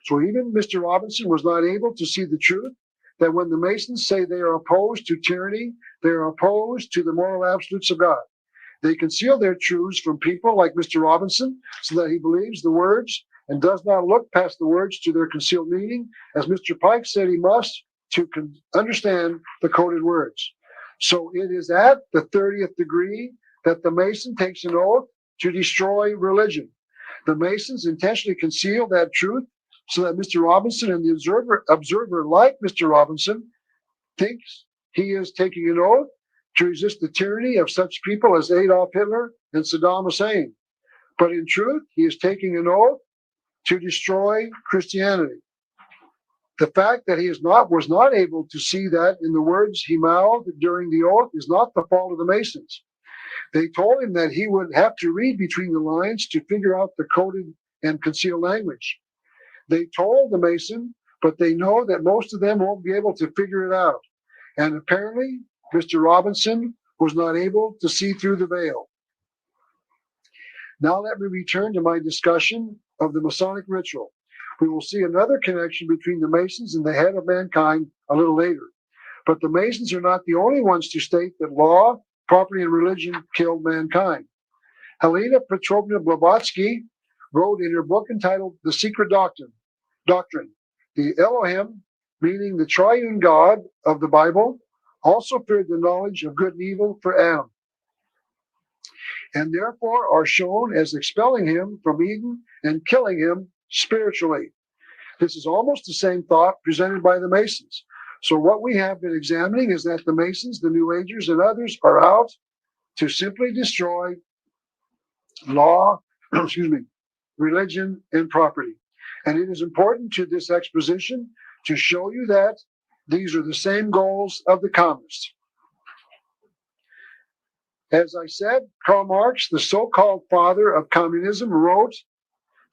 B: So even Mr. Robinson was not able to see the truth that when the Masons say they are opposed to tyranny, they are opposed to the moral absolutes of God. They conceal their truths from people like Mr. Robinson so that he believes the words and does not look past the words to their concealed meaning, as Mr. Pike said he must to understand the coded words. So it is at the 30th degree that the Mason takes an oath to destroy religion. The Masons intentionally conceal that truth so that Mr. Robinson and the observer like Mr. Robinson thinks he is taking an oath to resist the tyranny of such people as Adolf Hitler and Saddam Hussein. But in truth, he is taking an oath to destroy Christianity. The fact that he was not able to see that in the words he mouthed during the oath is not the fault of the Masons. They told him that he would have to read between the lines to figure out the coded and concealed language. They told the Mason, but they know that most of them won't be able to figure it out. And apparently, Mr. Robinson was not able to see through the veil. Now let me return to my discussion of the Masonic ritual. We will see another connection between the Masons and the head of mankind a little later. But the Masons are not the only ones to state that law, property, and religion killed mankind. Helena Petrovna Blavatsky wrote in her book entitled The Secret Doctrine, the Elohim, meaning the triune God of the Bible, also feared the knowledge of good and evil for Adam, and therefore are shown as expelling him from Eden and killing him spiritually. This is almost the same thought presented by the Masons. So what we have been examining is that the Masons, the New Agers, and others are out to simply destroy law, excuse me, religion, and property. And it is important to this exposition to show you that these are the same goals of the communists. As I said, Karl Marx, the so-called father of communism, wrote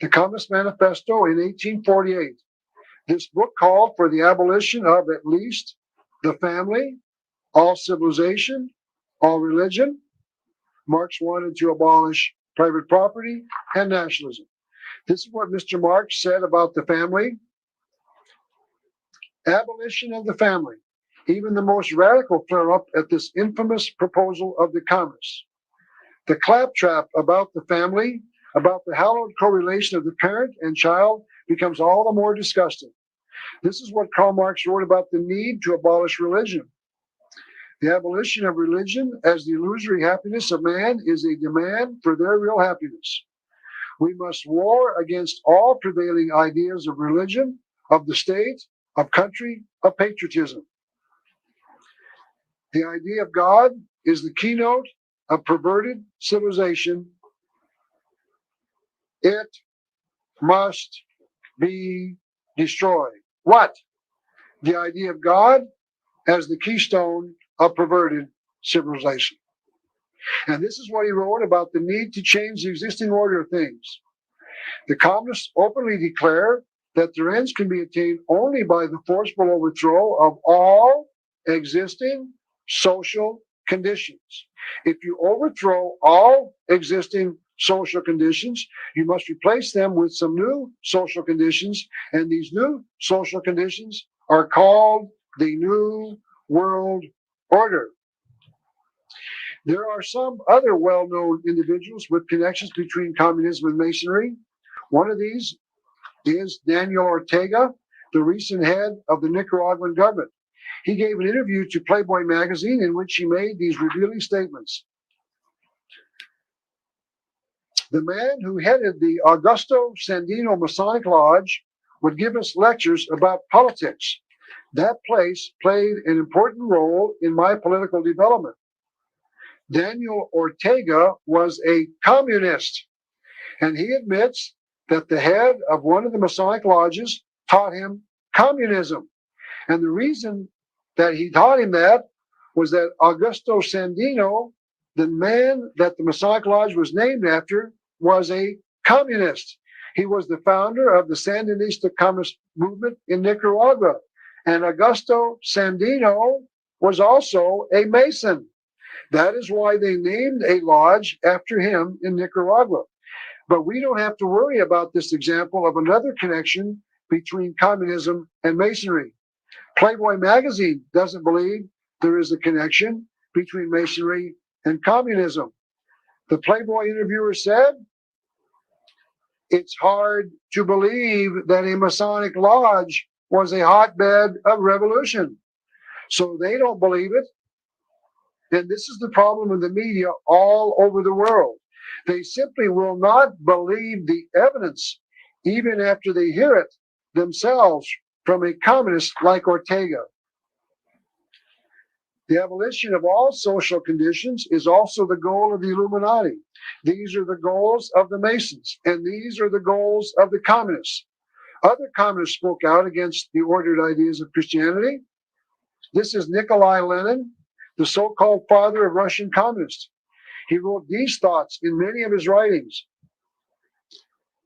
B: the Communist Manifesto in 1848. This book called for the abolition of at least the family, all civilization, all religion. Marx wanted to abolish private property and nationalism. This is what Mr. Marx said about the family. Abolition of the family. Even the most radical flare up at this infamous proposal of the communists. The claptrap about the family, about the hallowed correlation of the parent and child, becomes all the more disgusting. This is what Karl Marx wrote about the need to abolish religion. The abolition of religion as the illusory happiness of man is a demand for their real happiness. We must war against all prevailing ideas of religion, of the state, of country, of patriotism. The idea of God is the keynote of perverted civilization. It must be destroyed. What? The idea of God as the keystone of perverted civilization. And this is what he wrote about the need to change the existing order of things. The communists openly declare that their ends can be attained only by the forceful overthrow of all existing social conditions. If you overthrow all existing social conditions, you must replace them with some new social conditions, and these new social conditions are called the New World Order. There are some other well-known individuals with connections between communism and Masonry. One of these is Daniel Ortega, the recent head of the Nicaraguan government. He gave an interview to Playboy magazine in which he made these revealing statements. The man who headed the Augusto Sandino Masonic Lodge would give us lectures about politics. That place played an important role in my political development. Daniel Ortega was a communist, and he admits that the head of one of the Masonic lodges taught him communism. And the reason that he taught him that was that Augusto Sandino, the man that the Masonic Lodge was named after, was a communist. He was the founder of the Sandinista communist movement in Nicaragua. And Augusto Sandino was also a Mason. That is why they named a lodge after him in Nicaragua. But we don't have to worry about this example of another connection between communism and Masonry. Playboy magazine doesn't believe there is a connection between Masonry and communism. The Playboy interviewer said, it's hard to believe that a Masonic lodge was a hotbed of revolution. So they don't believe it. And this is the problem in the media all over the world. They simply will not believe the evidence, even after they hear it themselves from a communist like Ortega. The abolition of all social conditions is also the goal of the Illuminati. These are the goals of the Masons, and these are the goals of the communists. Other communists spoke out against the ordered ideas of Christianity. This is Nikolai Lenin, the so-called father of Russian communists. He wrote these thoughts in many of his writings.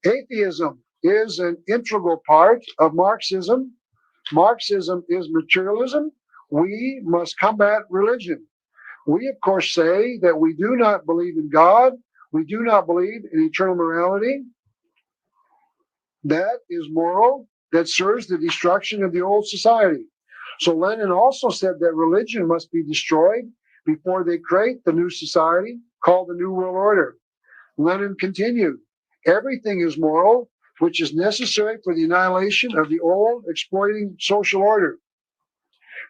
B: Atheism is an integral part of Marxism. Marxism is materialism. We must combat religion. We, of course, say that we do not believe in God. We do not believe in eternal morality. That is moral. That serves the destruction of the old society. So Lenin also said that religion must be destroyed before they create the new society called the New World Order. Lenin continued, everything is moral, which is necessary for the annihilation of the old exploiting social order.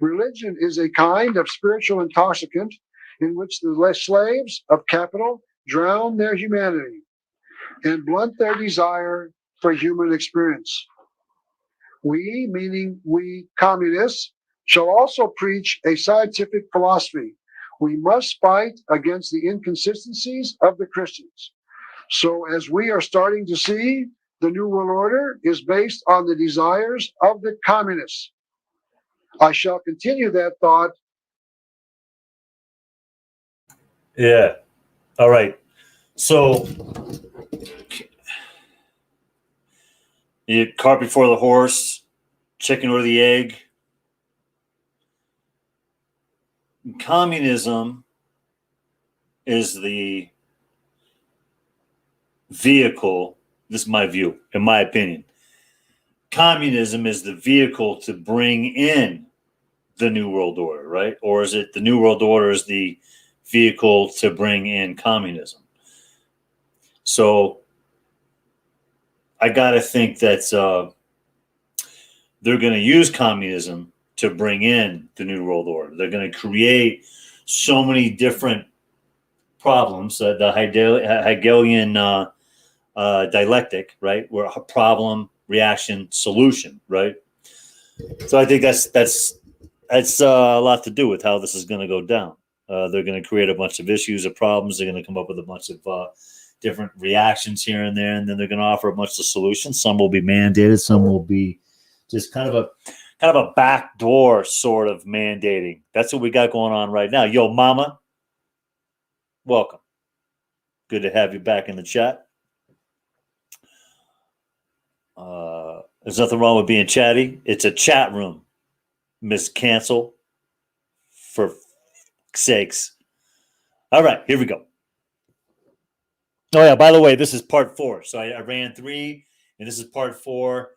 B: Religion is a kind of spiritual intoxicant in which the slaves of capital drown their humanity and blunt their desire for human experience. We, meaning we communists, shall also preach a scientific philosophy. We must fight against the inconsistencies of the Christians. So, as we are starting to see, the New World Order is based on the desires of the communists. I shall continue that thought.
C: Yeah. All right. So, cart before the horse, chicken or the egg. Communism is the vehicle. This is my view, in my opinion. Communism is the vehicle to bring in the New World Order, right? Or is it the New World Order is the vehicle to bring in communism? So I got to think that they're going to use communism to bring in the New World Order. They're going to create so many different problems, the Hegelian dialectic, right? Where a problem, reaction, solution, right? So I think that's a lot to do with how this is going to go down. They're going to create a bunch of issues or problems. They're going to come up with a bunch of different reactions here and there, and then they're going to offer a bunch of solutions. Some will be mandated, some will be just kind of a backdoor sort of mandating. That's what we got going on right now. Yo, mama, welcome. Good to have you back in the chat. There's nothing wrong with being chatty. It's a chat room, Miss Cancel. For sakes. All right, here we go. Oh, yeah, by the way, this is part 4. So I ran 3, and this is part 4.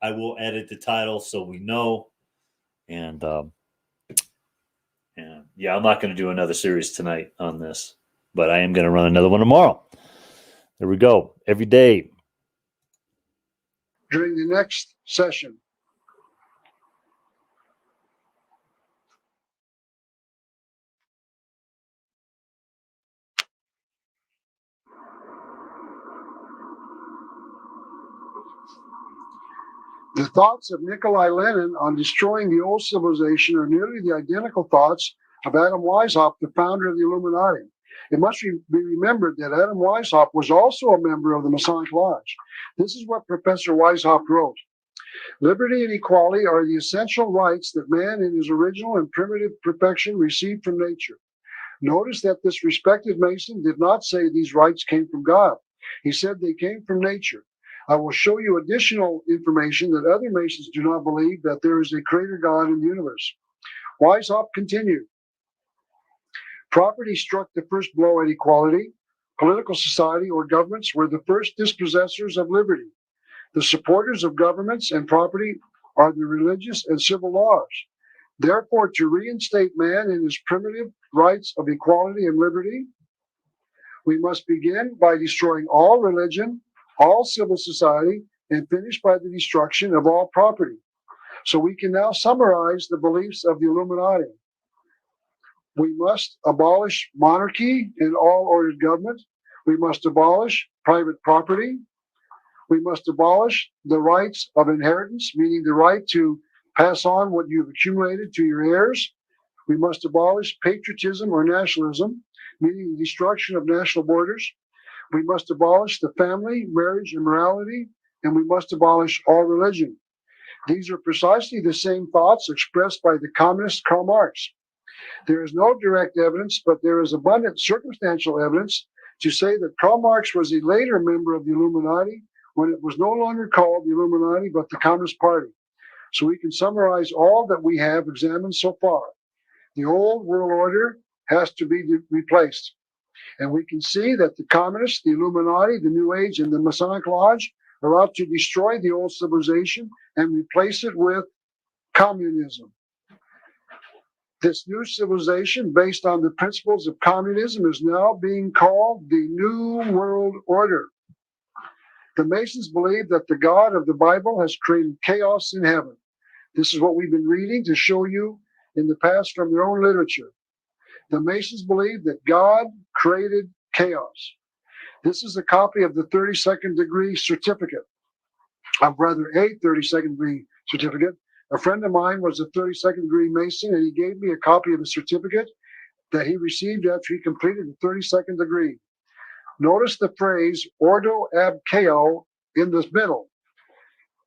C: I will edit the title so we know. And yeah, I'm not going to do another series tonight on this, but I am going to run another one tomorrow. There we go. Every day.
B: During the next session. The thoughts of Nikolai Lenin on destroying the old civilization are nearly the identical thoughts of Adam Weishaupt, the founder of the Illuminati. It must be remembered that Adam Weishaupt was also a member of the Masonic Lodge. This is what Professor Weishaupt wrote. Liberty and equality are the essential rights that man in his original and primitive perfection received from nature. Notice that this respected Mason did not say these rights came from God. He said they came from nature. I will show you additional information that other Masons do not believe that there is a creator God in the universe. Weishaupt continued. Property struck the first blow at equality. Political society or governments were the first dispossessors of liberty. The supporters of governments and property are the religious and civil laws. Therefore, to reinstate man in his primitive rights of equality and liberty, we must begin by destroying all religion, all civil society, and finish by the destruction of all property. So we can now summarize the beliefs of the Illuminati. We must abolish monarchy and all ordered government. We must abolish private property. We must abolish the rights of inheritance, meaning the right to pass on what you've accumulated to your heirs. We must abolish patriotism or nationalism, meaning the destruction of national borders. We must abolish the family, marriage, and morality, and we must abolish all religion. These are precisely the same thoughts expressed by the communist Karl Marx. There is no direct evidence, but there is abundant circumstantial evidence to say that Karl Marx was a later member of the Illuminati when it was no longer called the Illuminati, but the Communist Party. So we can summarize all that we have examined so far. The old world order has to be replaced. And we can see that the communists, the Illuminati, the New Age, and the Masonic Lodge are out to destroy the old civilization and replace it with communism. This new civilization, based on the principles of communism, is now being called the New World Order. The Masons believe that the God of the Bible has created chaos in heaven. This is what we've been reading to show you in the past from their own literature. The Masons believe that God created chaos. This is a copy of the 32nd degree certificate, a 32nd degree certificate. A friend of mine was a 32nd degree Mason, and he gave me a copy of a certificate that he received after he completed the 32nd degree. Notice the phrase ordo ab chaos in the middle.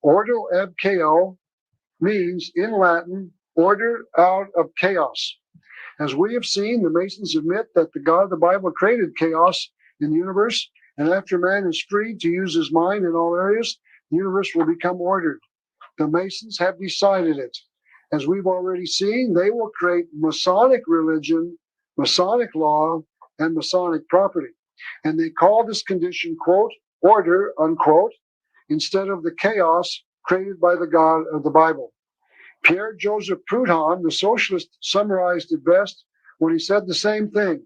B: Ordo ab chaos means, in Latin, order out of chaos. As we have seen, the Masons admit that the God of the Bible created chaos in the universe, and after man is freed to use his mind in all areas, the universe will become ordered. The Masons have decided it. As we've already seen, they will create Masonic religion, Masonic law, and Masonic property. And they call this condition, quote, order, unquote, instead of the chaos created by the God of the Bible. Pierre Joseph Proudhon, the socialist, summarized it best when he said the same thing.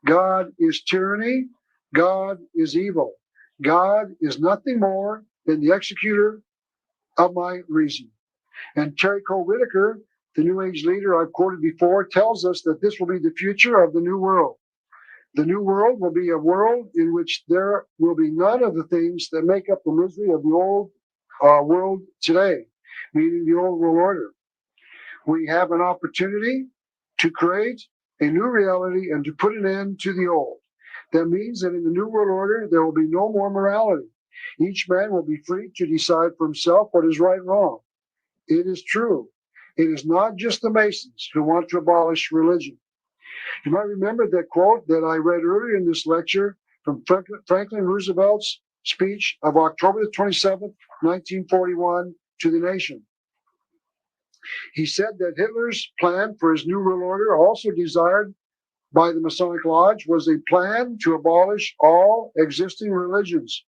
B: God is tyranny. God is evil. God is nothing more than the executor of my reason. And Terry Cole Whitaker, the New Age leader I've quoted before, tells us that this will be the future of the New World. The New World will be a world in which there will be none of the things that make up the misery of the old world today, meaning the old world order. We have an opportunity to create a new reality and to put an end to the old. That means that in the New World Order, there will be no more morality. Each man will be free to decide for himself what is right and wrong. It is true. It is not just the Masons who want to abolish religion. You might remember that quote that I read earlier in this lecture from Franklin Roosevelt's speech of October the 27th, 1941, to the nation. He said that Hitler's plan for his New World Order, also desired by the Masonic Lodge, was a plan to abolish all existing religions.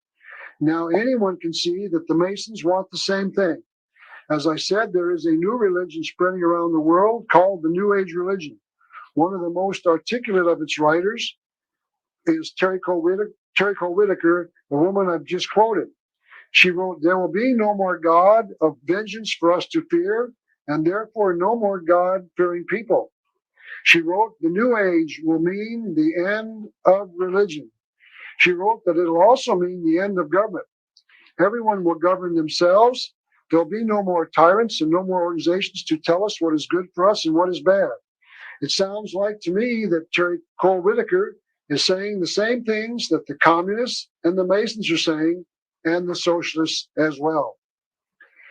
B: Now, anyone can see that the Masons want the same thing. As I said, there is a new religion spreading around the world called the New Age religion. One of the most articulate of its writers is Terry Cole Whitaker, the woman I've just quoted. She wrote, "There will be no more God of vengeance for us to fear, and therefore no more God-fearing people." She wrote, "The New Age will mean the end of religion." She wrote that it'll also mean the end of government. Everyone will govern themselves. There'll be no more tyrants and no more organizations to tell us what is good for us and what is bad. It sounds like to me that Terry Cole Whitaker is saying the same things that the communists and the Masons are saying, and the socialists as well.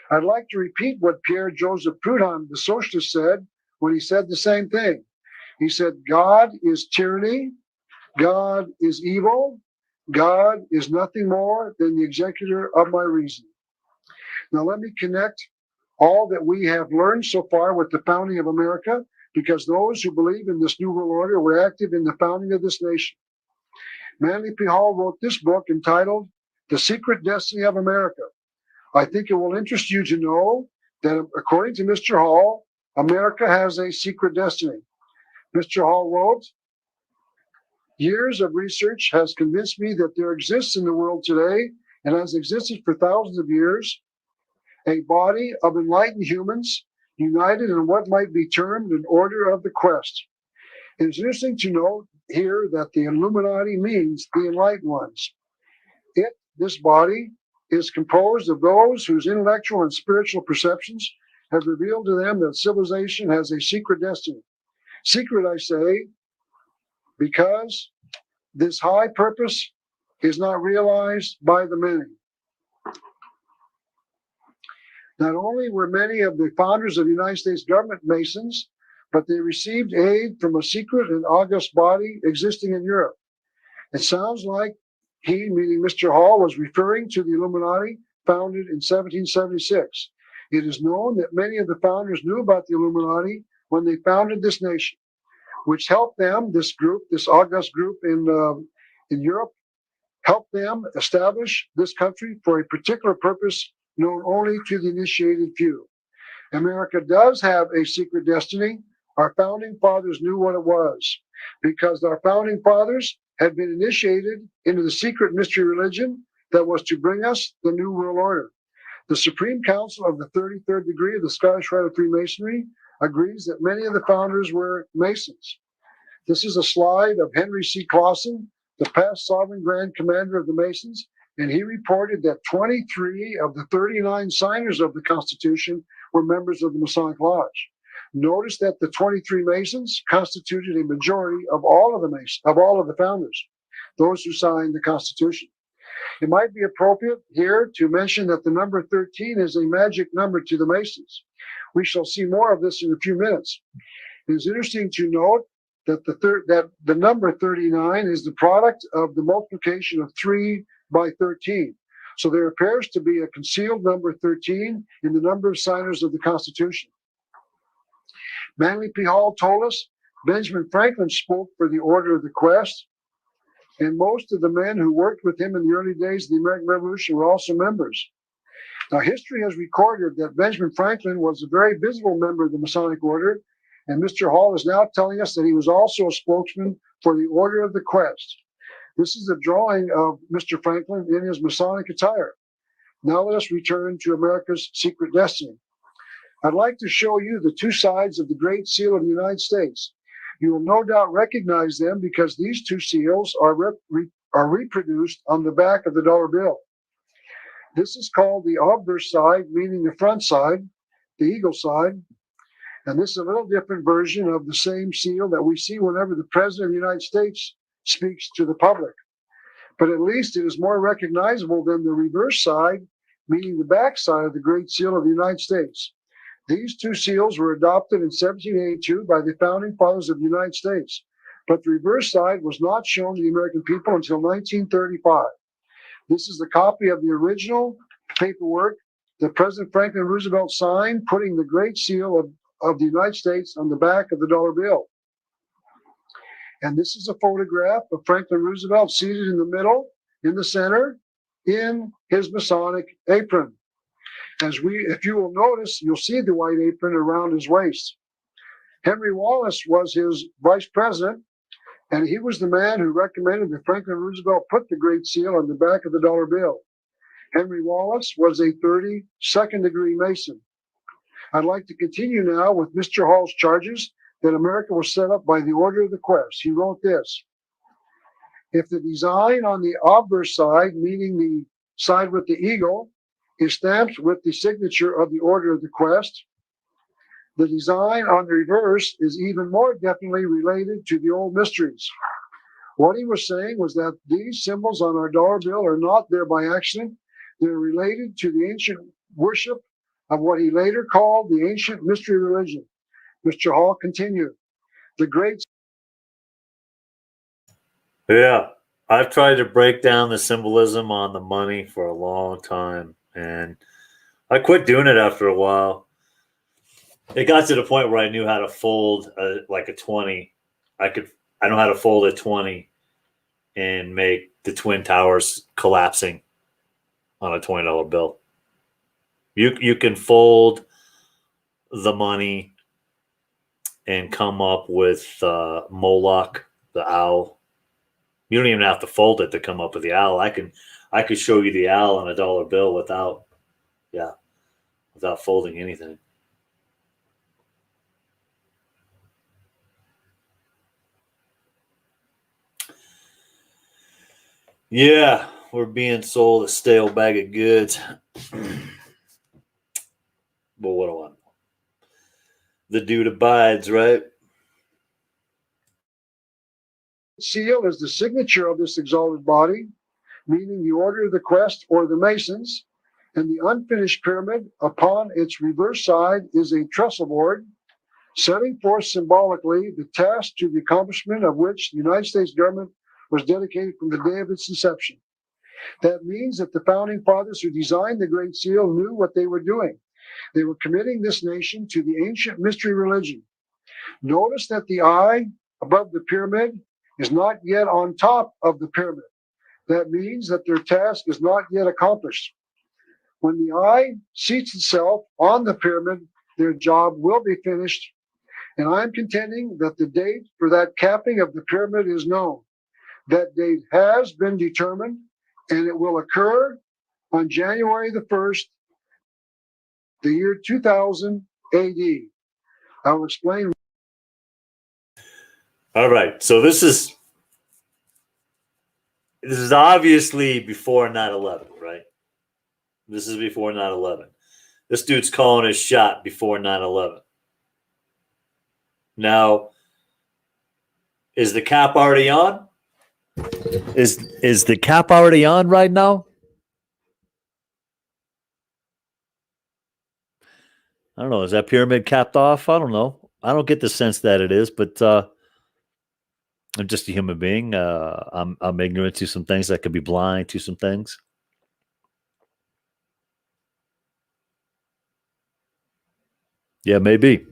B: I'd like to repeat what Pierre Joseph Proudhon, the socialist, said when he said the same thing. He said, God is tyranny, God is evil, God is nothing more than the executor of my reason. Now let me connect all that we have learned so far with the founding of America, because those who believe in this New World Order were active in the founding of this nation. Manly P. Hall wrote this book entitled The Secret Destiny of America. I think it will interest you to know that according to Mr. Hall, America has a secret destiny. Mr. Hall wrote, "Years of research has convinced me that there exists in the world today, and has existed for thousands of years, a body of enlightened humans united in what might be termed an order of the quest." It is interesting to note here that the Illuminati means the enlightened ones. This body, is composed of those whose intellectual and spiritual perceptions have revealed to them that civilization has a secret destiny. Secret, I say, because this high purpose is not realized by the many. Not only were many of the founders of the United States government Masons, but they received aid from a secret and august body existing in Europe. It sounds like he, meaning Mr. Hall, was referring to the Illuminati founded in 1776. It is known that many of the founders knew about the Illuminati when they founded this nation, which helped them, this group, this august group in Europe, helped them establish this country for a particular purpose known only to the initiated few. America does have a secret destiny. Our founding fathers knew what it was, because our founding fathers had been initiated into the secret mystery religion that was to bring us the New World Order. The Supreme Council of the 33rd degree of the Scottish Rite of Freemasonry agrees that many of the founders were Masons. This is a slide of Henry C. Clausen, the past sovereign grand commander of the Masons, and he reported that 23 of the 39 signers of the Constitution were members of the Masonic Lodge. Notice that the 23 Masons constituted a majority of all of the founders, those who signed the Constitution. It might be appropriate here to mention that the number 13 is a magic number to the Masons. We shall see more of this in a few minutes. It is interesting to note that the number 39 is the product of the multiplication of 3 by 13. So there appears to be a concealed number 13 in the number of signers of the Constitution. Manly P. Hall told us Benjamin Franklin spoke for the Order of the Quest, and most of the men who worked with him in the early days of the American Revolution were also members. Now, history has recorded that Benjamin Franklin was a very visible member of the Masonic Order, and Mr. Hall is now telling us that he was also a spokesman for the Order of the Quest. This is a drawing of Mr. Franklin in his Masonic attire. Now let us return to America's secret destiny. I'd like to show you the two sides of the Great Seal of the United States. You will no doubt recognize them because these two seals are reproduced on the back of the dollar bill. This is called the obverse side, meaning the front side, the eagle side. And this is a little different version of the same seal that we see whenever the President of the United States speaks to the public. But at least it is more recognizable than the reverse side, meaning the back side of the Great Seal of the United States. These two seals were adopted in 1782 by the founding fathers of the United States, but the reverse side was not shown to the American people until 1935. This is the copy of the original paperwork that President Franklin Roosevelt signed, putting the Great Seal of the United States on the back of the dollar bill. And this is a photograph of Franklin Roosevelt seated in the middle, in the center, in his Masonic apron. If you will notice, you'll see the white apron around his waist. Henry Wallace was his vice president, and he was the man who recommended that Franklin Roosevelt put the Great Seal on the back of the dollar bill. Henry Wallace was a 32nd degree Mason. I'd like to continue now with Mr. Hall's charges that America was set up by the Order of the Quest. He wrote this: if the design on the obverse side, meaning the side with the eagle, is stamped with the signature of the Order of the Quest, the design on the reverse is even more definitely related to the old mysteries. What he was saying was that these symbols on our dollar bill are not there by accident. They're related to the ancient worship of what he later called the ancient mystery religion. Mr. Hall continued. The great.
C: Yeah, I've tried to break down the symbolism on the money for a long time, and I quit doing it after a while. It got to the point where I knew how to fold like a 20. I know how to fold a 20 and make the Twin Towers collapsing on a $20 bill. You can fold the money and come up with Moloch, the owl. You don't even have to fold it to come up with the owl. I could show you the owl on a dollar bill without folding anything. Yeah, we're being sold a stale bag of goods. But what do I know? The dude abides, right?
B: Seal is the signature of this exalted body, meaning the Order of the Quest or the Masons, and the unfinished pyramid upon its reverse side is a trestle board, setting forth symbolically the task to the accomplishment of which the United States government was dedicated from the day of its inception. That means that the founding fathers who designed the Great Seal knew what they were doing. They were committing this nation to the ancient mystery religion. Notice that the eye above the pyramid is not yet on top of the pyramid. That means that their task is not yet accomplished. When the eye seats itself on the pyramid, their job will be finished. And I'm contending that the date for that capping of the pyramid is known. That date has been determined, and it will occur on January the 1st, the year 2000 AD. I will explain.
C: All right. So this is This is obviously before 9/11, right? This is before 9/11. This dude's calling his shot before 9/11. Now, is the cap already on? Is the cap already on right now? I don't know. Is that pyramid capped off? I don't know. I don't get the sense that it is, but I'm just a human being. I'm ignorant to some things. I could be blind to some things. Yeah, maybe.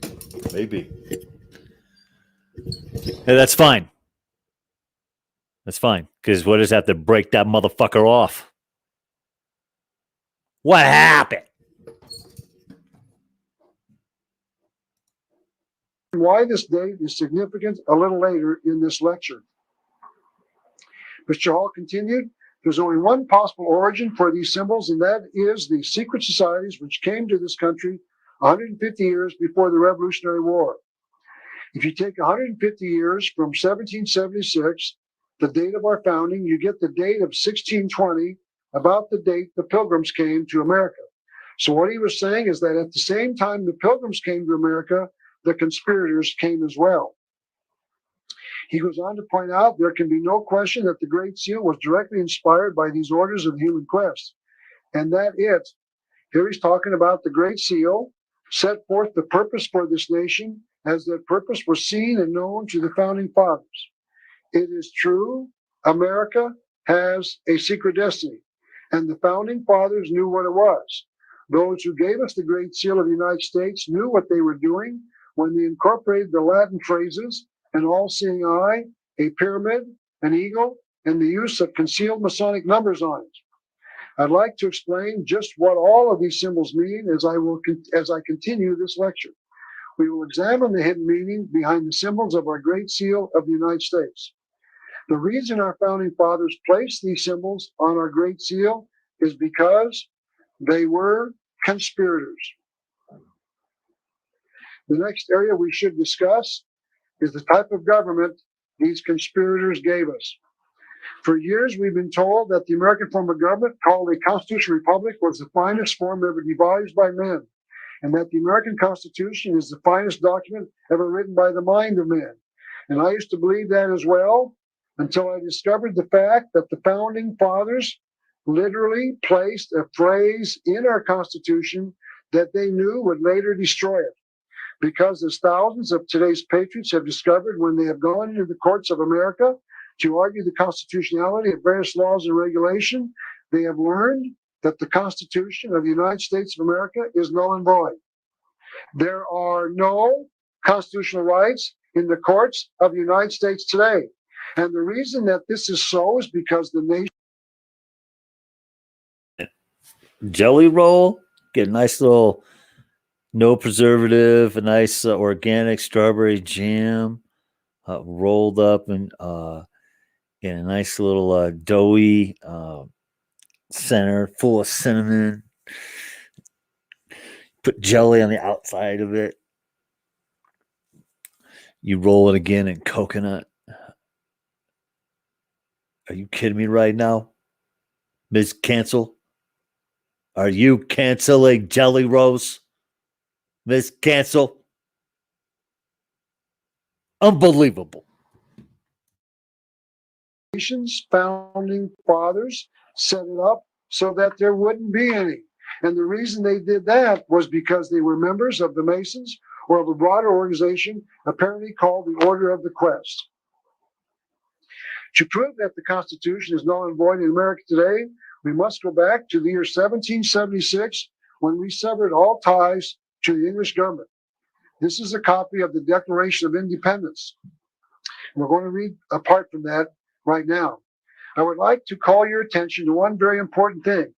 C: Hey, that's fine. That's fine. Because what does have to break that motherfucker off? What happened?
B: Why this date is significant a little later in this lecture. Mr. Hall continued, there's only one possible origin for these symbols, and that is the secret societies which came to this country 150 years before the Revolutionary War. If you take 150 years from 1776, the date of our founding, you get the date of 1620, about the date the Pilgrims came to America. So what he was saying is that at the same time the Pilgrims came to America, the conspirators came as well. He goes on to point out there can be no question that the Great Seal was directly inspired by these orders of the human quest. And that here he's talking about the Great Seal, set forth the purpose for this nation as that purpose was seen and known to the founding fathers. It is true, America has a secret destiny, and the founding fathers knew what it was. Those who gave us the Great Seal of the United States knew what they were doing when they incorporated the Latin phrases, an all-seeing eye, a pyramid, an eagle, and the use of concealed Masonic numbers on it. I'd like to explain just what all of these symbols mean as I continue this lecture. We will examine the hidden meaning behind the symbols of our Great Seal of the United States. The reason our founding fathers placed these symbols on our Great Seal is because they were conspirators. The next area we should discuss is the type of government these conspirators gave us. For years, we've been told that the American form of government, called a constitutional republic, was the finest form ever devised by men, and that the American Constitution is the finest document ever written by the mind of man. And I used to believe that as well, until I discovered the fact that the founding fathers literally placed a phrase in our Constitution that they knew would later destroy it. Because as thousands of today's patriots have discovered when they have gone into the courts of America to argue the constitutionality of various laws and regulation, they have learned that the Constitution of the United States of America is null and void. There are no constitutional rights in the courts of the United States today. And the reason that this is so is because the nation...
C: Jelly roll, get a nice little... no preservative, a nice organic strawberry jam, rolled up in a nice little doughy center full of cinnamon. Put jelly on the outside of it. You roll it again in coconut. Are you kidding me right now? Ms. Cancel? Are you canceling Jelly Rolls? Ms. Cancel? Unbelievable.
B: Nation's founding fathers set it up so that there wouldn't be any. And the reason they did that was because they were members of the Masons or of a broader organization apparently called the Order of the Quest. To prove that the Constitution is null and void in America today, we must go back to the year 1776 when we severed all ties to the English government. This is a copy of the Declaration of Independence. We're going to read a part from that right now. I would like to call your attention to one very important thing.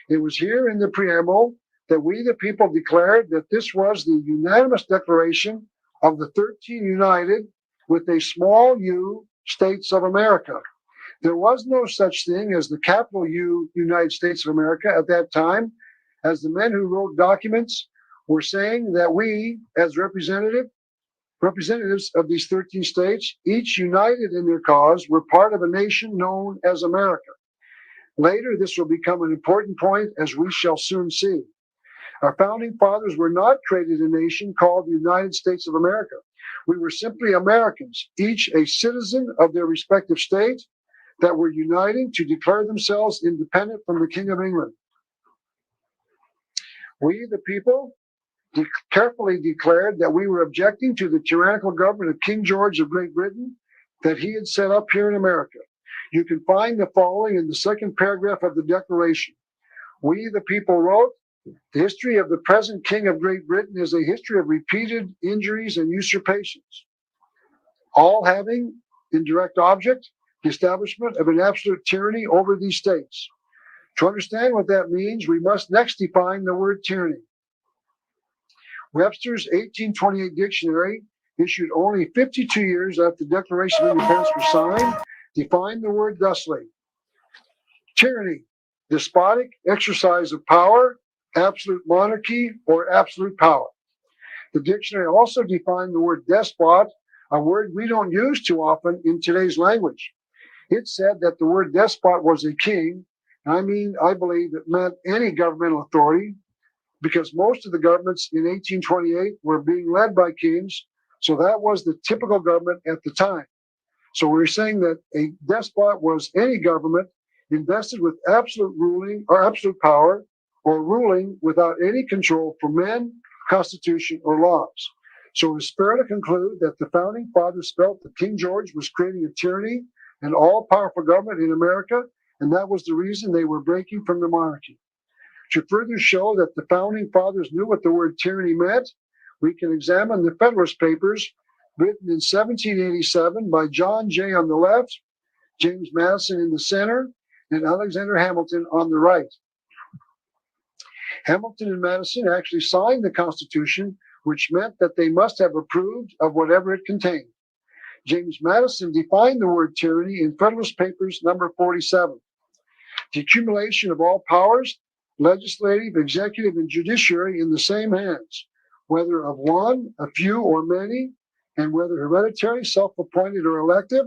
B: It was here in the preamble that we, the people, declared that this was the unanimous declaration of the 13 united with a small u states of America. There was no such thing as the capital U United States of America at that time, as the men who wrote documents were saying that we, as representatives Representatives of these 13 states, each united in their cause, were part of a nation known as America. Later, this will become an important point, as we shall soon see. Our founding fathers were not created a nation called the United States of America. We were simply Americans, each a citizen of their respective state, that were uniting to declare themselves independent from the King of England. We, the people, carefully declared that we were objecting to the tyrannical government of King George of Great Britain that he had set up here in America. You can find the following in the second paragraph of the Declaration. We, the people, wrote, "The history of the present King of Great Britain is a history of repeated injuries and usurpations, all having in direct object the establishment of an absolute tyranny over these states." To understand what that means, we must next define the word tyranny. Webster's 1828 dictionary, issued only 52 years after the Declaration of Independence was signed, defined the word thusly: tyranny, despotic exercise of power, absolute monarchy, or absolute power. The dictionary also defined the word despot, a word we don't use too often in today's language. It said that the word despot was a king, and I believe it meant any governmental authority, because most of the governments in 1828 were being led by kings, so that was the typical government at the time. So we're saying that a despot was any government invested with absolute ruling or absolute power, or ruling without any control from men, constitution, or laws. So it is fair to conclude that the founding fathers felt that King George was creating a tyranny and all-powerful government in America, and that was the reason they were breaking from the monarchy. To further show that the founding fathers knew what the word tyranny meant, we can examine the Federalist Papers written in 1787 by John Jay on the left, James Madison in the center, and Alexander Hamilton on the right. Hamilton and Madison actually signed the Constitution, which meant that they must have approved of whatever it contained. James Madison defined the word tyranny in Federalist Papers number 47. The accumulation of all powers, legislative, executive, and judiciary in the same hands, whether of one, a few, or many, and whether hereditary, self-appointed, or elective,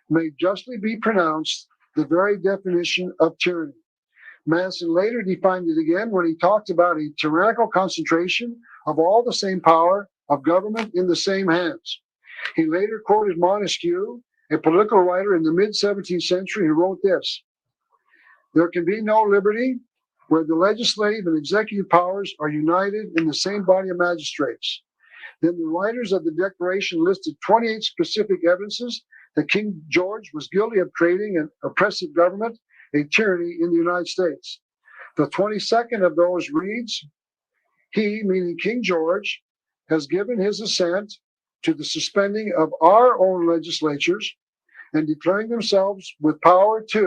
B: may justly be pronounced the very definition of tyranny. Madison later defined it again when he talked about a tyrannical concentration of all the same power of government in the same hands. He later quoted Montesquieu, a political writer in the mid-17th century, who wrote this: "There can be no liberty where the legislative and executive powers are united in the same body of magistrates." Then the writers of the Declaration listed 28 specific evidences that King George was guilty of creating an oppressive government, a tyranny in the United States. The 22nd of those reads, "He," meaning King George, "has given his assent to the suspending of our own legislatures and declaring themselves with power to,"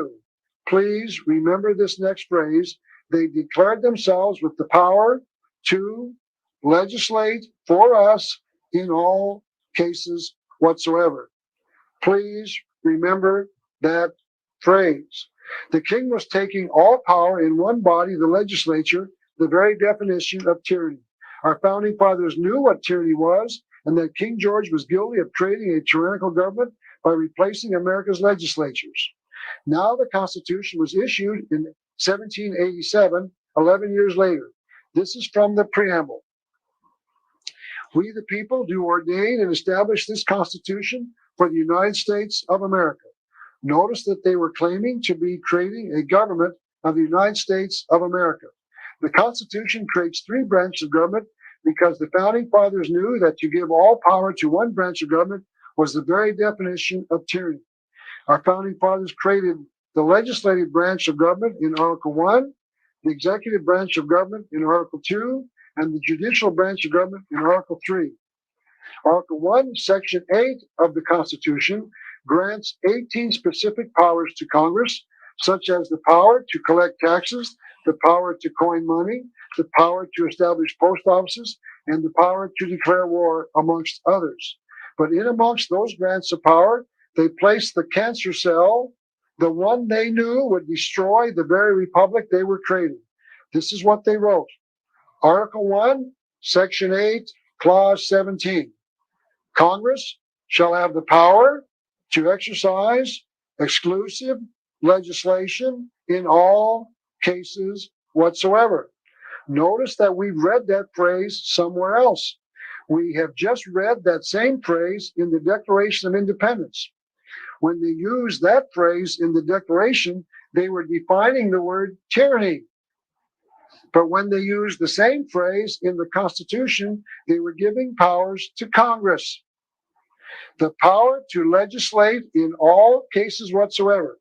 B: please remember this next phrase, "they declared themselves with the power to legislate for us in all cases whatsoever." Please remember that phrase. The king was taking all power in one body, the legislature, the very definition of tyranny. Our founding fathers knew what tyranny was, and that King George was guilty of creating a tyrannical government by replacing America's legislatures. Now the Constitution was issued in 1787, 11 years later. This is from the preamble. "We, the people, do ordain and establish this Constitution for the United States of America." Notice that they were claiming to be creating a government of the United States of America. The Constitution creates three branches of government because the founding fathers knew that to give all power to one branch of government was the very definition of tyranny. Our founding fathers created the legislative branch of government in Article 1, the executive branch of government in Article 2, and the judicial branch of government in Article 3. Article 1, Section 8 of the Constitution grants 18 specific powers to Congress, such as the power to collect taxes, the power to coin money, the power to establish post offices, and the power to declare war, amongst others. But in amongst those grants of power, they placed the cancer cell, the one they knew would destroy the very republic they were creating. This is what they wrote. Article 1, Section 8, Clause 17. Congress shall have the power to exercise exclusive legislation in all cases whatsoever. Notice that we've read that phrase somewhere else. We have just read that same phrase in the Declaration of Independence. When they used that phrase in the Declaration, they were defining the word tyranny. But when they used the same phrase in the Constitution, they were giving powers to Congress. The power to legislate in all cases whatsoever.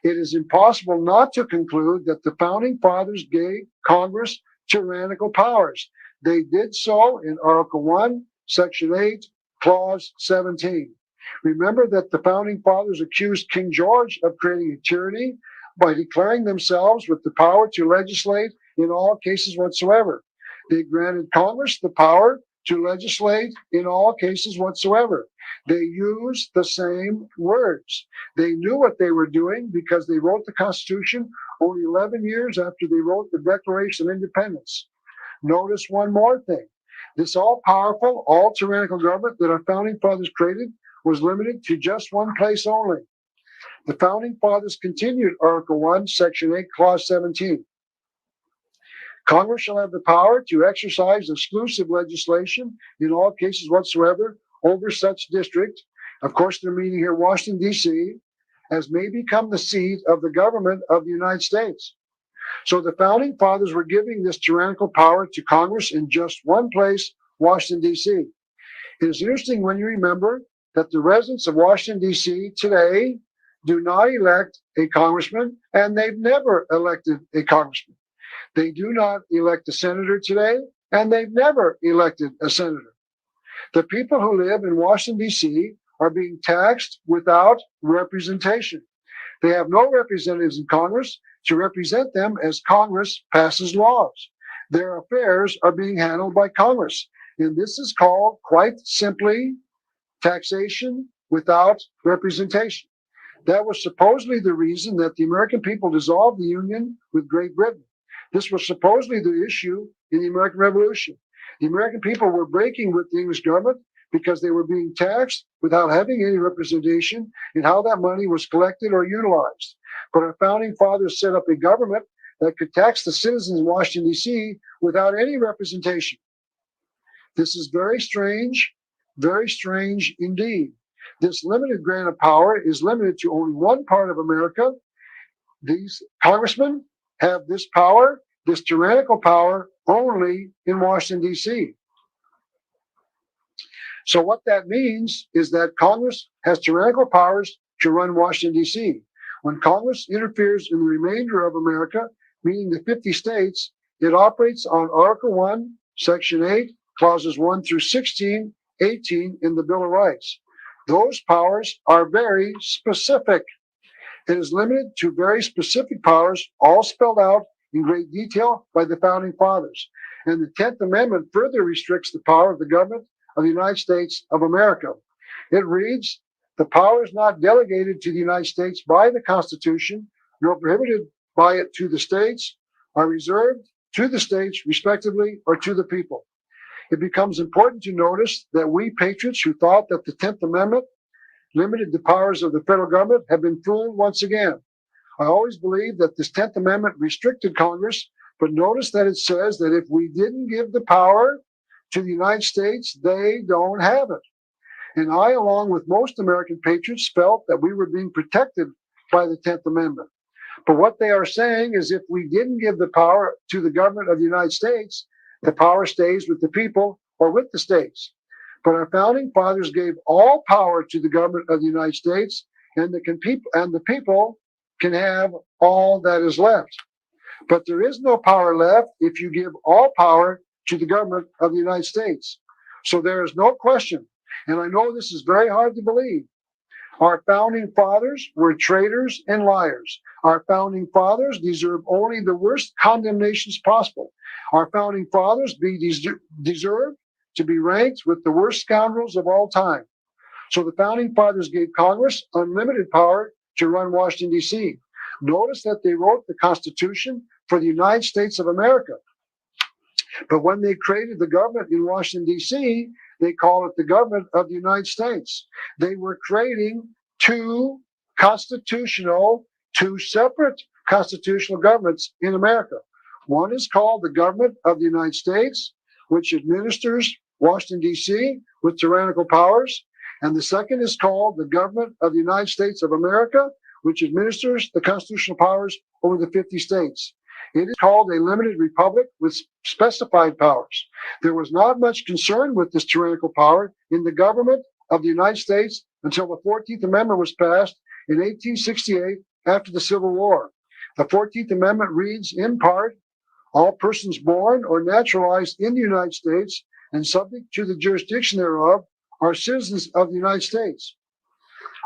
B: It is impossible not to conclude that the Founding Fathers gave Congress tyrannical powers. They did so in Article 1, Section 8, Clause 17. Remember that the Founding Fathers accused King George of creating a tyranny by declaring themselves with the power to legislate in all cases whatsoever. They granted Congress the power to legislate in all cases whatsoever. They used the same words. They knew what they were doing because they wrote the Constitution only 11 years after they wrote the Declaration of Independence. Notice one more thing. This all-powerful, all-tyrannical government that our Founding Fathers created was limited to just one place only. The Founding Fathers continued Article 1, Section 8, Clause 17. Congress shall have the power to exercise exclusive legislation in all cases whatsoever over such district, of course they're meaning here Washington, D.C., as may become the seat of the government of the United States. So the Founding Fathers were giving this tyrannical power to Congress in just one place, Washington, D.C. It is interesting when you remember that the residents of Washington, D.C. today do not elect a congressman, and they've never elected a congressman. They do not elect a senator today, and they've never elected a senator. The people who live in Washington, D.C. are being taxed without representation. They have no representatives in Congress to represent them as Congress passes laws. Their affairs are being handled by Congress. And this is called, quite simply, taxation without representation. That was supposedly the reason that the American people dissolved the Union with Great Britain. This was supposedly the issue in the American Revolution. The American people were breaking with the English government because they were being taxed without having any representation in how that money was collected or utilized. But our Founding Fathers set up a government that could tax the citizens in Washington, D.C. without any representation. This is very strange indeed. This limited grant of power is limited to only one part of America. These congressmen have this power, this tyrannical power, only in Washington, D.C. So what that means is that Congress has tyrannical powers to run Washington, D.C. When Congress interferes in the remainder of America, meaning the 50 states, it operates on Article 1, Section 8, Clauses 1 through 16, 18 in the Bill of Rights. Those powers are very specific. It is limited to very specific powers, all spelled out in great detail by the Founding Fathers. And the 10th Amendment further restricts the power of the government of the United States of America. It reads, the power is not delegated to the United States by the Constitution, nor prohibited by it to the states, are reserved to the states respectively or to the people. It becomes important to notice that we patriots who thought that the 10th Amendment limited the powers of the federal government have been fooled once again. I always believed that this 10th Amendment restricted Congress, but notice that it says that if we didn't give the power to the United States, they don't have it. And I, along with most American patriots, felt that we were being protected by the 10th Amendment. But what they are saying is if we didn't give the power to the government of the United States, the power stays with the people or with the states. But our Founding Fathers gave all power to the government of the United States, and the people can have all that is left. But there is no power left if you give all power to the government of the United States. So there is no question, and I know this is very hard to believe, our Founding Fathers were traitors and liars. Our Founding Fathers deserve only the worst condemnations possible. Our Founding Fathers deserve to be ranked with the worst scoundrels of all time. So the Founding Fathers gave Congress unlimited power to run Washington, D.C. Notice that they wrote the Constitution for the United States of America. But when they created the government in Washington, D.C., they call it the government of the United States. They were creating two separate constitutional governments in America. One is called the government of the United States, which administers Washington, D.C. with tyrannical powers. And the second is called the government of the United States of America, which administers the constitutional powers over the 50 states. It is called a limited republic with specified powers. There was not much concern with this tyrannical power in the government of the United States until the 14th Amendment was passed in 1868 after the Civil War. The 14th Amendment reads in part, all persons born or naturalized in the United States and subject to the jurisdiction thereof are citizens of the United States.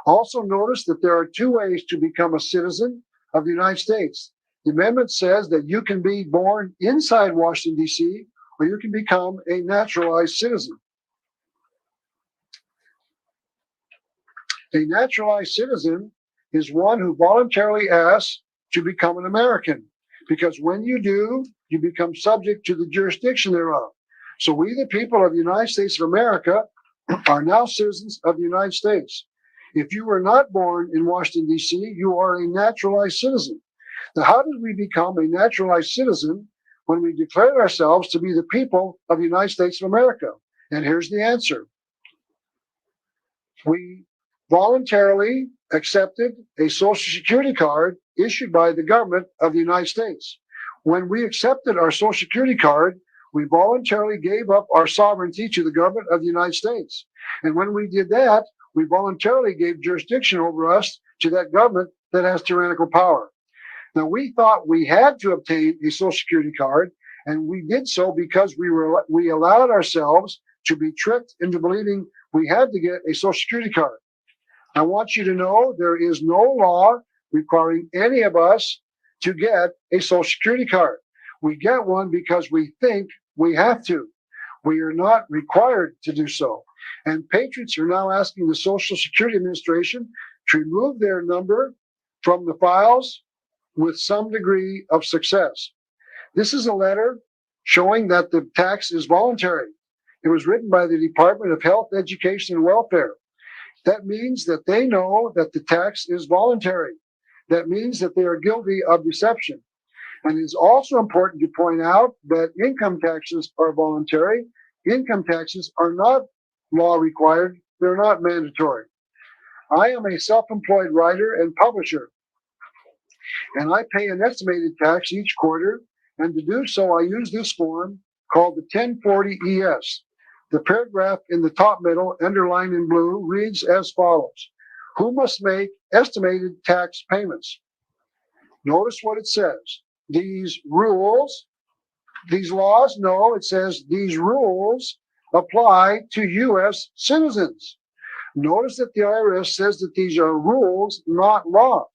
B: Also notice that there are two ways to become a citizen of the United States. The amendment says that you can be born inside Washington, D.C., or you can become a naturalized citizen. A naturalized citizen is one who voluntarily asks to become an American, because when you do, you become subject to the jurisdiction thereof. So we, the people of the United States of America, are now citizens of the United States. If you were not born in Washington, D.C., you are a naturalized citizen. Now, how did we become a naturalized citizen when we declared ourselves to be the people of the United States of America? And here's the answer. We voluntarily accepted a Social Security card issued by the government of the United States. When we accepted our Social Security card, we voluntarily gave up our sovereignty to the government of the United States. And when we did that, we voluntarily gave jurisdiction over us to that government that has tyrannical power. Now, we thought we had to obtain a Social Security card, and we did so because we allowed ourselves to be tricked into believing we had to get a Social Security card. I want you to know there is no law requiring any of us to get a Social Security card. We get one because we think we have to. We are not required to do so. And patriots are now asking the Social Security Administration to remove their number from the files with some degree of success. This is a letter showing that the tax is voluntary. It was written by the Department of Health, Education, and Welfare. That means that they know that the tax is voluntary. That means that they are guilty of deception. And it's also important to point out that income taxes are voluntary. Income taxes are not law required. They're not mandatory. I am a self-employed writer and publisher, and I pay an estimated tax each quarter. And to do so, I use this form called the 1040 ES. The paragraph in the top middle, underlined in blue, reads as follows. Who must make estimated tax payments? Notice what it says. These rules, these laws, no, it says these rules apply to U.S. citizens. Notice that the IRS says that these are rules, not laws,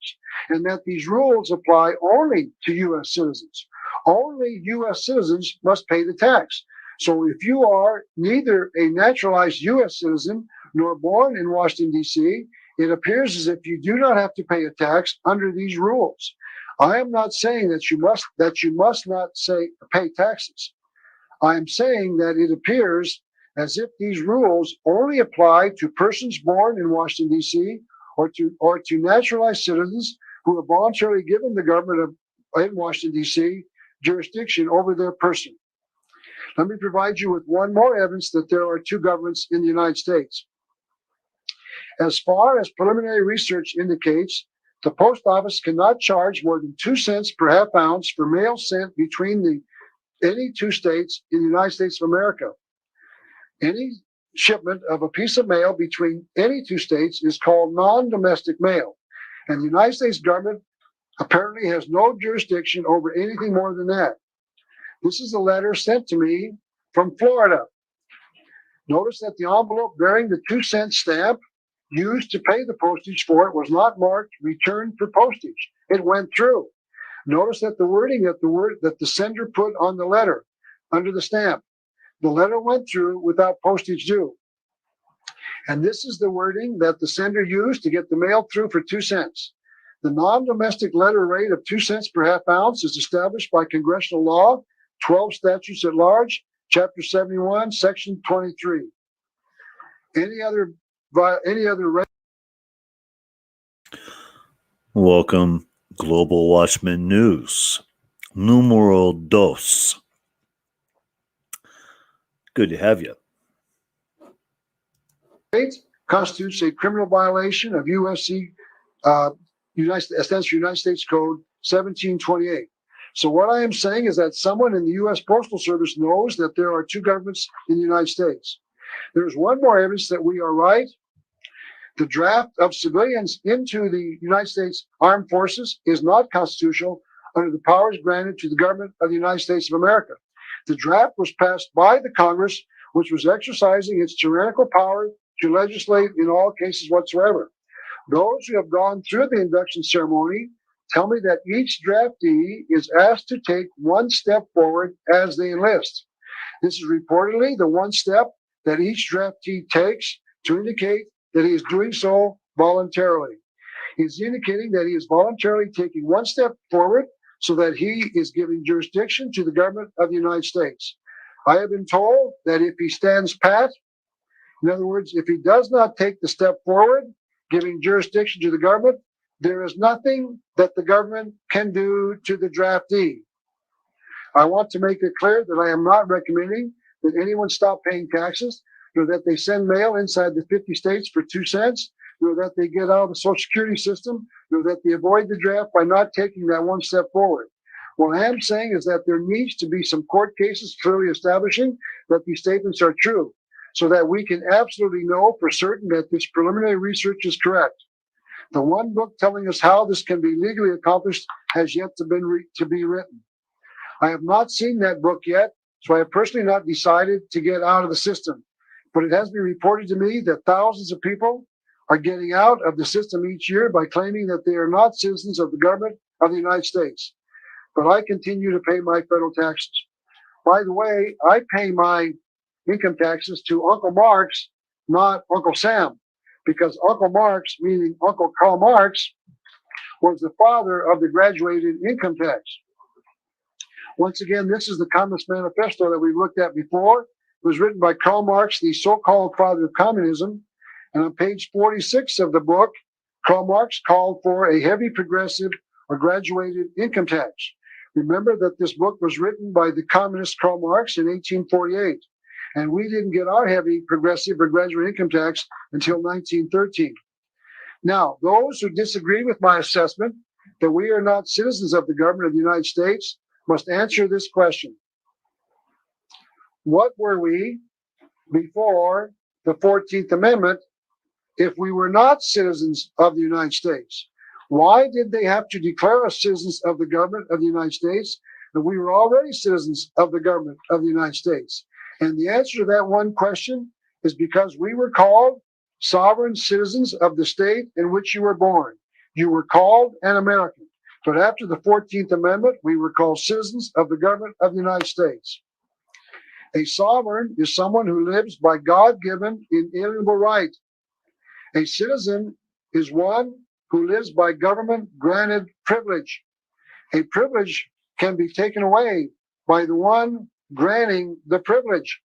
B: and that these rules apply only to U.S. citizens. Only U.S. citizens must pay the tax. So if you are neither a naturalized U.S. citizen nor born in Washington, D.C., it appears as if you do not have to pay a tax under these rules. I am not saying that you must not pay taxes. I am saying that it appears as if these rules only apply to persons born in Washington, D.C., or to naturalized citizens who have voluntarily given the government in Washington, D.C. jurisdiction over their person. Let me provide you with one more evidence that there are two governments in the United States. As far as preliminary research indicates, the post office cannot charge more than 2 cents per half ounce for mail sent between any two states in the United States of America. Any shipment of a piece of mail between any two states is called non-domestic mail. And the United States government apparently has no jurisdiction over anything more than that. This is a letter sent to me from Florida. Notice that the envelope bearing the 2 cent stamp used to pay the postage for it was not marked returned for postage. It went through. Notice that the wording that the sender put on the letter under the stamp, the letter went through without postage due. And this is the wording that the sender used to get the mail through for 2 cents. The non-domestic letter rate of 2 cents per half ounce is established by congressional law, 12 statutes at large, Chapter 71, Section 23. Any other
C: Welcome, Global Watchman News. Numero dos. Good to have you.
B: constitutes a criminal violation of USC, United States Code 1728. So what I am saying is that someone in the U.S. Postal Service knows that there are two governments in the United States. There's one more evidence that we are right. The draft of civilians into the United States Armed Forces is not constitutional under the powers granted to the government of the United States of America. The draft was passed by the Congress, which was exercising its tyrannical power to legislate in all cases whatsoever. Those who have gone through the induction ceremony tell me that each draftee is asked to take one step forward as they enlist. This is reportedly the one step that each draftee takes to indicate that he is doing so voluntarily. He's indicating that he is voluntarily taking one step forward so that he is giving jurisdiction to the government of the United States. I have been told that if he stands pat, in other words, if he does not take the step forward, giving jurisdiction to the government, there is nothing that the government can do to the draftee. I want to make it clear that I am not recommending that anyone stop paying taxes, nor that they send mail inside the 50 states for 2 cents, nor that they get out of the Social Security system, nor that they avoid the draft by not taking that one step forward. What I am saying is that there needs to be some court cases clearly establishing that these statements are true, so that we can absolutely know for certain that this preliminary research is correct. The one book telling us how this can be legally accomplished has yet to be written. I have not seen that book yet, so I have personally not decided to get out of the system. But it has been reported to me that thousands of people are getting out of the system each year by claiming that they are not citizens of the government of the United States. But I continue to pay my federal taxes. By the way, I pay my income taxes to Uncle Marx, not Uncle Sam, because Uncle Marx, meaning Uncle Karl Marx, was the father of the graduated income tax. Once again, this is the Communist Manifesto that we looked at before. It was written by Karl Marx, the so-called father of communism. And on page 46 of the book, Karl Marx called for a heavy progressive or graduated income tax. Remember that this book was written by the communist Karl Marx in 1848. And we didn't get our heavy progressive or graduate income tax until 1913. Now, those who disagree with my assessment that we are not citizens of the government of the United States must answer this question. What were we before the 14th Amendment if we were not citizens of the United States? Why did they have to declare us citizens of the government of the United States if we were already citizens of the government of the United States? And the answer to that one question is because we were called sovereign citizens of the state in which you were born. You were called an American. But after the 14th Amendment, we were called citizens of the government of the United States. A sovereign is someone who lives by God-given inalienable right. A citizen is one who lives by government-granted privilege. A privilege can be taken away by the one granting the privilege.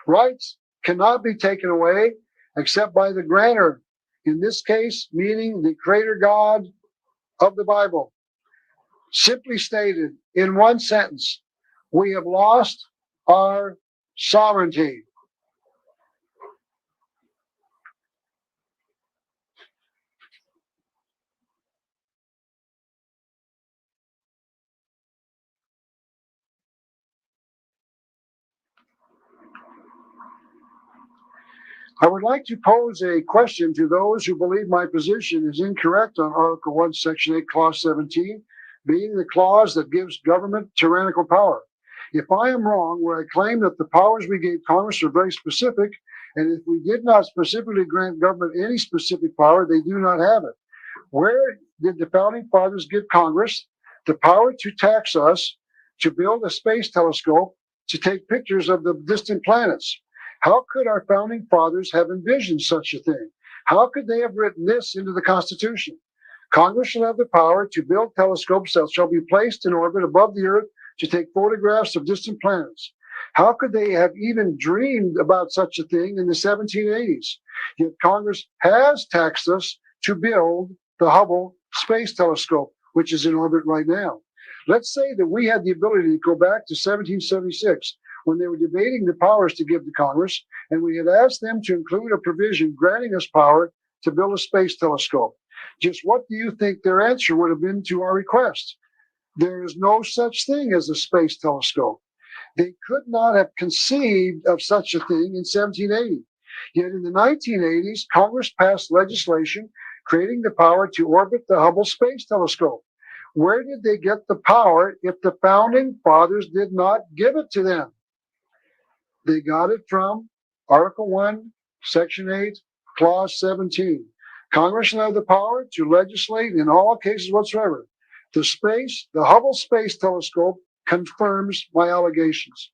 B: Rights cannot be taken away except by the grantor, in this case, meaning the Creator God of the Bible. Simply stated in one sentence, we have lost our sovereignty. I would like to pose a question to those who believe my position is incorrect on Article 1, Section 8, Clause 17, being the clause that gives government tyrannical power. If I am wrong, where I claim that the powers we gave Congress are very specific, and if we did not specifically grant government any specific power, they do not have it. Where did the Founding Fathers give Congress the power to tax us, to build a space telescope, to take pictures of the distant planets? How could our Founding Fathers have envisioned such a thing? How could they have written this into the Constitution? Congress shall have the power to build telescopes that shall be placed in orbit above the Earth to take photographs of distant planets. How could they have even dreamed about such a thing in the 1780s? Yet Congress has taxed us to build the Hubble Space Telescope, which is in orbit right now. Let's say that we had the ability to go back to 1776 when they were debating the powers to give to Congress, and we had asked them to include a provision granting us power to build a space telescope. Just what do you think their answer would have been to our request? There is no such thing as a space telescope. They could not have conceived of such a thing in 1780. Yet in the 1980s, Congress passed legislation creating the power to orbit the Hubble Space Telescope. Where did they get the power if the founding fathers did not give it to them? They got it from Article 1, Section 8, Clause 17. Congress shall have the power to legislate in all cases whatsoever. The Hubble Space Telescope confirms my allegations.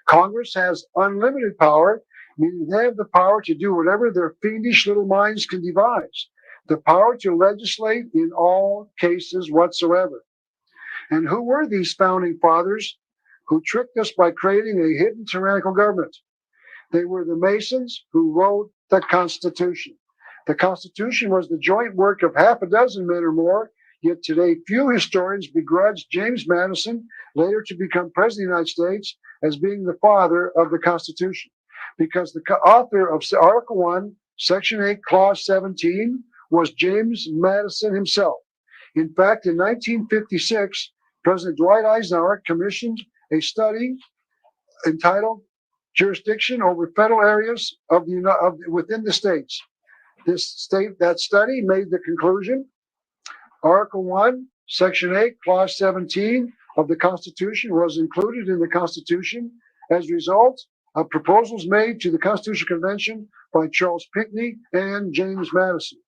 B: Congress has unlimited power, meaning they have the power to do whatever their fiendish little minds can devise, the power to legislate in all cases whatsoever. And who were these founding fathers who tricked us by creating a hidden tyrannical government? They were the Masons who wrote the Constitution. The Constitution was the joint work of half a dozen men or more, yet today few historians begrudge James Madison, later to become President of the United States, as being the father of the Constitution, because the author of Article 1, Section 8, Clause 17 was James Madison himself. In fact, in 1956, President Dwight Eisenhower commissioned a study entitled Jurisdiction over Federal Areas within the States. That study made the conclusion, Article 1, Section 8, Clause 17 of the Constitution was included in the Constitution as a result of proposals made to the Constitutional Convention by Charles Pinckney and James Madison.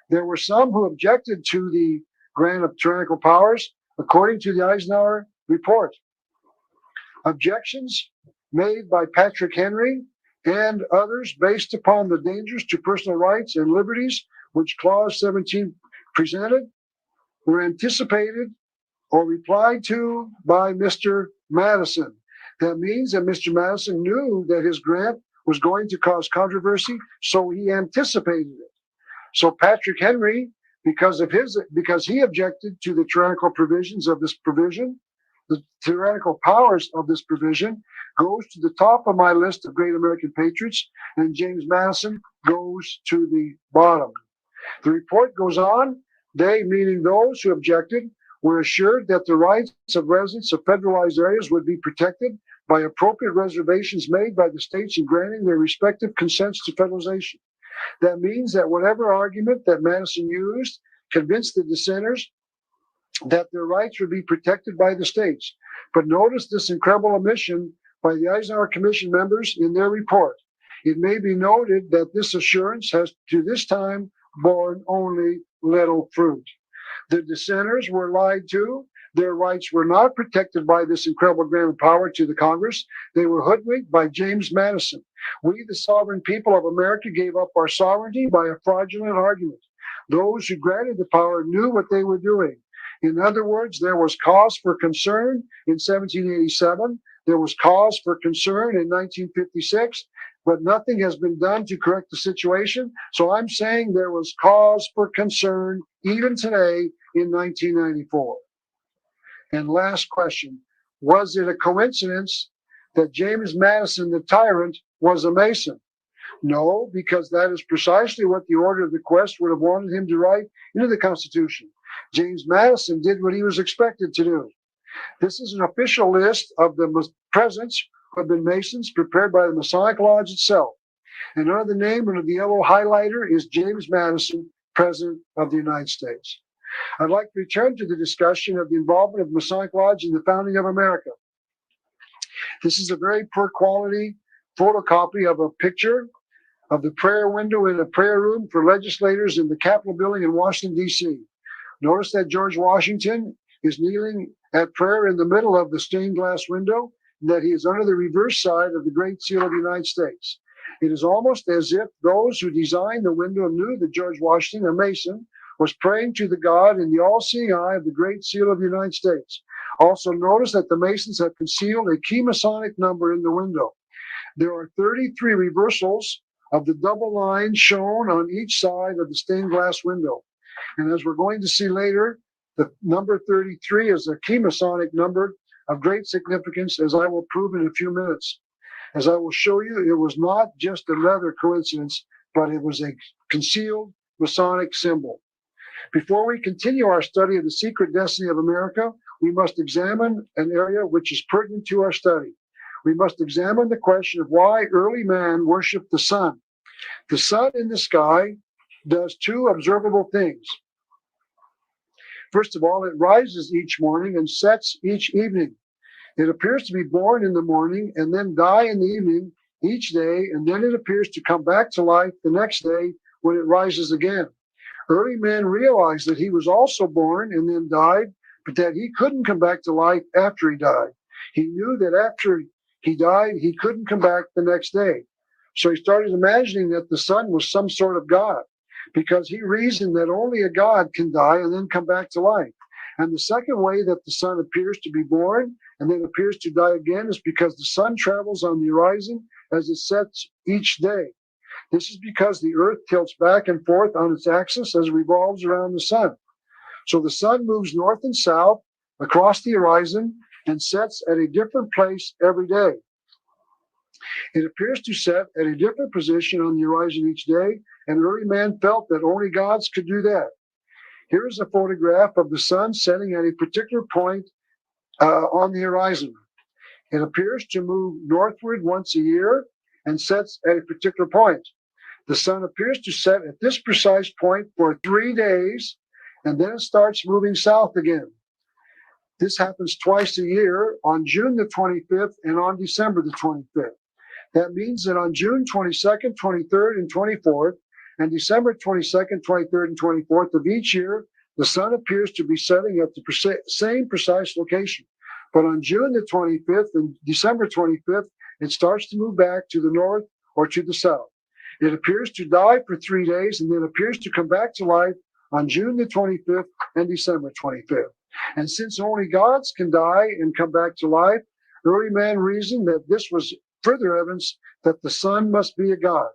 B: There were some who objected to the grant of tyrannical powers, according to the Eisenhower report. Objections made by Patrick Henry and others based upon the dangers to personal rights and liberties which Clause 17 presented were anticipated or replied to by Mr. Madison. That means that Mr. Madison knew that his grant was going to cause controversy, so he anticipated it. So Patrick Henry, because he objected to the tyrannical provisions of this provision, the tyrannical powers of this provision, goes to the top of my list of great American patriots, and James Madison goes to the bottom. The report goes on, they, meaning those who objected, were assured that the rights of residents of federalized areas would be protected by appropriate reservations made by the states in granting their respective consents to federalization. That means that whatever argument that Madison used convinced the dissenters that their rights would be protected by the states. But notice this incredible omission by the Eisenhower Commission members in their report. It may be noted that this assurance has to this time borne only little fruit. The dissenters were lied to. Their rights were not protected by this incredible grant of power to the Congress. They were hoodwinked by James Madison. We, the sovereign people of America, gave up our sovereignty by a fraudulent argument. Those who granted the power knew what they were doing. In other words, there was cause for concern in 1787. There was cause for concern in 1956, but nothing has been done to correct the situation. So I'm saying there was cause for concern even today in 1994. And last question, was it a coincidence that James Madison, the tyrant, was a Mason? No, because that is precisely what the order of the quest would have wanted him to write into the Constitution. James Madison did what he was expected to do. This is an official list of the presidents who have been Masons prepared by the Masonic Lodge itself. And under the name under the yellow highlighter is James Madison, President of the United States. I'd like to return to the discussion of the involvement of the Masonic Lodge in the founding of America. This is a very poor quality photocopy of a picture of the prayer window in a prayer room for legislators in the Capitol building in Washington, D.C. Notice that George Washington is kneeling at prayer in the middle of the stained glass window, and that he is under the reverse side of the Great Seal of the United States. It is almost as if those who designed the window knew that George Washington, a Mason, was praying to the God in the all-seeing eye of the Great Seal of the United States. Also notice that the Masons have concealed a key Masonic number in the window. There are 33 reversals of the double line shown on each side of the stained glass window. And as we're going to see later, the number 33 is a key Masonic number of great significance, as I will prove in a few minutes. As I will show you, it was not just another coincidence, but it was a concealed Masonic symbol. Before we continue our study of the secret destiny of America, we must examine an area which is pertinent to our study. We must examine the question of why early man worshiped the sun. The sun in the sky does two observable things. First of all, it rises each morning and sets each evening. It appears to be born in the morning and then die in the evening each day, and then it appears to come back to life the next day when it rises again. Early man realized that he was also born and then died, but that he couldn't come back to life after he died. He knew that after he died, he couldn't come back the next day. So he started imagining that the sun was some sort of God, because he reasoned that only a God can die and then come back to life. And the second way that the sun appears to be born and then appears to die again is because the sun travels on the horizon as it sets each day. This is because the earth tilts back and forth on its axis as it revolves around the sun. So the sun moves north and south across the horizon and sets at a different place every day. It appears to set at a different position on the horizon each day, and early man felt that only gods could do that. Here is a photograph of the sun setting at a particular point on the horizon. It appears to move northward once a year and sets at a particular point. The sun appears to set at this precise point for 3 days, and then it starts moving south again. This happens twice a year, on June the 25th and on December the 25th. That means that on June 22nd, 23rd, and 24th, and December 22nd, 23rd, and 24th of each year, the sun appears to be setting at the same precise location. But on June the 25th and December 25th, it starts to move back to the north or to the south. It appears to die for 3 days and then appears to come back to life on June the 25th and December 25th. And since only gods can die and come back to life, early man reasoned that this was further evidence that the sun must be a god.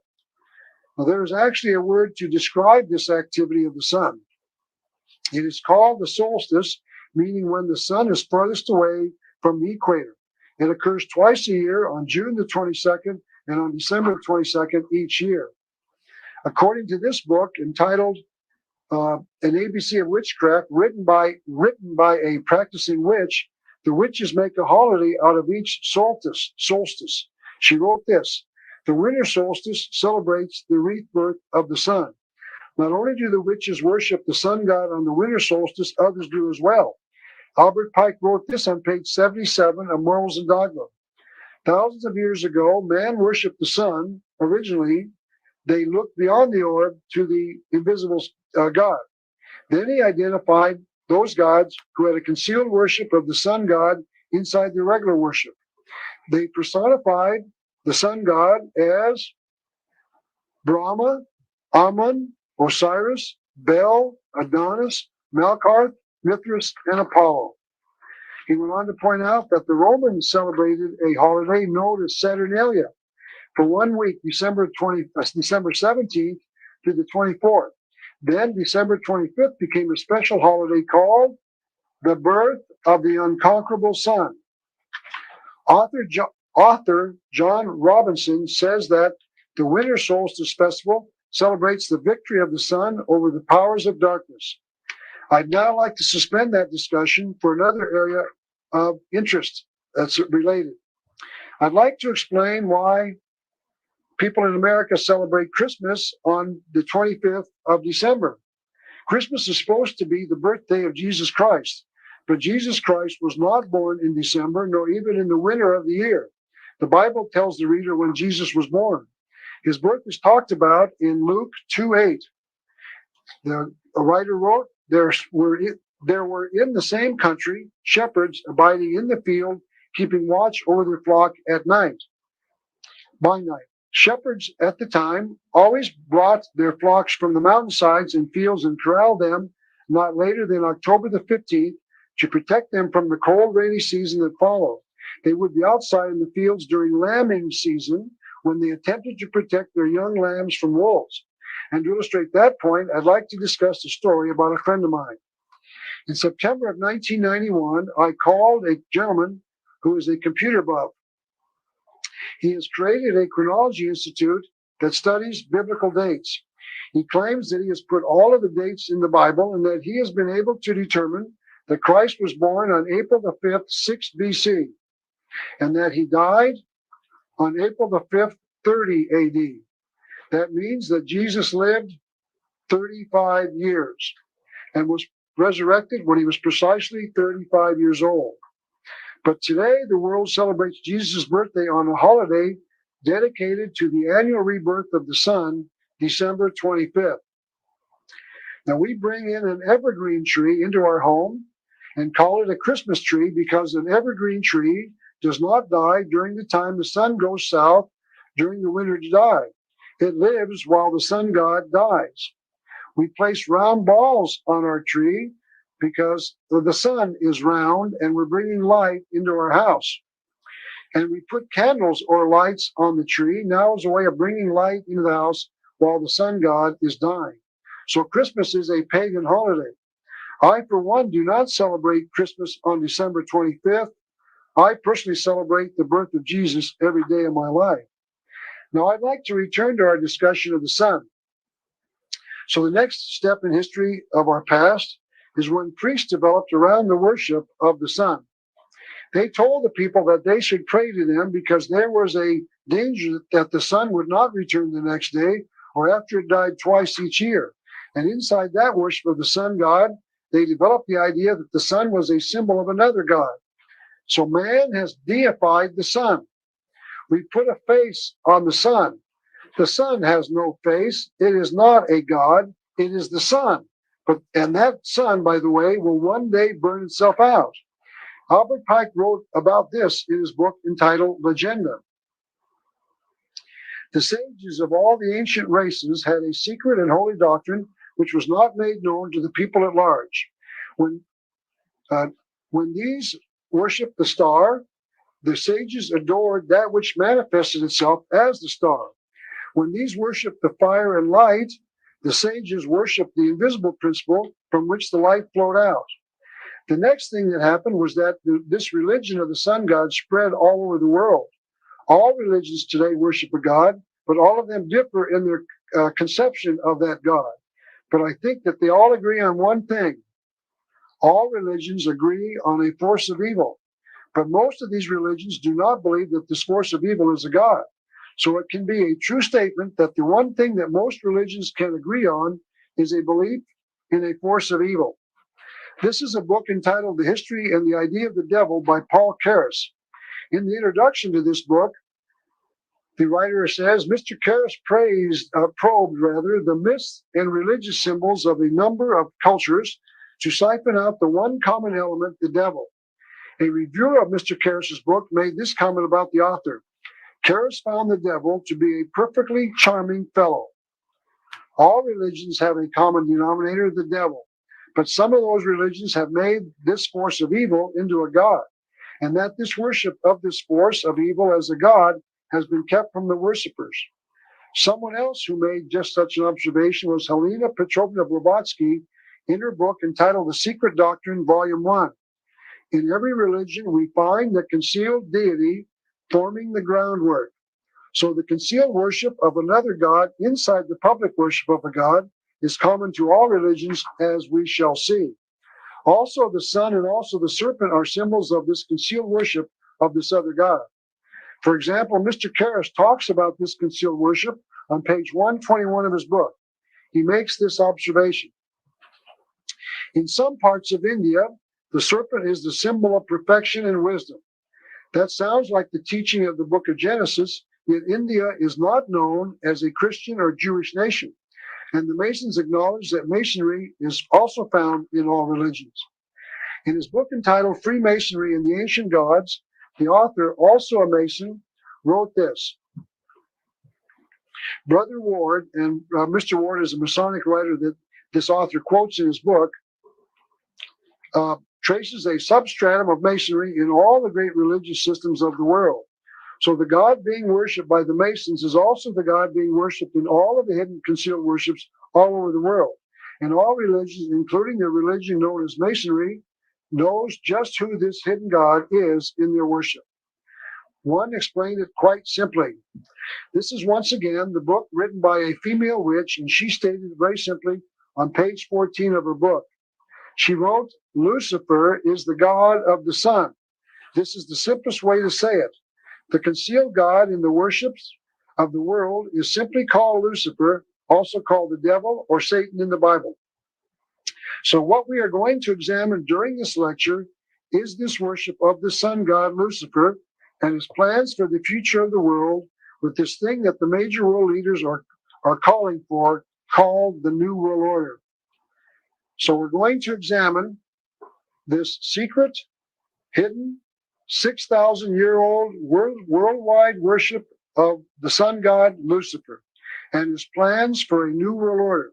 B: Now, there is actually a word to describe this activity of the sun. It is called the solstice, meaning when the sun is farthest away from the equator. It occurs twice a year, on June the 22nd and on December 22nd each year. According to this book entitled An ABC of Witchcraft, written by a practicing witch, the witches make a holiday out of each solstice. She wrote this: the winter solstice celebrates the rebirth of the sun. Not only do the witches worship the sun god on the winter solstice, others do as well. Albert Pike wrote this on page 77 of Morals and Dogma. Thousands of years ago, man worshipped the sun. Originally, they looked beyond the orb to the invisible God. Then he identified those gods who had a concealed worship of the sun god inside their regular worship. They personified the sun god as Brahma, Amun, Osiris, Bel, Adonis, Melkarth, Mithras, and Apollo. He went on to point out that the Romans celebrated a holiday known as Saturnalia for 1 week, December 17th to the 24th. Then December 25th became a special holiday called the birth of the unconquerable sun. Author John Robinson says that the Winter Solstice Festival celebrates the victory of the sun over the powers of darkness. I'd now like to suspend that discussion for another area of interest that's related. I'd like to explain why people in America celebrate Christmas on the 25th of December. Christmas is supposed to be the birthday of Jesus Christ, but Jesus Christ was not born in December, nor even in the winter of the year. The Bible tells the reader when Jesus was born. His birth is talked about in Luke 2:8. The writer wrote, there were in the same country shepherds abiding in the field, keeping watch over their flock at night, by night. Shepherds at the time always brought their flocks from the mountainsides and fields and corralled them not later than October the 15th to protect them from the cold, rainy season that followed. They would be outside in the fields during lambing season when they attempted to protect their young lambs from wolves. And to illustrate that point, I'd like to discuss a story about a friend of mine. In September of 1991, I called a gentleman who is a computer buff. He has created a chronology institute that studies biblical dates. He claims that he has put all of the dates in the Bible and that he has been able to determine that Christ was born on April the 5th, 6 BC, and that he died on April the 5th, 30 AD. That means that Jesus lived 35 years and was resurrected when he was precisely 35 years old. But today, the world celebrates Jesus' birthday on a holiday dedicated to the annual rebirth of the sun, December 25th. Now, we bring in an evergreen tree into our home and call it a Christmas tree because an evergreen tree does not die during the time the sun goes south during the winter to die. It lives while the sun god dies. We place round balls on our tree because the sun is round and we're bringing light into our house. And we put candles or lights on the tree now as a way of bringing light into the house while the sun god is dying. So Christmas is a pagan holiday. I, for one, do not celebrate Christmas on December 25th. I personally celebrate the birth of Jesus every day of my life. Now, I'd like to return to our discussion of the sun. So the next step in history of our past is when priests developed around the worship of the sun. They told the people that they should pray to them because there was a danger that the sun would not return the next day or after it died twice each year. And inside that worship of the sun god, they developed the idea that the sun was a symbol of another god. So man has deified the sun. We put a face on the sun. The sun has no face. It is not a god. It is the sun. And that sun, by the way, will one day burn itself out. Albert Pike wrote about this in his book entitled Legenda. The sages of all the ancient races had a secret and holy doctrine which was not made known to the people at large. When these worshiped the star, the sages adored that which manifested itself as the star. When these worshiped the fire and light, the sages worshiped the invisible principle from which the light flowed out. The next thing that happened was that this religion of the sun god spread all over the world. All religions today worship a god, but all of them differ in their conception of that god. But I think that they all agree on one thing. All religions agree on a force of evil. But most of these religions do not believe that this force of evil is a god. So it can be a true statement that the one thing that most religions can agree on is a belief in a force of evil. This is a book entitled The History and the Idea of the Devil by Paul Karras. In the introduction to this book, the writer says, Mr. Karras probed the myths and religious symbols of a number of cultures to siphon out the one common element, the devil. A reviewer of Mr. Karras's book made this comment about the author. Karras found the devil to be a perfectly charming fellow. All religions have a common denominator, the devil. But some of those religions have made this force of evil into a god, and that this worship of this force of evil as a god has been kept from the worshippers. Someone else who made just such an observation was Helena Petrovna Blavatsky in her book entitled The Secret Doctrine, Volume 1. In every religion, we find the concealed deity forming the groundwork. So the concealed worship of another god inside the public worship of a god is common to all religions, as we shall see. Also, the sun and also the serpent are symbols of this concealed worship of this other god. For example, Mr. Karras talks about this concealed worship on page 121 of his book. He makes this observation. In some parts of India, the serpent is the symbol of perfection and wisdom. That sounds like the teaching of the book of Genesis, yet India is not known as a Christian or Jewish nation. And the Masons acknowledge that Masonry is also found in all religions. In his book entitled Freemasonry and the Ancient Gods, the author, also a Mason, wrote this. Brother Ward, and Mr. Ward is a Masonic writer that this author quotes in his book, traces a substratum of Masonry in all the great religious systems of the world. So the God being worshipped by the Masons is also the God being worshipped in all of the hidden concealed worships all over the world. And all religions, including the religion known as Masonry, knows just who this hidden God is in their worship. One explained it quite simply. This is once again the book written by a female witch, and she stated it very simply on page 14 of her book. She wrote, Lucifer is the god of the sun. This is the simplest way to say it. The concealed God in the worships of the world is simply called Lucifer, also called the devil or Satan in the Bible. So what we are going to examine during this lecture is this worship of the sun god Lucifer and his plans for the future of the world with this thing that the major world leaders are calling for, called the New World Order. So we're going to examine this secret, hidden, 6,000-year-old worldwide worship of the sun god Lucifer and his plans for a new world order.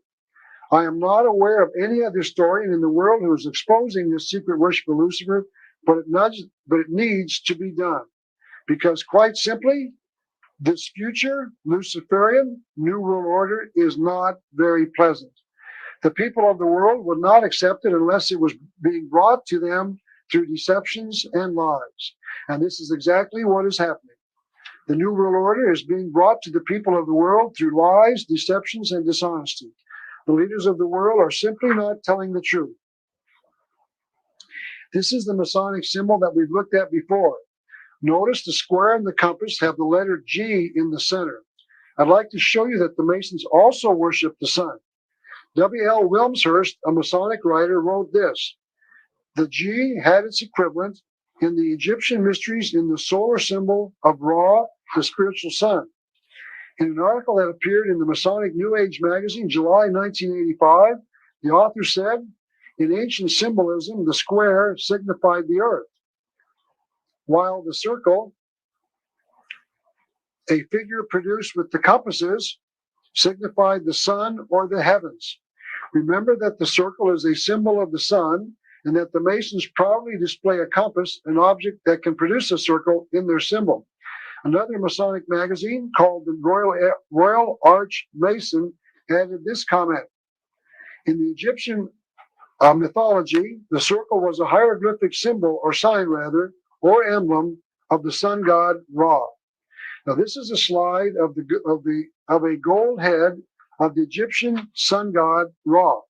B: I am not aware of any other historian in the world who is exposing this secret worship of Lucifer, but it needs to be done. Because quite simply, this future Luciferian new world order is not very pleasant. The people of the world would not accept it unless it was being brought to them through deceptions and lies. And this is exactly what is happening. The New World Order is being brought to the people of the world through lies, deceptions, and dishonesty. The leaders of the world are simply not telling the truth. This is the Masonic symbol that we've looked at before. Notice the square and the compass have the letter G in the center. I'd like to show you that the Masons also worship the sun. W.L. Wilmshurst, a Masonic writer, wrote this. The G had its equivalent in the Egyptian mysteries in the solar symbol of Ra, the spiritual sun. In an article that appeared in the Masonic New Age magazine, July 1985, the author said, in ancient symbolism, the square signified the earth, while the circle, a figure produced with the compasses, signified the sun or the heavens. Remember that the circle is a symbol of the sun, and that the Masons proudly display a compass, an object that can produce a circle, in their symbol. Another Masonic magazine called the Royal Arch Mason added this comment. In the Egyptian mythology, the circle was a hieroglyphic symbol, or sign rather, or emblem of the sun god Ra. Now this is a slide of a gold head of the Egyptian sun god Ra.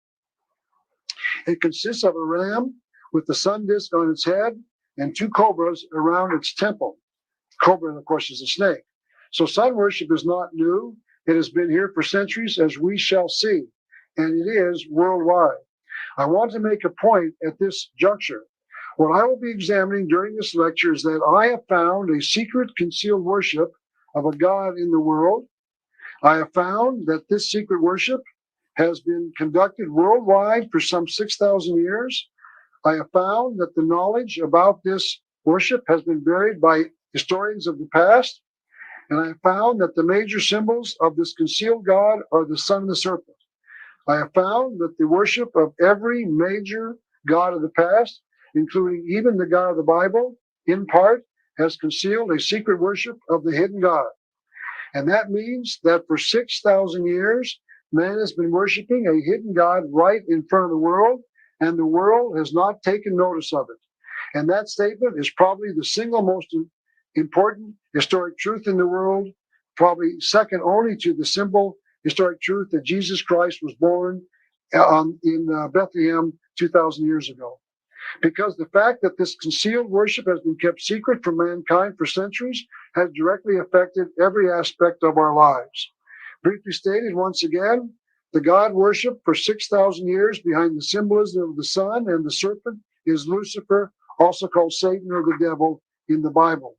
B: It consists of a ram with the sun disk on its head and two cobras around its temple. Cobra, of course, is a snake. So sun worship is not new. It has been here for centuries, as we shall see, and it is worldwide. I want to make a point at this juncture. What I will be examining during this lecture is that I have found a secret concealed worship of a god in the world. I have found that this secret worship has been conducted worldwide for some 6,000 years. I have found that the knowledge about this worship has been buried by historians of the past, and I have found that the major symbols of this concealed god are the sun and the serpent. I have found that the worship of every major god of the past, including even the God of the Bible, in part, has concealed a secret worship of the hidden God. And that means that for 6,000 years, man has been worshiping a hidden God right in front of the world, and the world has not taken notice of it. And that statement is probably the single most important historic truth in the world, probably second only to the simple historic truth that Jesus Christ was born in Bethlehem 2,000 years ago. Because the fact that this concealed worship has been kept secret from mankind for centuries has directly affected every aspect of our lives. Briefly stated, once again, the God worship for 6,000 years behind the symbolism of the sun and the serpent is Lucifer, also called Satan or the devil in the Bible.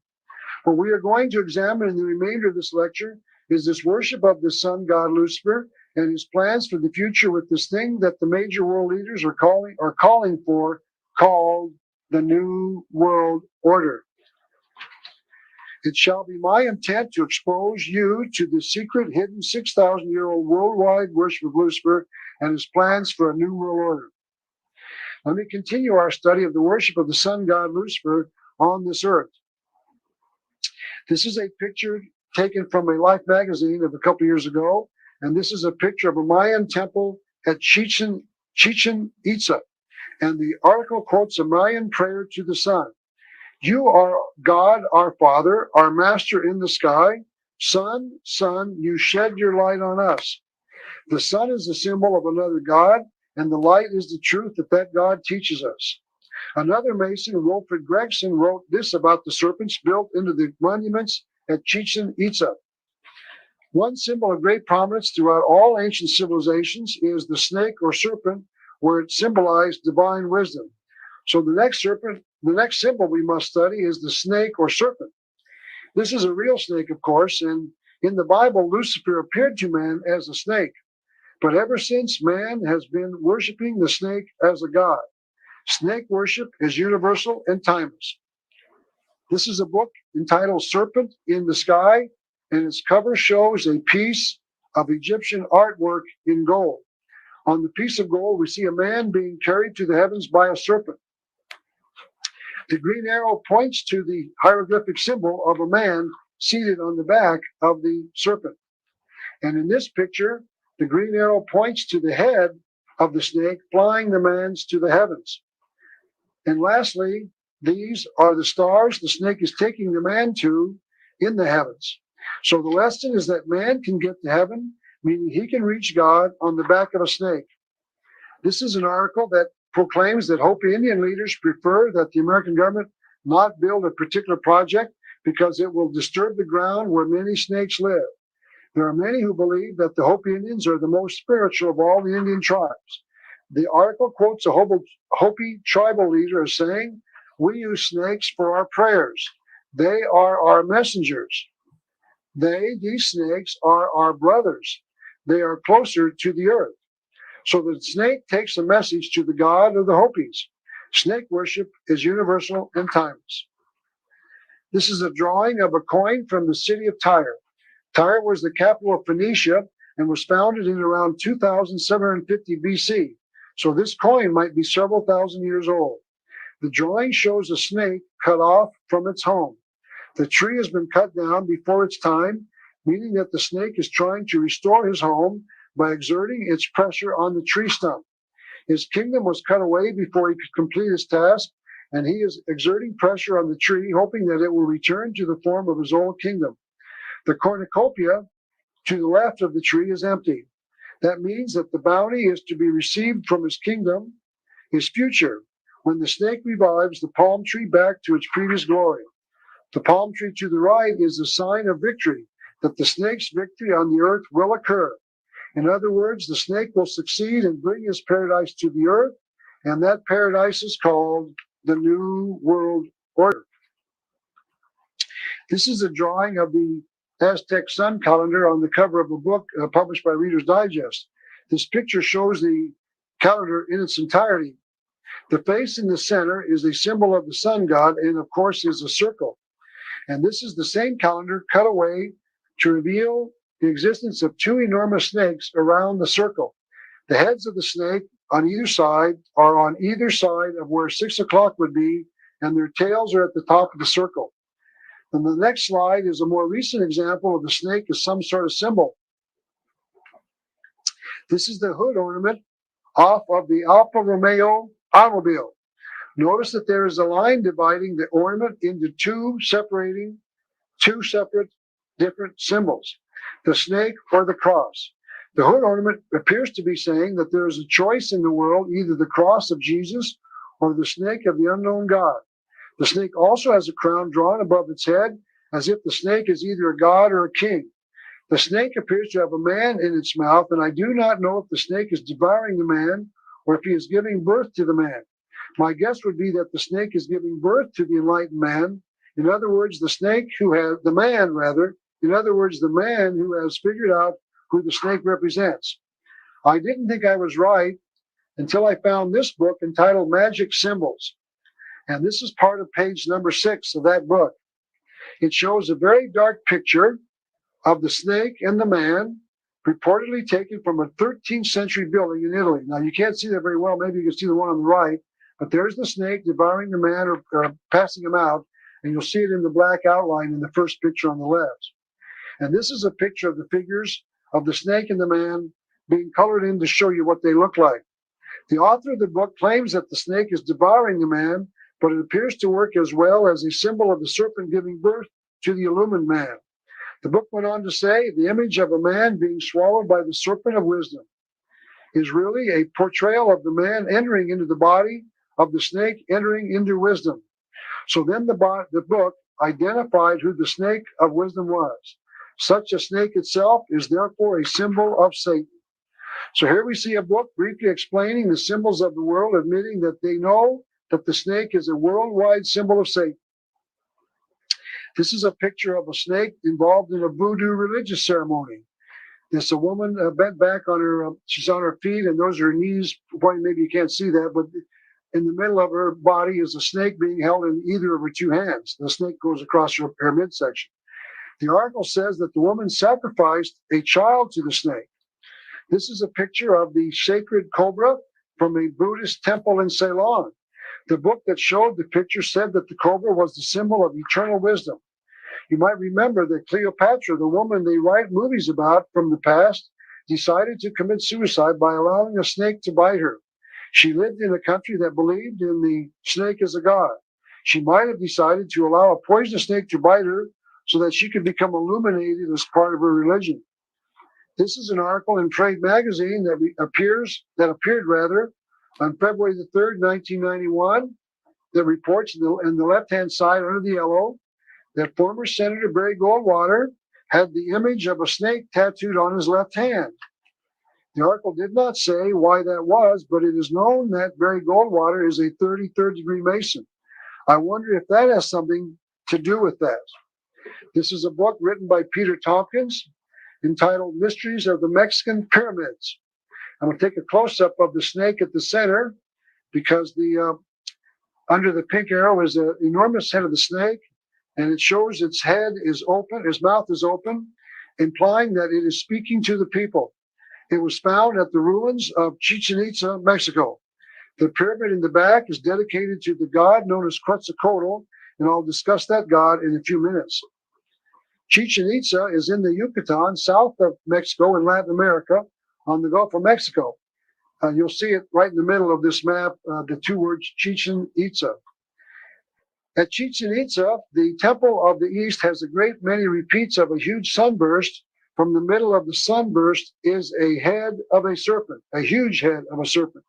B: What we are going to examine in the remainder of this lecture is this worship of the sun god Lucifer and his plans for the future with this thing that the major world leaders are calling for, called the New World Order. It shall be my intent to expose you to the secret, hidden, 6,000-year-old worldwide worship of Lucifer and his plans for a new world order. Let me continue our study of the worship of the sun god Lucifer on this earth. This is a picture taken from a Life magazine of a couple years ago, and this is a picture of a Mayan temple at Chichen Itza. And the article quotes a Mayan prayer to the sun. You are God, our Father, our Master in the sky. Sun, sun, you shed your light on us. The sun is a symbol of another God, and the light is the truth that God teaches us. Another Mason, Wilfred Gregson, wrote this about the serpents built into the monuments at Chichen Itza. One symbol of great prominence throughout all ancient civilizations is the snake or serpent, where it symbolized divine wisdom. So the next symbol we must study is the snake or serpent. This is a real snake, of course, and in the Bible, Lucifer appeared to man as a snake. But ever since, man has been worshiping the snake as a god. Snake worship is universal and timeless. This is a book entitled Serpent in the Sky, and its cover shows a piece of Egyptian artwork in gold. On the piece of gold, we see a man being carried to the heavens by a serpent. The green arrow points to the hieroglyphic symbol of a man seated on the back of the serpent. And in this picture, the green arrow points to the head of the snake flying the man's to the heavens. And lastly, these are the stars the snake is taking the man to in the heavens. So the lesson is that man can get to heaven, meaning he can reach God on the back of a snake. This is an article that proclaims that Hopi Indian leaders prefer that the American government not build a particular project because it will disturb the ground where many snakes live. There are many who believe that the Hopi Indians are the most spiritual of all the Indian tribes. The article quotes a Hopi tribal leader as saying, "We use snakes for our prayers. They are our messengers. These snakes, are our brothers. They are closer to the earth." So the snake takes a message to the god of the Hopis. Snake worship is universal and timeless. This is a drawing of a coin from the city of Tyre. Tyre was the capital of Phoenicia and was founded in around 2750 BC. So this coin might be several thousand years old. The drawing shows a snake cut off from its home. The tree has been cut down before its time, meaning that the snake is trying to restore his home by exerting its pressure on the tree stump. His kingdom was cut away before he could complete his task, and he is exerting pressure on the tree, hoping that it will return to the form of his old kingdom. The cornucopia to the left of the tree is empty. That means that the bounty is to be received from his kingdom, his future, when the snake revives the palm tree back to its previous glory. The palm tree to the right is a sign of victory, that the snake's victory on the earth will occur. In other words, the snake will succeed in bringing his paradise to the earth, and that paradise is called the New World Order. This is a drawing of the Aztec sun calendar on the cover of a book published by Reader's Digest. This picture shows the calendar in its entirety. The face in the center is a symbol of the sun god, and of course is a circle. And this is the same calendar cut away to reveal the existence of two enormous snakes around the circle. The heads of the snake on either side are on either side of where 6 o'clock would be, and their tails are at the top of the circle. And the next slide is a more recent example of the snake as some sort of symbol. This is the hood ornament off of the Alfa Romeo automobile. Notice that there is a line dividing the ornament into two separate different symbols, the snake or the cross. The hood ornament appears to be saying that there is a choice in the world, either the cross of Jesus or the snake of the unknown God. The snake also has a crown drawn above its head, as if the snake is either a god or a king. The snake appears to have a man in its mouth, and I do not know if the snake is devouring the man or if he is giving birth to the man. My guess would be that the snake is giving birth to the enlightened man. In other words, the man who has figured out who the snake represents. I didn't think I was right until I found this book entitled Magic Symbols. And this is part of page number 6 of that book. It shows a very dark picture of the snake and the man, reportedly taken from a 13th century building in Italy. Now, you can't see that very well. Maybe you can see the one on the right. But there's the snake devouring the man or passing him out, and you'll see it in the black outline in the first picture on the left. And this is a picture of the figures of the snake and the man being colored in to show you what they look like. The author of the book claims that the snake is devouring the man, but it appears to work as well as a symbol of the serpent giving birth to the illumined man. The book went on to say the image of a man being swallowed by the serpent of wisdom is really a portrayal of the man entering into the body of the snake entering into wisdom. So then the book identified who the snake of wisdom was. Such a snake itself is therefore a symbol of Satan. So here we see a book briefly explaining the symbols of the world, admitting that they know that the snake is a worldwide symbol of Satan. This is a picture of a snake involved in a voodoo religious ceremony. There's a woman bent back on her, she's on her feet, and those are her knees. Boy, maybe you can't see that, but in the middle of her body is a snake being held in either of her two hands. The snake goes across her midsection. The article says that the woman sacrificed a child to the snake. This is a picture of the sacred cobra from a Buddhist temple in Ceylon. The book that showed the picture said that the cobra was the symbol of eternal wisdom. You might remember that Cleopatra, the woman they write movies about from the past, decided to commit suicide by allowing a snake to bite her. She lived in a country that believed in the snake as a god. She might have decided to allow a poisonous snake to bite her so that she could become illuminated as part of her religion. This is an article in Trade magazine that appeared on February the 3rd, 1991, that reports in the left-hand side under the yellow that former Senator Barry Goldwater had the image of a snake tattooed on his left hand. The article did not say why that was, but it is known that Barry Goldwater is a 33rd degree Mason. I wonder if that has something to do with that. This is a book written by Peter Tompkins entitled Mysteries of the Mexican Pyramids. I'm going to take a close-up of the snake at the center because under the pink arrow is an enormous head of the snake, and it shows its head is open, its mouth is open, implying that it is speaking to the people. It was found at the ruins of Chichen Itza, Mexico. The pyramid in the back is dedicated to the god known as Quetzalcoatl, and I'll discuss that god in a few minutes. Chichen Itza is in the Yucatan, south of Mexico in Latin America, on the Gulf of Mexico. You'll see it right in the middle of this map, the two words Chichen Itza. At Chichen Itza, the Temple of the East has a great many repeats of a huge sunburst. From the middle of the sunburst is a head of a serpent, a huge head of a serpent.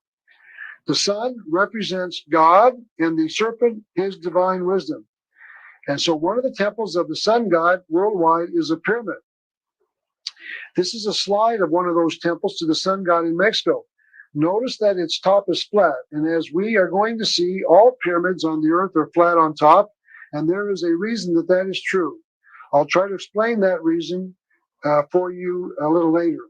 B: The sun represents God, and the serpent his divine wisdom. And so one of the temples of the sun god worldwide is a pyramid. This is a slide of one of those temples to the sun god in Mexico. Notice that its top is flat. And as we are going to see, all pyramids on the earth are flat on top. And there is a reason that that is true. I'll try to explain that reason for you a little later.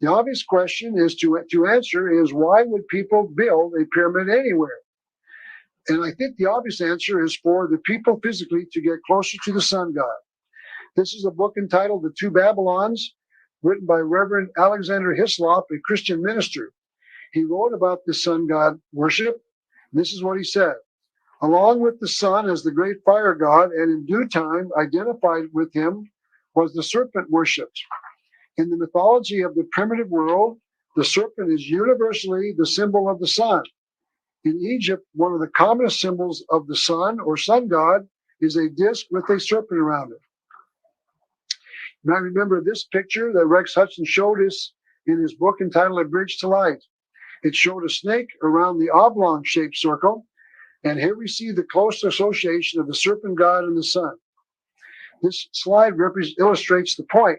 B: The obvious question is to answer is, why would people build a pyramid anywhere? And I think the obvious answer is for the people physically to get closer to the sun god. This is a book entitled The Two Babylons, written by Reverend Alexander Hislop, a Christian minister. He wrote about the sun god worship. This is what he said. Along with the sun as the great fire god, and in due time identified with him, was the serpent worshipped. In the mythology of the primitive world, the serpent is universally the symbol of the sun. In Egypt, one of the commonest symbols of the sun or sun god is a disc with a serpent around it. You might remember this picture that Rex Hudson showed us in his book entitled A Bridge to Light. It showed a snake around the oblong-shaped circle, and here we see the close association of the serpent god and the sun. This slide illustrates the point.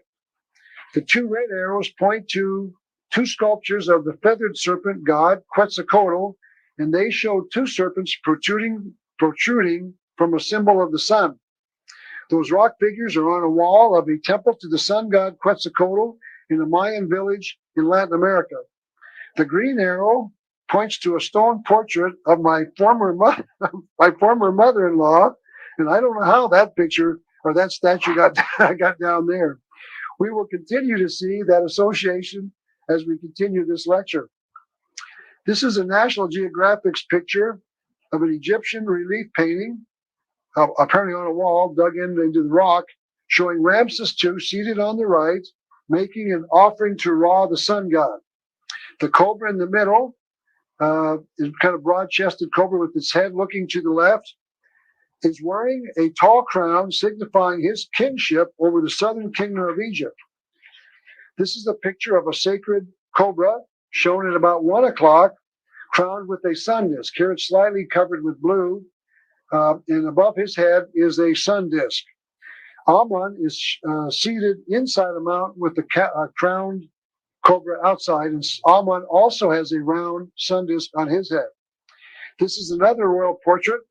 B: The two red arrows point to two sculptures of the feathered serpent god, Quetzalcoatl, and they show two serpents protruding from a symbol of the sun. Those rock figures are on a wall of a temple to the sun god Quetzalcoatl in a Mayan village in Latin America. The green arrow points to a stone portrait of my former mother-in-law, and I don't know how that picture or that statue got down there. We will continue to see that association as we continue this lecture. This is a National Geographic's picture of an Egyptian relief painting, apparently on a wall dug into the rock, showing Ramses II seated on the right, making an offering to Ra, the sun god. The cobra in the middle is kind of broad-chested cobra with its head looking to the left, is wearing a tall crown signifying his kinship over the southern kingdom of Egypt. This is a picture of a sacred cobra shown at about 1 o'clock, crowned with a sun disk. Here it's slightly covered with blue, and above his head is a sun disk. Amon is seated inside a mountain with the crowned cobra outside, and Amon also has a round sun disk on his head. This is another royal portrait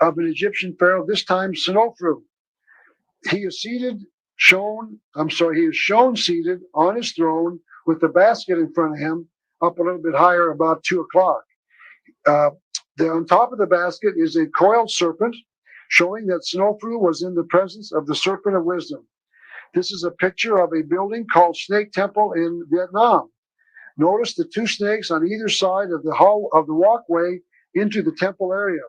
B: of an Egyptian pharaoh, this time Senofru. He is shown seated on his throne with the basket in front of him, up a little bit higher, about 2 o'clock. On top of the basket is a coiled serpent, showing that Senofru was in the presence of the serpent of wisdom. This is a picture of a building called Snake Temple in Vietnam. Notice the 2 snakes on either side of the walkway into the temple area.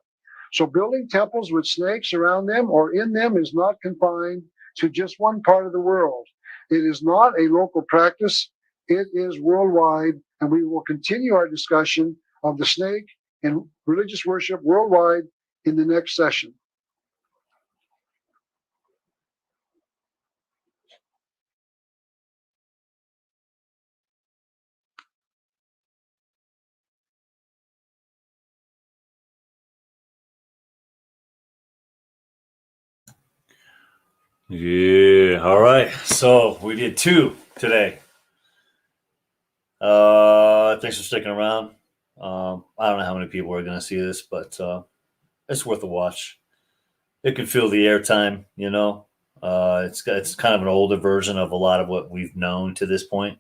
B: So building temples with snakes around them or in them is not confined to just one part of the world. It is not a local practice. It is worldwide, and we will continue our discussion of the snake and religious worship worldwide in the next session.
C: Yeah. All right. So we did 2 today. Thanks for sticking around. I don't know how many people are going to see this, but it's worth a watch. It can fill the airtime, you know. It's kind of an older version of a lot of what we've known to this point,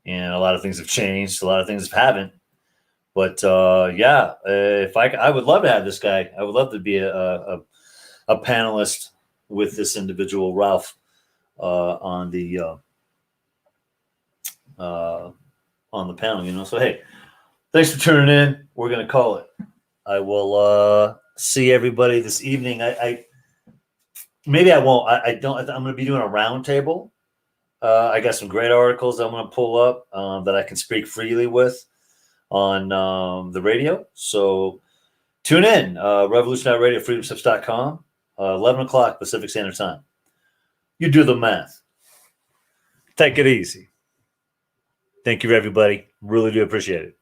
C: and a lot of things have changed. A lot of things haven't. But yeah, if I would love to have this guy. I would love to be a panelist with this individual, Ralph, on the panel. You know, so hey, thanks for tuning in. We're gonna call it. I will see everybody this evening. I maybe I won't. I don't. I'm going to be doing a round table. I got some great articles I'm going to pull up that I can speak freely with on the radio. So tune in. Revolutionary Radio, freedomsteps.com, 11 o'clock Pacific Standard Time. You do the math. Take it easy. Thank you, everybody. Really do appreciate it.